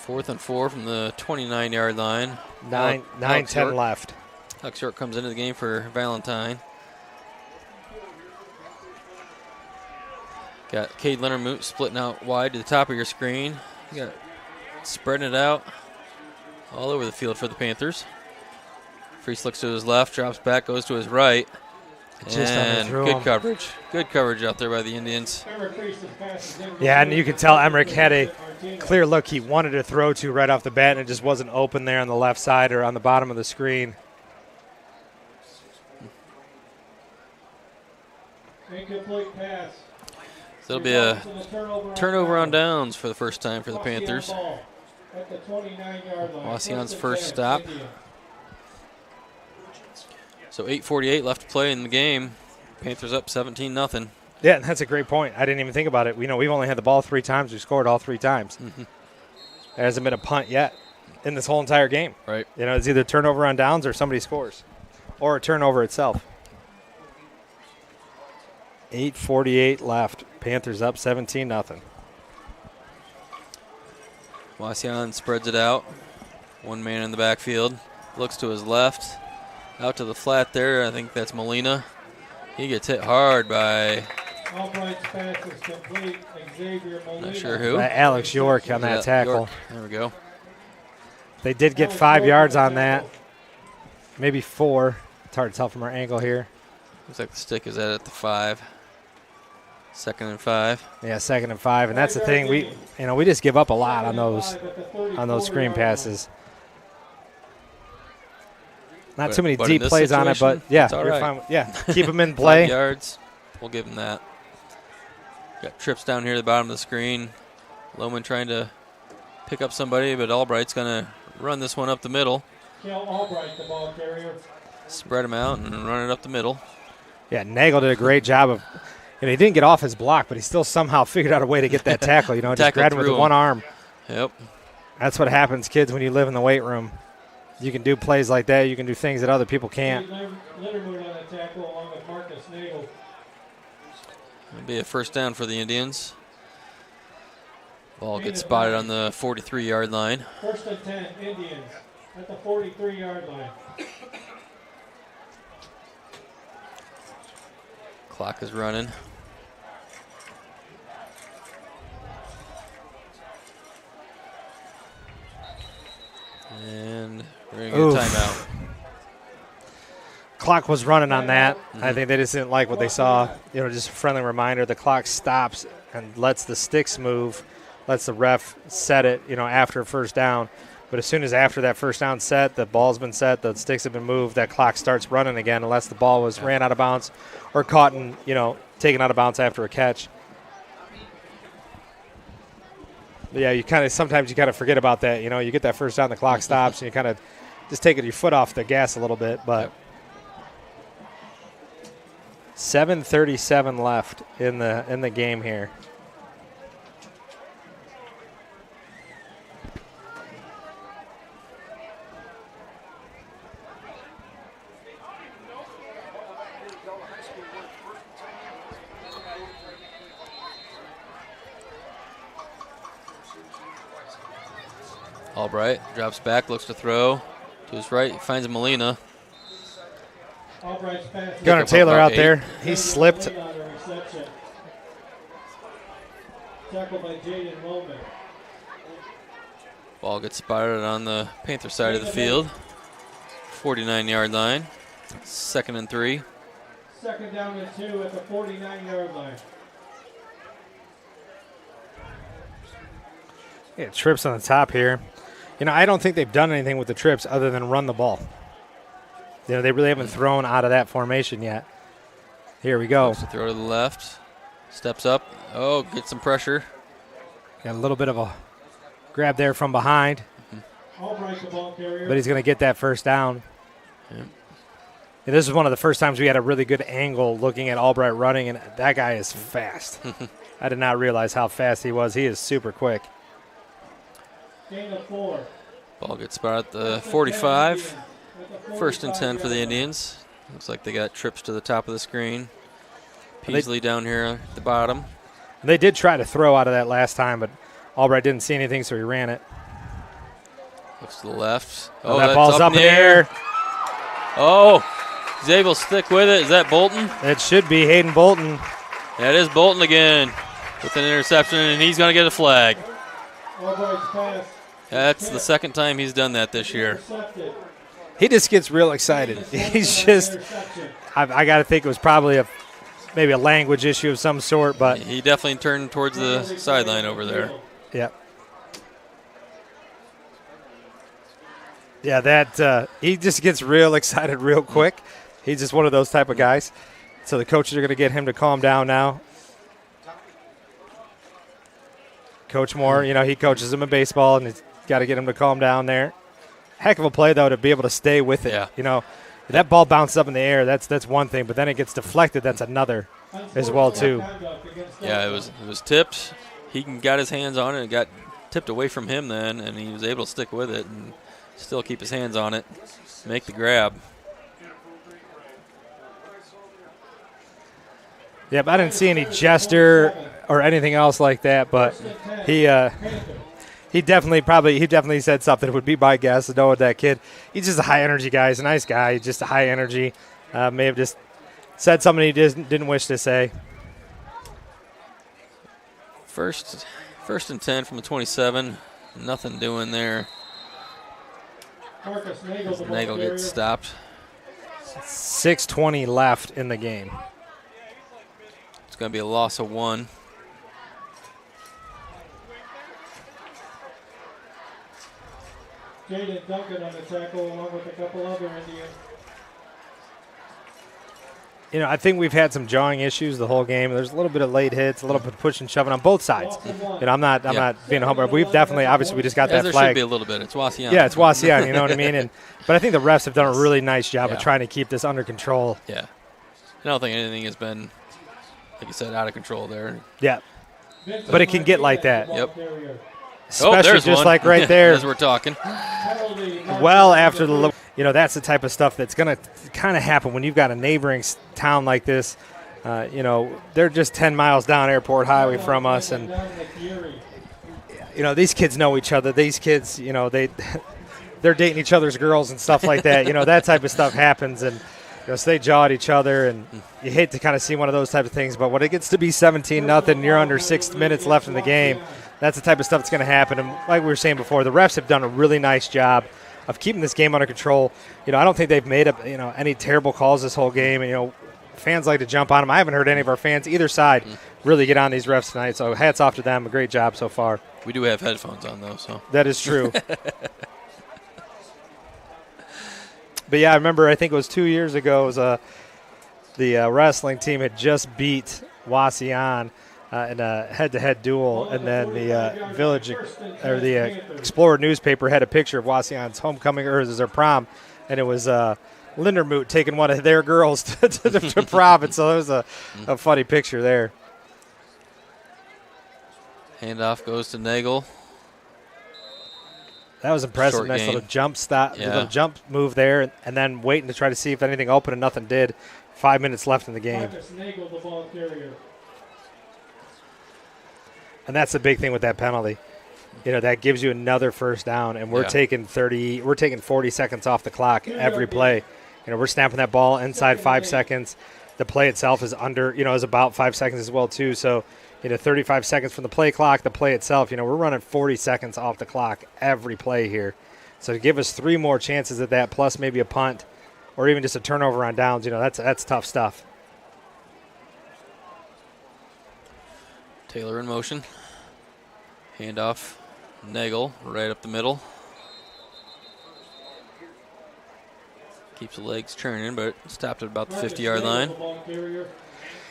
4th and 4 from the 29-yard line. 9-10 left. Alex York comes into the game for Valentine. Got Cade Leonard-Moot splitting out wide to the top of your screen. You got spreading it out all over the field for the Panthers. Freese looks to his left, drops back, goes to his right. And good coverage. Good coverage out there by the Indians. Yeah, and you can tell Emmerich had a clear look he wanted to throw to right off the bat, and it just wasn't open there on the left side or on the bottom of the screen. Incomplete pass. So it'll be a turnover on downs for the first time for the Panthers. Wauseon's first stop. So 8:48 left to play in the game. Panthers up 17-0. Yeah, and that's a great point. I didn't even think about it. We've only had the ball 3 times. We scored all 3 times. Mm-hmm. There hasn't been a punt yet in this whole entire game. Right. It's either turnover on downs or somebody scores, or a turnover itself. 8:48 left. Panthers up 17-0. Wauseon spreads it out. One man in the backfield. Looks to his left. Out to the flat there. I think that's Molina. He gets hit hard by... Albright's pass is complete. Xavier Molina. Not sure who. Alex York on that tackle. York. There we go. They did get 5 yards on that. Maybe 4. It's hard to tell from our angle here. Looks like the stick is at the 5. 2nd and 5. Yeah, 2nd and 5. And that's the thing. We just give up a lot on those screen passes. Not too many deep plays on it, but yeah, right. fine. Yeah, keep them in play. 5 yards. We'll give them that. Got trips down here at the bottom of the screen. Lohman trying to pick up somebody, but Albright's going to run this one up the middle. Kel Albright, the ball carrier. Spread him out and run it up the middle. Yeah, Nagel did a great job of. He didn't get off his block, but he still somehow figured out a way to get that tackle. Just grabbed him with one arm. Yep. That's what happens, kids, when you live in the weight room. You can do plays like that. You can do things that other people can't. Littermood on the tackle along with Marcus Nagel. It'll be a first down for the Indians. Ball gets spotted on the 43-yard line. 1st and 10, Indians at the 43-yard line. Clock is running. And we're going to get a timeout. Clock was running on that. Mm-hmm. I think they just didn't like what they saw. Just a friendly reminder. The clock stops and lets the sticks move, lets the ref set it, after first down. But as soon as after that first down set, the ball's been set, the sticks have been moved, that clock starts running again unless the ball was ran out of bounds or caught and, taken out of bounds after a catch. But yeah, sometimes you kind of forget about that. You get that first down, the clock stops, and you kind of just take your foot off the gas a little bit. But 7:37 left in the game here. Albright drops back, looks to throw. To his right, he finds Molina. Gunnar Taylor out there. He slipped. Ball gets spotted on the Panther side of the field. 49-yard line. 2nd and 3. 2nd down and 2 at the 49-yard line. Yeah, trips on the top here. I don't think they've done anything with the trips other than run the ball. They really haven't thrown out of that formation yet. Here we go. To throw to the left. Steps up. Oh, gets some pressure. Got a little bit of a grab there from behind. But he's going to get that first down. Yeah. This is one of the first times we had a really good angle looking at Albright running, and that guy is fast. I did not realize how fast he was. He is super quick. Ball gets spotted at the 45. 1st and 10 for the Indians. Looks like they got trips to the top of the screen. Peasley down here at the bottom. They did try to throw out of that last time, but Albright didn't see anything, so he ran it. Looks to the left. Oh, that ball's up in the air. Oh, he's able to stick with it. Is that Bolton? It should be Hayden Bolton. That is Bolton again with an interception, and he's going to get a flag. That's the 2nd time he's done that this year. He just gets real excited. He's just, I got to think it was probably maybe a language issue of some sort, but. He definitely turned towards the sideline over there. Yep. Yeah, he just gets real excited real quick. He's just one of those type of guys. So the coaches are going to get him to calm down now. Coach Moore, he coaches him in baseball, and he's got to get him to calm down there. Heck of a play, though, to be able to stay with it. Yeah. That ball bounces up in the air. That's one thing, but then it gets deflected. That's another as well too. Yeah, it was tipped. He got his hands on it. It got tipped away from him then, and he was able to stick with it and still keep his hands on it, make the grab. Yep, I didn't see any gesture or anything else like that, but he definitely said something. It would be my guess to know what that kid. He's just a high energy guy. He's a nice guy. He's just a high energy. May have just said something he didn't wish to say. First and 10 from the 27. Nothing doing there. Nagel gets stopped. 6:20 left in the game. It's going to be a loss of 1. Jaden Duncan on the tackle along with a couple other Indians. You know, I think we've had some jawing issues the whole game. There's a little bit of late hits, a little bit of push and shoving on both sides. You know, I'm not being a homer. We've definitely, obviously, we just got that there flag. Should be a little bit. It's Wauseon. Yeah, it's Wauseon. You know what I mean? But I think the refs have done a really nice job of Yeah. trying to keep this under control. Yeah. I don't think anything has been, like you said, out of control there. Yeah. But it can get like that. Yep. Especially there's just one. like right there. As we're talking. Well after the, you know, that's the type of stuff that's going to kind of happen when you've got a neighboring town like this. You know, they're just 10 miles down Airport Highway from us. And, you know, these kids know each other. These kids, you know, they're dating each other's girls and stuff like that. You know, that type of stuff happens. And, you know, so they jaw at each other. And you hate to kind of see one of those type of things. But when it gets to be 17-0 and you're under 6 minutes left in the game, that's the type of stuff that's going to happen. And like we were saying before, the refs have done a really nice job of keeping this game under control. You know, I don't think they've made up, you know, any terrible calls this whole game. And, you know, fans like to jump on them. I haven't heard any of our fans, either side, really get on these refs tonight. So hats off to them. A great job so far. We do have headphones on, though. So that is true. But, yeah, I remember, I think it was 2 years ago, it was, the wrestling team had just beat Wauseon in a head-to-head duel, and then the Village or the Explorer newspaper had a picture of Wauseon's homecoming or their prom, and it was Lindermoot taking one of their girls to prom, and so it was a funny picture there. Handoff goes to Nagel. That was impressive. Short nice game. little jump stop, Yeah. little jump move there, and then waiting to try to see if anything opened, and nothing did. 5 minutes left in the game. And that's the big thing with that penalty. You know, that gives you another first down, and we're taking 40 seconds off the clock every play. You know, we're snapping that ball inside 5 seconds. The play itself is is about 5 seconds as well too. So, you know, 35 seconds from the play clock, the play itself, you know, we're running 40 seconds off the clock every play here. So to give us 3 more chances at that, plus maybe a punt or even just a turnover on downs, you know, that's tough stuff. Taylor in motion. Handoff. Nagel right up the middle. Keeps the legs churning, but stopped at about the 50-yard line.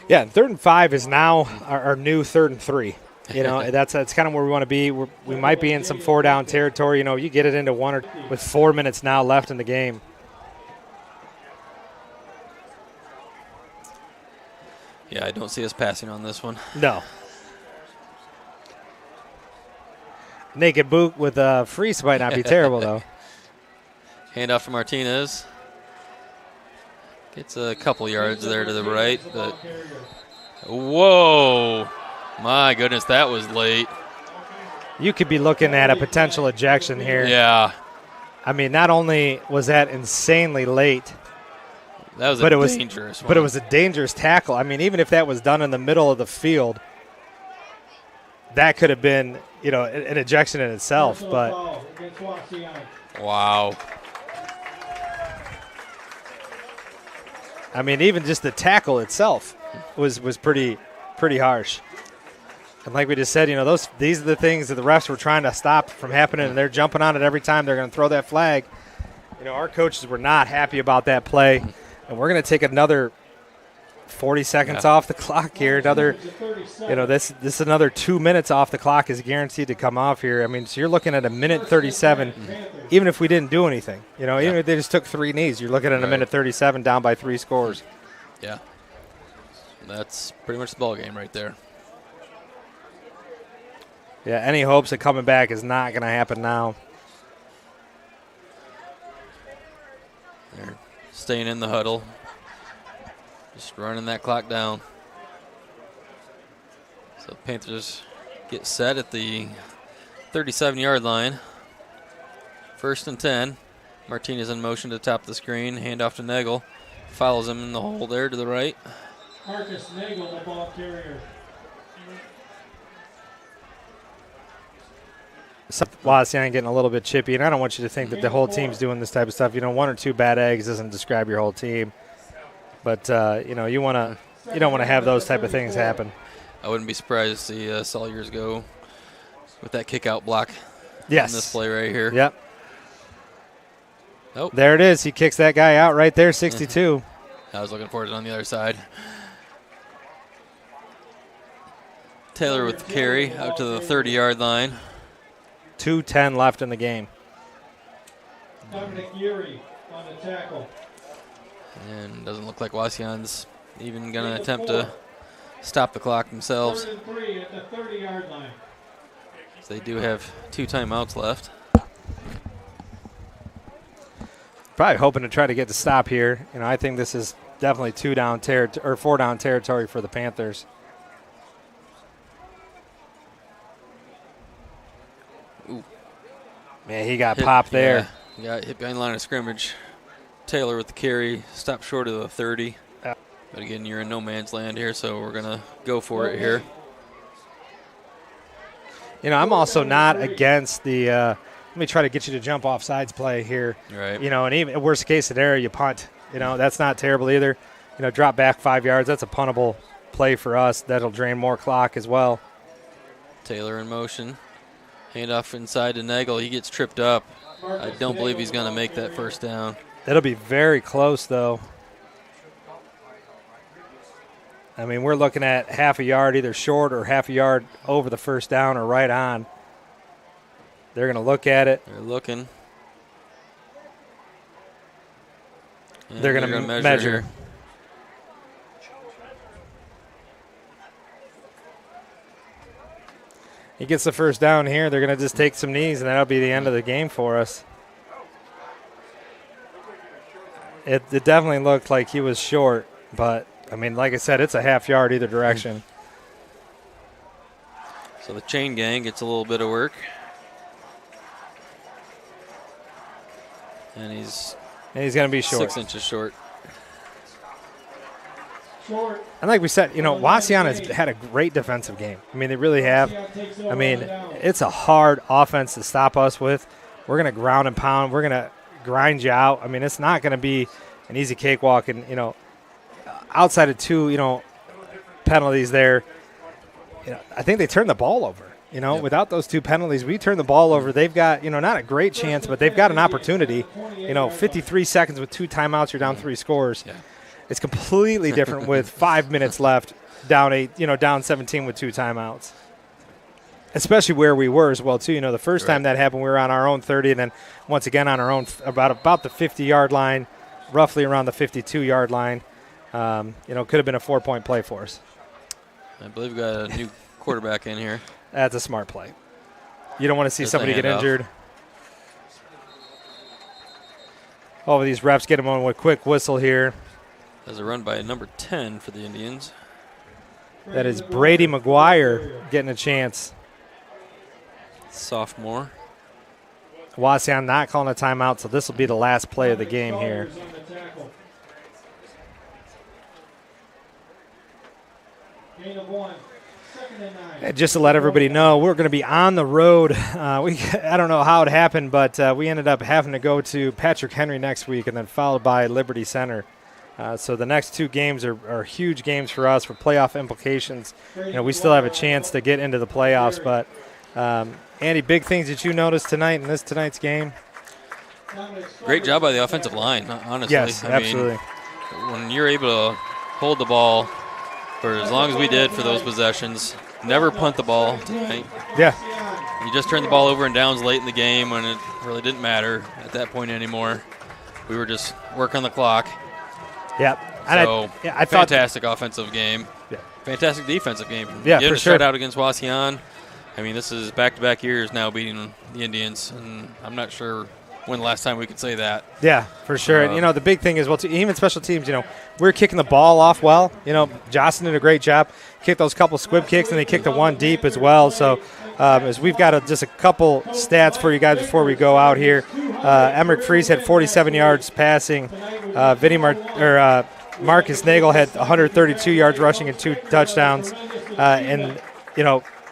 Yeah, 3rd and 5 is now our new 3rd and 3. You know, that's kind of where we want to be. We might be in some 4-down territory. You know, you get it into 1 or with 4 minutes now left in the game. Yeah, I don't see us passing on this one. No. Naked boot with a freeze might not be terrible, though. Handoff from Martinez. Gets a couple yards there to the right, but whoa, my goodness, that was late. You could be looking at a potential ejection here. Yeah. I mean, not only was that insanely late, that was a dangerous one. But it was a dangerous tackle. I mean, even if that was done in the middle of the field, that could have been, you know, an ejection in itself. But wow. I mean, even just the tackle itself was pretty harsh. And like we just said, you know, these are the things that the refs were trying to stop from happening, and they're jumping on it every time they're going to throw that flag. You know, our coaches were not happy about that play, and we're going to take another 40 seconds off the clock here. Another, this is another 2 minutes off the clock is guaranteed to come off here. I mean, so you're looking at a minute 37, even if we didn't do anything. Even if they just took 3 knees, you're looking at a minute 37 down by 3 scores. Yeah. That's pretty much the ball game right there. Yeah, any hopes of coming back is not going to happen now. They're staying in the huddle. Just running that clock down. So Panthers get set at the 37-yard line. 1st and 10. Martinez in motion to top the screen. Handoff to Nagel. Follows him in the hole there to the right. Marcus Nagel, the ball carrier. Wauseon getting a little bit chippy, and I don't want you to think that the whole team's doing this type of stuff. 1 or 2 bad eggs doesn't describe your whole team. But, you don't want to have those type of things happen. I wouldn't be surprised to see Salyers go with that kick-out block in this play right here. Yep. Nope. There it is. He kicks that guy out right there, 62. I was looking for it on the other side. Taylor with the carry out to the 30-yard line. 2:10 left in the game. Dominic Yuri on the tackle. And doesn't look like Wauseon's even going to attempt to stop the clock themselves. 3rd and 3 at the 30-yard line. So they do have 2 timeouts left. Probably hoping to try to get the stop here. I think this is definitely 4 down territory for the Panthers. Ooh. Man, he got popped there. Yeah, he got hit behind the line of scrimmage. Taylor with the carry, stopped short of the 30. Yeah. But again, you're in no man's land here, so we're going to go for it here. I'm also not against the let me try to get you to jump off sides play here. Right. And even worst case scenario, you punt. That's not terrible either. Drop back 5 yards. That's a puntable play for us. That'll drain more clock as well. Taylor in motion. Handoff inside to Nagel. He gets tripped up. I don't believe he's going to make that 1st down. That'll be very close, though. I mean, we're looking at half a yard either short or half a yard over the 1st down or right on. They're going to look at it. They're looking. And they're going to measure. Here. He gets the 1st down here. They're going to just take some knees, and that'll be the end of the game for us. It definitely looked like he was short, but, I mean, like I said, it's a half yard either direction. So the chain gang gets a little bit of work. And he's going to be short. 6 inches short. And like we said, Wauseon has had a great defensive game. I mean, they really have. I mean, it's a hard offense to stop us with. We're going to ground and pound. We're going to grind you out. I mean, it's not going to be an easy cakewalk. And, outside of 2, penalties there, I think they turned the ball over. Yep. Without those 2 penalties, we turn the ball over. They've got, not a great chance, but they've got an opportunity. 53 seconds with 2 timeouts, you're down 3 scores. Yeah. It's completely different with 5 minutes left, down 17 with 2 timeouts. Especially where we were as well, too. The first time that happened, we were on our own 30, and then once again on our own about the 50-yard line, roughly around the 52-yard line. Could have been a 4-point play for us. I believe we got a new quarterback in here. That's a smart play. You don't want to see somebody get injured. All of these refs get them on with a quick whistle here. There's a run by number 10 for the Indians. That is Brady McGuire getting a chance. Sophomore. Wauseon not calling a timeout, so this will be the last play of the game here. And just to let everybody know, we're going to be on the road. I don't know how it happened, but we ended up having to go to Patrick Henry next week and then followed by Liberty Center. So the next 2 games are huge games for us for playoff implications. We still have a chance to get into the playoffs. But, Andy, big things that you noticed tonight in tonight's game? Great job by the offensive line, honestly. Yes, absolutely. When you're able to hold the ball for as long as we did for those possessions. Never punt the ball tonight. Yeah. You just turned the ball over in downs late in the game when it really didn't matter at that point anymore. We were just working the clock. Yep. So, I thought fantastic offensive game. Yeah. Fantastic defensive game. Yeah, Getting for a sure. shutout against Wauseon. I mean, this is back-to-back years now beating the Indians, and I'm not sure when the last time we could say that. Yeah, for sure. And, the big thing is, even special teams, we were kicking the ball off well. Jocelyn did a great job. Kicked those couple squib kicks, and they kicked the one deep as well. So as we've got just a couple stats for you guys before we go out here. Emmerich Fries had 47 yards passing. Marcus Nagel had 132 yards rushing and 2 touchdowns.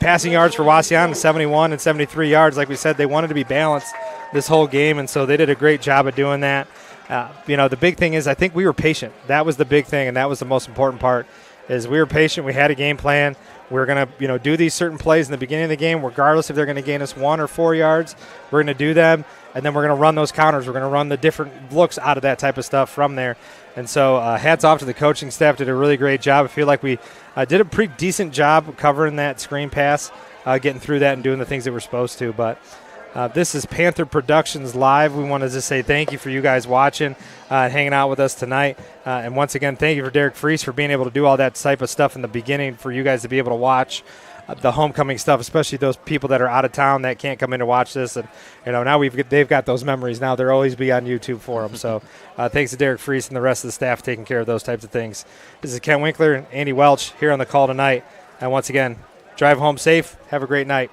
Passing yards for Wauseon, 71 and 73 yards. Like we said, they wanted to be balanced this whole game, and so they did a great job of doing that. The big thing is I think we were patient. That was the big thing, and that was the most important part, is we were patient. We had a game plan. We were going to do these certain plays in the beginning of the game, regardless if they're going to gain us 1 or 4 yards. We're going to do them, and then we're going to run those counters. We're going to run the different looks out of that type of stuff from there. And so hats off to the coaching staff. Did a really great job. I feel like we did a pretty decent job covering that screen pass, getting through that and doing the things that we're supposed to. But this is Panther Productions Live. We want to just say thank you for you guys watching and hanging out with us tonight. And once again, thank you for Derek Fries for being able to do all that type of stuff in the beginning for you guys to be able to watch the homecoming stuff, especially those people that are out of town that can't come in to watch this. And now they've got those memories now. They'll always be on YouTube for them. So thanks to Derek Fries and the rest of the staff taking care of those types of things. This is Ken Winkler and Andy Welch here on the call tonight. And once again, drive home safe. Have a great night.